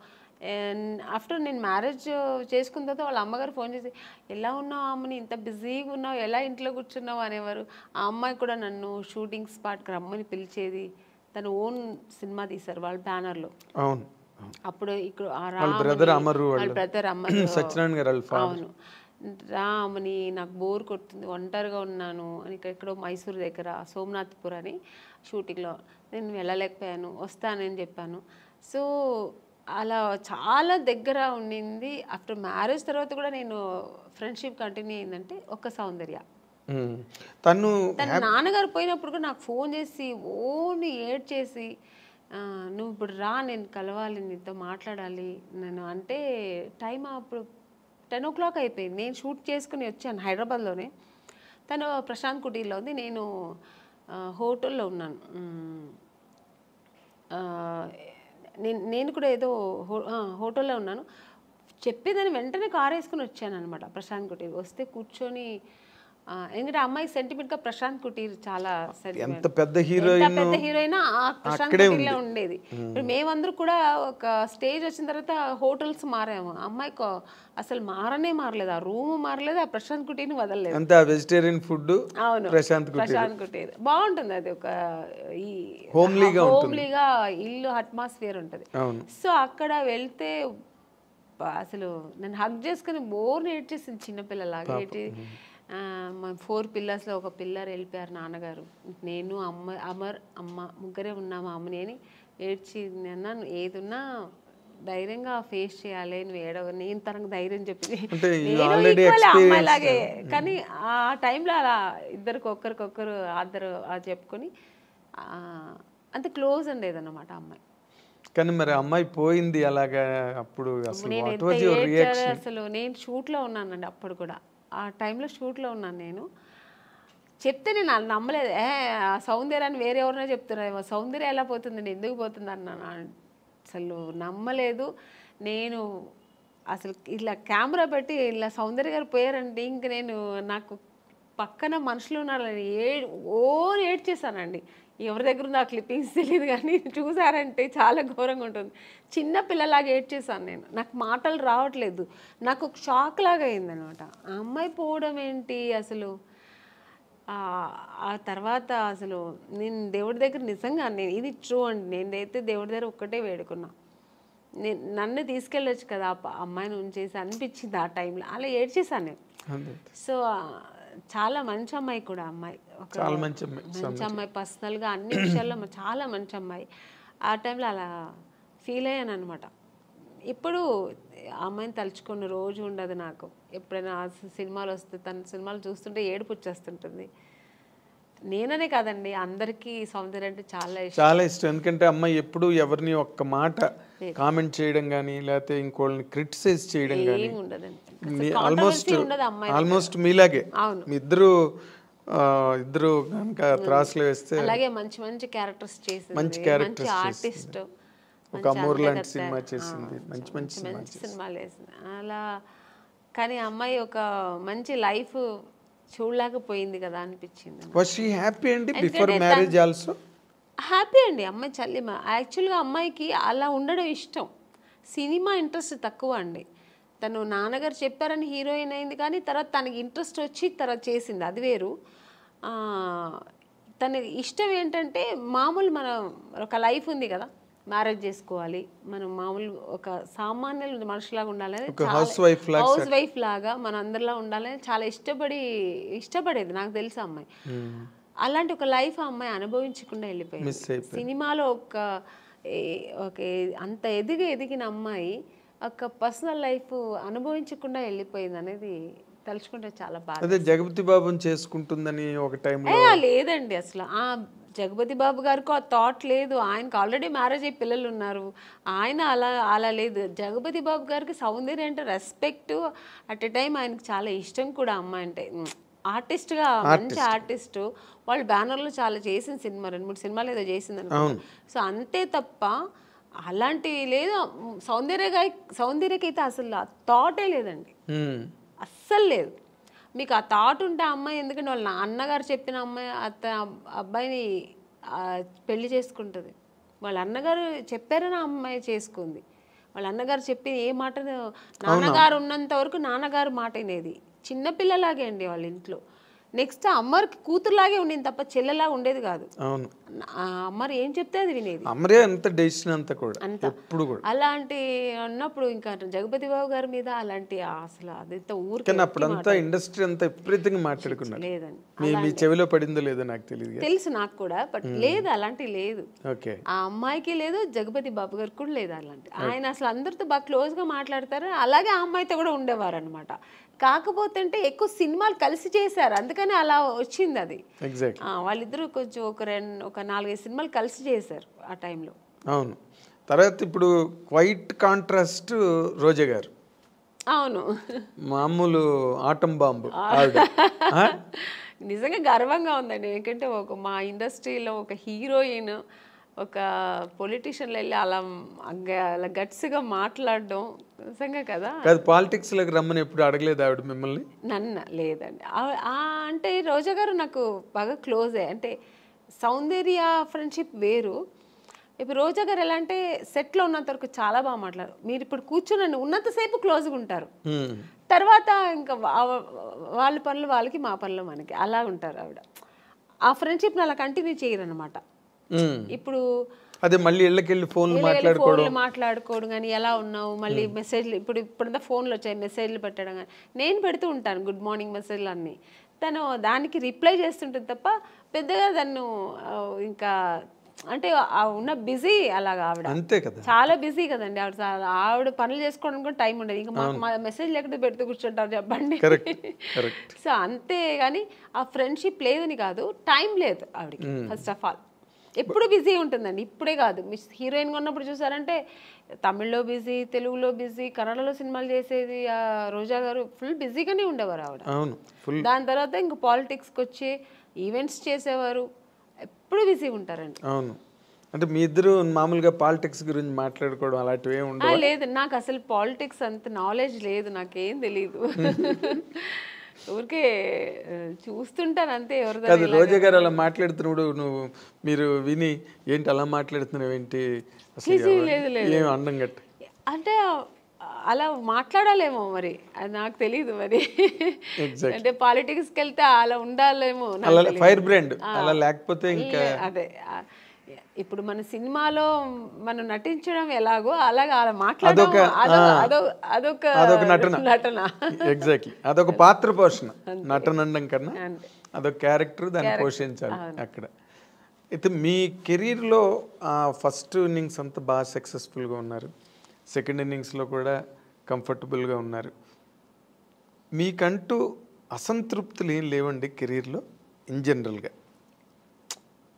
ఆఫ్టర్ నేను మ్యారేజ్ చేసుకున్న తర్వాత వాళ్ళ అమ్మగారు ఫోన్ చేసి, ఎలా ఉన్నావు అమ్మని, ఇంత బిజీగా ఉన్నావు, ఎలా ఇంట్లో కూర్చున్నావు అనేవారు. ఆ అమ్మాయి కూడా నన్ను షూటింగ్ స్పాట్కి రమ్మని పిలిచేది. తను ఓన్ సినిమా తీశారు వాళ్ళ బ్యానర్లో. అవును, అప్పుడు ఇక్కడ బ్రదర్ అమరు, అవును, రామని నాకు బోర్ కొడుతుంది, ఒంటరిగా ఉన్నాను అని ఎక్కడో మైసూర్ దగ్గర సోమనాథ్పూర్ అని షూటింగ్లో నేను వెళ్ళలేకపోయాను, వస్తానని చెప్పాను. సో అలా చాలా దగ్గర ఉండింది. ఆఫ్టర్ మ్యారేజ్ తర్వాత కూడా నేను ఫ్రెండ్షిప్ కంటిన్యూ అయిందంటే ఒక సౌందర్య. తన నాన్నగారు పోయినప్పుడు కూడా నాకు ఫోన్ చేసి ఓన్లీ ఏడ్ చేసి, నువ్వు ఇప్పుడు రా, నేను కలవాలి, నీతో మాట్లాడాలి నేను అంటే. టైం అప్పుడు 10 o'clock అయిపోయింది. నేను షూట్ చేసుకుని వచ్చాను హైదరాబాద్లోనే. తను ప్రశాంత్ కుటీర్లో ఉంది, నేను హోటల్లో ఉన్నాను, నేను కూడా ఏదో హోటల్లో ఉన్నాను, చెప్పేదాన్ని వెంటనే కారు వేసుకుని వచ్చాను అనమాట ప్రశాంత్ కుటీర్. వస్తే కూర్చొని ఎందుకంటే అమ్మాయి సెంటిమెంట్గా ప్రశాంత్ కుటీర్ చాలా ఎంత పెద్ద హీరోయిన్ ఆ ప్రశాంత్ కుటీర్లో ఉండేది. ఇప్పుడు మేమందరూ కూడా ఒక స్టేజ్ వచ్చిన తర్వాత హోటల్స్ మారాము, అమ్మాయికి అసలు మారలేదు, ఆ రూమ్ మారలేదు, ఆ ప్రశాంత్ కుటీర్ని వదలలేదు. అంతా వెజిటేరియన్ ఫుడ్. అవును, ప్రశాంత్ కుటీర్ బాగుంటుంది. అది ఒక ఈ హోమ్లీగా ఇల్లు అట్మాస్ఫియర్ ఉంటుంది. సో అక్కడ వెళ్తే అసలు నన్ను హగ్ చేసుకుని బోర్ ఏడ్చేసింది చిన్నపిల్లలాగా. ఏడ్చి 4 పిల్లర్స్లో ఒక పిల్లర్ వెళ్ళిపోయారు నాన్నగారు, నేను అమ్మ ముగ్గురే ఉన్నాము అమ్మని అని ఏడ్చి అన్నాను, ఏదున్నా ధైర్యంగా ఫేస్ చేయాలి, నువ్వు నేను తనకు ధైర్యం చెప్పింది, నేను అమ్మాయిలాగే. కానీ ఆ టైంలో అలా ఒకరికొకరు ఆద్దరు చెప్పుకొని అంత క్లోజ్ ఉండేది అన్నమాట అమ్మాయి. కానీ మరి అమ్మాయి పోయింది అలాగా, అప్పుడు అసలు నేను షూట్లో ఉన్నానండి అప్పుడు కూడా, ఆ టైంలో షూట్లో ఉన్నాను. నేను చెప్తే నేను నమ్మలేదు, సౌందర్యాన్ని వేరే ఎవరైనా చెప్తున్నారు, సౌందర్యం ఎలా పోతుందండి, ఎందుకు పోతుంది అన్నాను. అసలు నమ్మలేదు నేను. అసలు ఇలా కెమెరా పెట్టి ఇలా సౌందర్య గారు పోయారంటే ఇంక నేను, నాకు పక్కన మనుషులు ఉన్నారని ఏడ్చేసానండి. ఎవరి దగ్గర ఉంది ఆ క్లిప్పింగ్స్ తెలియదు, కానీ చూసారంటే చాలా ఘోరంగా ఉంటుంది. చిన్న పిల్లలాగా ఏడ్చేసాను నేను, నాకు మాటలు రావట్లేదు, నాకు ఒక షాక్ లాగా అయిందనమాట. ఆ అమ్మాయి పోవడం ఏంటి అసలు. ఆ తర్వాత అసలు నేను దేవుడి దగ్గర నిజంగా ఇది ట్రూ అండి, నేనైతే దేవుడి దగ్గర ఒక్కటే వేడుకున్నా, నన్ను తీసుకెళ్ళొచ్చు కదా అమ్మాయిని ఉంచేసి అనిపించింది ఆ టైంలో, అలా ఏడ్చేసాను నేను. సో చాలా మంచి అమ్మాయి కూడా, అమ్మాయి చాలా మంచి అమ్మాయి, పర్సనల్గా అన్ని విషయాల్లో చాలా మంచి అమ్మాయి. ఆ టైంలో అలా ఫీల్ అయ్యాను అనమాట. ఇప్పుడు అమ్మాయిని తలుచుకున్న రోజు ఉండదు నాకు. ఎప్పుడైనా సినిమాలు వస్తే తన సినిమాలు చూస్తుంటే ఏడుపు వచ్చేస్తుంటుంది. నేననే కాదండి, అందరికీ సౌందర్య అంటే చాలా ఇష్టం. ఎందుకంటే అమ్మాయి ఎప్పుడు ఎవరిని ఒక్క మాట కామెంట్ చేయడం కానీ లేకపోతే ఇంకోళ్ళని క్రిటిసైజ్ చేయడం కానీ ఆల్మోస్ట్ మీలాగే ఇద్దరు కనుక త్రాసులు వేస్తే అలాగే మంచి క్యారెక్టర్స్ చేసింది, మంచి ఆర్టిస్ట్, ఒక అమూర్ లాంటి సినిమా చేసింది, మంచి సినిమాలు వేసింది అలా. కానీ అమ్మాయి ఒక మంచి లైఫ్ చూడలేకపోయింది కదా అనిపించింది. వాస్ షీ హ్యాపీ అండి బిఫోర్ మ్యారేజ్ ఆల్సో? హ్యాపీ అండి అమ్మాయి చల్లిమ. యాక్చువల్గా అమ్మాయికి అలా ఉండడం ఇష్టం, సినిమా ఇంట్రెస్ట్ తక్కువ అండి. తను నాన్నగారు చెప్పారని హీరోయిన్ అయింది, కానీ తర్వాత తనకి ఇంట్రెస్ట్ వచ్చి తర్వాత చేసింది, అది వేరు. తన ఇష్టం ఏంటంటే మామూలు మన ఒక లైఫ్ ఉంది కదా, మ్యారేజ్ చేసుకోవాలి, మనం మామూలు ఒక సామాన్య మనుషులాగా ఉండాలని, హౌస్ వైఫ్ లాగా మన అందరిలా ఉండాలని చాలా ఇష్టపడేది నాకు తెలుసు అమ్మాయి. అలాంటి ఒక లైఫ్ ఆ అమ్మాయి అనుభవించకుండా వెళ్ళిపోయింది. సినిమాలో ఒక అంత ఎదిగిన అమ్మాయి ఒక పర్సనల్ లైఫ్ అనుభవించకుండా వెళ్ళిపోయింది అనేది తలుచుకుంటే చాలా బాధ. జగపతి బాబుని చేసుకుంటుందని ఒక టైంలో లేదండి, అసలు ఆ జగపతి బాబు గారికి ఆ థాట్ లేదు. ఆయనకు ఆల్రెడీ మ్యారేజ్ అయ్యి పిల్లలు ఉన్నారు, ఆయన అలా లేదు. జగపతి బాబు గారికి సౌందర్య అంటే రెస్పెక్ట్, అట్ ఎ టైం ఆయనకు చాలా ఇష్టం కూడా అమ్మాయి అంటే. ఆర్టిస్ట్గా మంచి ఆర్టిస్ట్, వాళ్ళు బ్యానర్లో చాలా చేసిన సినిమా 2-3 సినిమాలు ఏదో చేసింది అనుకుంటా. సో అంతే తప్ప అలాంటివి లేదు. సౌందర్యకైతే అసలు ఆ థాటే లేదండి, అస్సలు లేదు. మీకు ఆ థాట్ ఉంటే అమ్మాయి, ఎందుకంటే వాళ్ళ అన్నగారు చెప్పిన అమ్మాయి అబ్బాయిని పెళ్లి చేసుకుంటుంది, వాళ్ళ అన్నగారు చెప్పారని అమ్మాయి చేసుకుంది. వాళ్ళ అన్నగారు చెప్పి ఏ మాట, నాన్నగారు ఉన్నంత వరకు నాన్నగారు మాట వినేది, చిన్నపిల్లలాగే అండి వాళ్ళ ఇంట్లో. నెక్స్ట్ అమ్మకి కూతురులాగే ఉండేది తప్ప చెల్లెలాగా ఉండేది కాదు. అమ్మరు ఏం చెప్తే అది వినేది. అలాంటి అన్నప్పుడు ఇంకా జగపతి బాబు గారి మీద అలాంటి అసలు అదంతా ఊరికి ఇండస్ట్రీ అంతా విపరీతంగా మాట్లాడుకున్నారు. లేదండి, చెవిలో పడిందో లేదో నాకు తెలియదు, తెలుసు నాకు కూడా, బట్ లేదు అలాంటి లేదు. ఆ అమ్మాయికి లేదు, జగపతి బాబు గారికి కూడా లేదు అలాంటి. ఆయన అసలు అందరితో బాగా క్లోజ్ గా మాట్లాడతారు, అలాగే ఆ అమ్మాయితో కూడా ఉండేవారు అనమాట. కాకపోతే అంటే ఎక్కువ సినిమాలు కలిసి చేశారు, అందుకని అలా వచ్చింది అది. వాళ్ళిద్దరూ కొంచెం ఒక 4-5 సినిమాలు కలిసి చేశారు ఆ టైంలో. అవును. తర్వాత ఇప్పుడు క్వైట్ కాంట్రాస్ట్ రోజా గారు. అవును, మామూలు ఆటం బాంబు. నిజంగా గర్వంగా ఉందండి, ఎందుకంటే మా ఇండస్ట్రీలో ఒక హీరోయిన్ ఒక పొలిటీషియన్లు వెళ్ళి అలా అలా గట్స్గా మాట్లాడడం నిజంగా కదా. కాదు, పాలిటిక్స్లోకి రమ్మని ఎప్పుడు అడగలేదు ఆవిడ మిమ్మల్ని? నన్ను లేదండి. అంటే రోజా గారు నాకు బాగా క్లోజే. అంటే సౌందర్య ఫ్రెండ్షిప్ వేరు. ఇప్పుడు రోజా గారు ఎలా అంటే సెట్లో ఉన్నంత వరకు చాలా బాగా మాట్లాడారు. మీరు ఇప్పుడు కూర్చుని ఉన్నంతసేపు క్లోజ్గా ఉంటారు, తర్వాత ఇంకా వాళ్ళ పనులు వాళ్ళకి, మా పనులు మనకి, అలా ఉంటారు ఆవిడ. ఆ ఫ్రెండ్షిప్ని అలా కంటిన్యూ చేయరు అనమాట. ఇప్పుడు అదే మళ్ళీ ఇళ్ళకెళ్ళి ఫోన్లు మాట్లాడుకోవడం కానీ, ఎలా ఉన్నావు, మళ్ళీ మెసేజ్లు, ఇప్పుడంతా ఫోన్లు వచ్చాయి, మెసేజ్లు పెట్టడం కానీ నేను పెడుతూ ఉంటాను, గుడ్ మార్నింగ్ మెసేజ్లు అన్నీ. తను దానికి రిప్లై చేస్తుంటుంది తప్ప పెద్దగా తను ఇంకా అంటే ఉన్న బిజీ అలాగా ఆవిడ. అంతే కదా, చాలా బిజీ కదండి ఆవిడ పనులు చేసుకోవడానికి కూడా టైం ఉండదు. ఇంకా మా మెసేజ్ లేకపోతే పెడుతూ కూర్చుంటారు చెప్పండి. సో అంతే కానీ ఆ ఫ్రెండ్షిప్ లేదని కాదు, టైం లేదు ఆవిడకి. ఫస్ట్ ఆఫ్ ఆల్ ఎప్పుడు బిజీ ఉంటుందండి. ఇప్పుడే కాదు, హీరోయిన్గా ఉన్నప్పుడు చూసారంటే తమిళ్లో బిజీ, తెలుగులో బిజీ, కన్నడలో సినిమాలు చేసేది రోజా గారు. ఫుల్ బిజీగానే ఉండేవారు ఆవిడ. దాని తర్వాత ఇంక పాలిటిక్స్కి వచ్చి ఈవెంట్స్ చేసేవారు, ఎప్పుడు బిజీ ఉంటారండి. అవును. అంటే మీ ఇద్దరు మామూలుగా పాలిటిక్స్ గురించి మాట్లాడుకోవడం అలాంటివి ఏమి ఉండవు? లేదు, నాకు అసలు పాలిటిక్స్ అంత నాలెడ్జ్ లేదు, నాకేం తెలీదు. ఊరికే చూస్తుంటాను అంతే. ఎవరిదో రోజా గారు అలా మాట్లాడుతున్నాడు, మీరు విని ఏంటి అలా మాట్లాడుతున్నావు ఏంటి అసలు అండం గట్ట అంటే అలా మాట్లాడాలేమో మరి, అది నాకు తెలీదు మరి. అంటే పాలిటిక్స్కి వెళ్తే అలా ఉండాలేమో, ఫైర్ బ్రాండ్ అలా లేకపోతే ఇంకా అదే. ఇప్పుడు మన సినిమాలో మనం నటించడం ఎలాగో అలాగా అలా మాట్లాడడం అదొక నటన. ఎగ్జాక్ట్లీ, అదొక పాత్ర పోషణ. నటన అనడం కన్నా అదొక క్యారెక్టర్, దాన్ని పోషించాలి అక్కడ. అయితే మీ కెరీర్లో ఫస్ట్ ఇన్నింగ్స్ అంతా బాగా సక్సెస్ఫుల్గా ఉన్నారు, సెకండ్ ఇన్నింగ్స్లో కూడా కంఫర్టబుల్గా ఉన్నారు. మీకంటూ అసంతృప్తులు ఏం లేవండి కెరీర్లో ఇన్ జనరల్గా?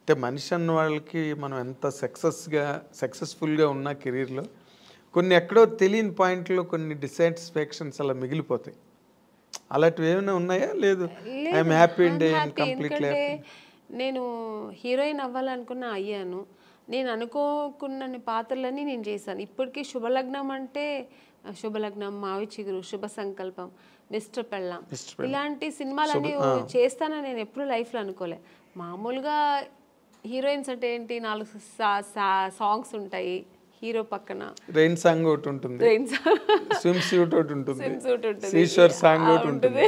అంటే మనిషి అన్న వాళ్ళకి మనం ఎంత సక్సెస్ఫుల్గా ఉన్న కెరీర్లో కొన్ని ఎక్కడో తెలియని పాయింట్లో కొన్ని డిసాటిస్ఫాక్షన్స్ అలా మిగిలిపోతాయి. అలాంటివి ఏమైనా ఉన్నాయా? లేదు, ఐఎమ్ హ్యాపీ అండి, కంప్లీట్లీ హ్యాపీ. నేను హీరోయిన్ అవ్వాలనుకున్నా, అయ్యాను. నేను అనుకోకున్న పాత్రలన్నీ నేను చేశాను. ఇప్పటికీ శుభలగ్నం అంటే శుభలగ్నం, మావి చిగురు, శుభ సంకల్పం, మిస్టర్ పెళ్ళాం, ఇలాంటి సినిమాలన్నీ చేస్తానని నేను ఎప్పుడు లైఫ్లో అనుకోలే. మామూలుగా హీరోయిన్స్ అంటే ఏంటి, 4 సాంగ్స్ ఉంటాయి, హీరో పక్కన రెయిన్ సాంగ్ ఒకటి ఉంటుంది, స్విమ్ సూట్ ఒకటి ఉంటుంది, సీషోర్ సాంగ్ ఒకటి ఉంటుంది,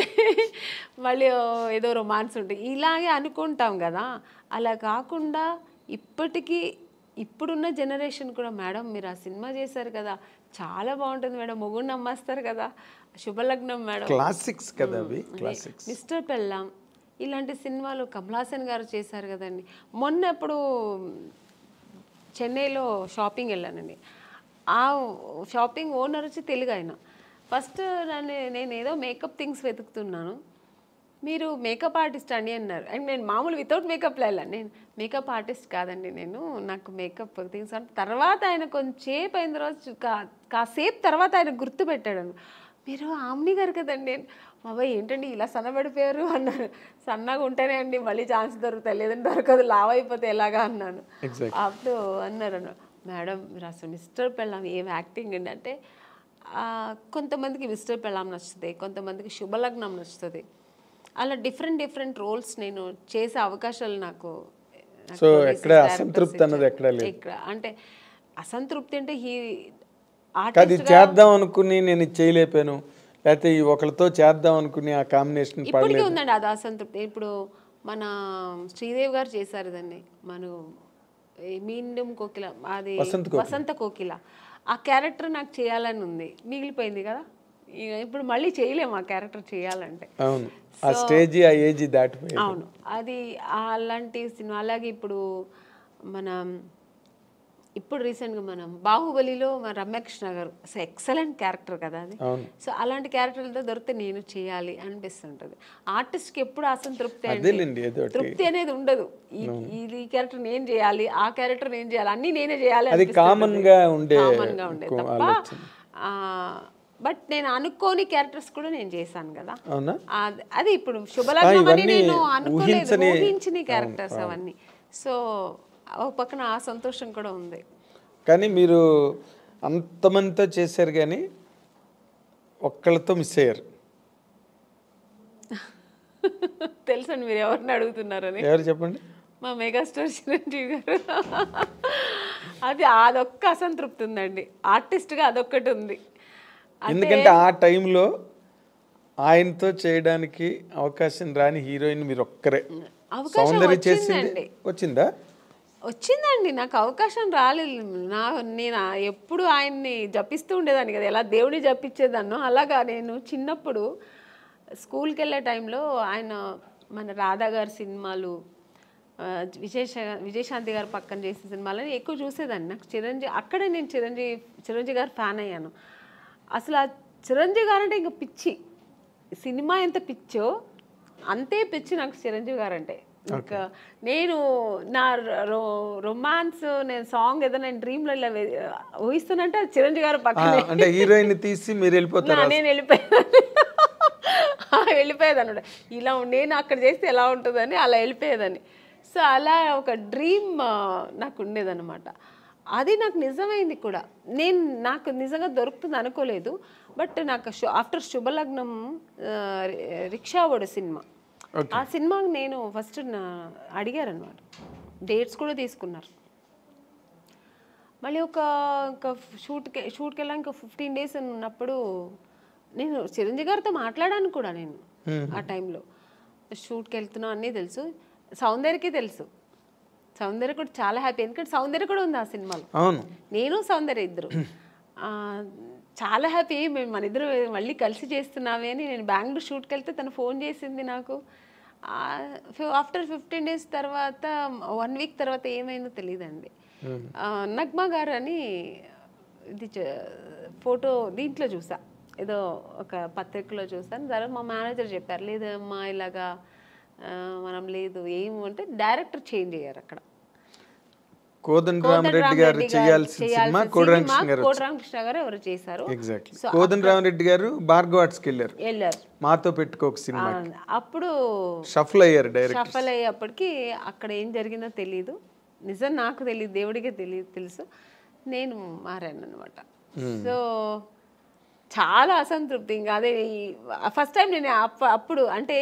మళ్ళీ ఏదో రొమాన్స్ ఉంటుంది, ఇలాగే అనుకుంటాం కదా. అలా కాకుండా ఇప్పటికీ ఇప్పుడున్న జనరేషన్ కూడా, మేడం మీరు ఆ సినిమా చేశారు కదా, చాలా బాగుంటుంది మేడం, మొగుడిని నమ్మేస్తారు కదా, శుభలగ్నం మేడం, క్లాసిక్స్ కదా అవి, క్లాసిక్స్, మిస్టర్ పెళ్ళాం, ఇలాంటి సినిమాలు కమల్ హాసన్ గారు చేశారు కదండి. మొన్న ఎప్పుడు చెన్నైలో షాపింగ్ వెళ్ళానండి. ఆ షాపింగ్ ఓనర్ వచ్చి తెలుగు ఆయన. ఫస్ట్ నేను ఏదో మేకప్ థింగ్స్ వెతుకుతున్నాను, మీరు మేకప్ ఆర్టిస్ట్ అండి అన్నారు. అండ్ నేను మామూలు వితౌట్ మేకప్లో వెళ్ళాను. నేను మేకప్ ఆర్టిస్ట్ కాదండి, నాకు మేకప్ థింగ్స్ అంటే. తర్వాత ఆయన కొంచెంసేపు అయిన తర్వాత కాసేపు తర్వాత ఆయన గుర్తుపెట్టాడు, మీరు ఆమ్ని గారు కదండి. బాబాయ్ ఏంటండి ఇలా సన్నబడిపోయారు అన్నారు. సన్నగా ఉంటేనే అండి మళ్ళీ ఛాన్స్ దొరుకుతాయి, లేదంటే దొరకదు, లావ్ అయిపోతే ఎలాగా అన్నాను. అప్పుడు అన్నారు, మేడం మీరు అసలు మిస్టర్ పెళ్ళాం ఏం యాక్టింగ్ అండి అంటే, కొంతమందికి మిస్టర్ పెళ్ళాం నచ్చుతుంది, కొంతమందికి శుభలగ్నం నచ్చుతుంది. అలా డిఫరెంట్ రోల్స్ నేను చేసే అవకాశాలు నాకు. సో ఎక్కడ అసంతృప్తి అన్నది ఎక్కడ లేదు. అంటే అసంతృప్తి అంటే అది చేద్దాం అనుకుని నేను చేయలేపాను, లేకపోతే ఒకరితో చేద్దాం అనుకుని ఆ కాంబినేషన్ ఇప్పటికీ ఉందండి అది అసంతృప్తి. ఇప్పుడు మన శ్రీదేవి గారు చేశారు దాన్ని, మీండం కోకిల, అది వసంత కోకిల, ఆ క్యారెక్టర్ నాకు చేయాలని ఉంది, మిగిలిపోయింది కదా. ఇప్పుడు మళ్ళీ చేయలేము ఆ క్యారెక్టర్ చేయాలంటే. అవును, ఆ స్టేజ్ ఆ ఏజ్ దాటిపోయింది. అవును, అది అలాంటి సినిమా. అలాగే ఇప్పుడు రీసెంట్గా మనం బాహుబలిలో మన రమ్యకృష్ణ గారు ఎక్సలెంట్ క్యారెక్టర్ కదా అది. సో అలాంటి క్యారెక్టర్లతో దొరికితే నేను చేయాలి అనిపిస్తుంటుంది. ఆర్టిస్ట్కి ఎప్పుడు అసంతృప్తి తృప్తి అనేది ఉండదు. ఈ క్యారెక్టర్ నేను చేయాలి, ఆ క్యారెక్టర్ నేను చేయాలి, అన్నీ నేనే చేయాలి, అది కామన్ గా ఉండే తప్ప. బట్ నేను అనుకోని క్యారెక్టర్స్ కూడా నేను చేశాను కదా. అది ఇప్పుడు శుభలగ్నం అని నేను అనుకోలేదు, ఊహించిన క్యారెక్టర్స్ అవన్నీ. సో ఒక పక్కన ఆ సంతోషం కూడా ఉంది. కానీ మీరు అంతమందితో చేశారు కానీ ఒక్కళ్ళతో మిస్ అయ్యారు. తెలుసండి మీరు ఎవరిని అడుగుతున్నారని. ఎవరు చెప్పండి? మా మెగాస్టార్ చిరంజీవి గారు. అదొక్క అసంతృప్తి ఉందండి, ఆర్టిస్ట్గా అదొక్కటి ఉంది. ఎందుకంటే ఆ టైంలో ఆయనతో చేయడానికి అవకాశం రాని హీరోయిన్ మీరు ఒక్కరే. సౌందర్య చేసింది వచ్చిందా? వచ్చిందండి, నాకు అవకాశం రాలేదు. నేను ఎప్పుడు ఆయన్ని జపిస్తూ ఉండేదాన్ని కదా, ఎలా దేవుడిని జపించేదాన్నో అలాగా నేను చిన్నప్పుడు స్కూల్కి వెళ్ళే టైంలో ఆయన మన రాధా గారి సినిమాలు, విజయశాంతి గారు పక్కన చేసే సినిమాలని ఎక్కువ చూసేదాన్ని. నాకు అక్కడే నేను చిరంజీవి గారు ఫ్యాన్ అయ్యాను. అసలు ఆ చిరంజీవి గారు అంటే ఇంకా పిచ్చి. సినిమా ఎంత పిచ్చో అంతే పిచ్చి నాకు చిరంజీవి గారు అంటే. ఇంకా నేను నా రొమాన్స్ నేను సాంగ్ ఏదైనా నేను డ్రీమ్లో ఇలా ఊహిస్తానంటే అది చిరంజీవి గారు పక్కన అంటే హీరోయిన్ తీసి మీరు వెళ్ళిపోతారు. నేను వెళ్ళిపోయేదాన్ని ఇలా నేను అక్కడ చేస్తే ఎలా ఉంటుందని అలా వెళ్ళిపోయేదాన్ని. సో అలా ఒక డ్రీమ్ నాకు ఉండేదన్నమాట. అది నాకు నిజమైంది కూడా. నాకు నిజంగా దొరుకుతుంది అనుకోలేదు. బట్ నాకు ఆఫ్టర్ శుభలగ్నం రిక్షావాడు సినిమా, ఆ సినిమాకి నేను ఫస్ట్ అడిగారనమాట, డేట్స్ కూడా తీసుకున్నారు. మళ్ళీ ఒక షూట్కి వెళ్ళాక 15 days ఉన్నప్పుడు నేను చిరంజీవి గారితో మాట్లాడాను కూడా. నేను ఆ టైంలో షూట్కి వెళ్తున్నా అన్నీ తెలుసు, సౌందర్యకి తెలుసు. సౌందర్య కూడా చాలా హ్యాపీ, ఎందుకంటే సౌందర్య కూడా ఉంది ఆ సినిమాలో. నేను సౌందర్య ఇద్దరు చాలా హ్యాపీ. మేము మన ఇద్దరు మళ్ళీ కలిసి చేస్తున్నామే అని. నేను బెంగళూరు షూట్కి వెళ్తే తను ఫోన్ చేసింది నాకు. ఆఫ్టర్ 15 days తర్వాత 1 week తర్వాత ఏమైందో తెలియదండి. నగ్మా గారు అని ఇది ఫోటో దీంట్లో చూసా, ఏదో ఒక పత్రికలో చూసాను. తర్వాత మా మేనేజర్ చెప్పారు, లేదమ్మా ఇలాగా మనం లేదు ఏమంటే డైరెక్టర్ చేంజ్ అయ్యారు అక్కడ. కోదండరామరెడ్డి గారు చేయాల్సిన సినిమా కోదండరామకృష్ణ గారు ఎవరు చేశారు. కోదండరామరెడ్డి గారు భార్గవ ఆర్ట్స్కి వెళ్ళారు, మాతో పెట్టుకో ఒక సినిమా. అప్పుడు షఫల్ అయ్యారు. షఫల్ అయ్యేప్పటికి అక్కడ ఏం జరిగిందో తెలియదు, నిజం నాకు తెలియదు, దేవుడికే తెలుసు. నేను మారాను అనమాట. సో చాలా అసంతృప్తి. ఇంకా అదే ఫస్ట్ టైం నేను అప్పుడు అంటే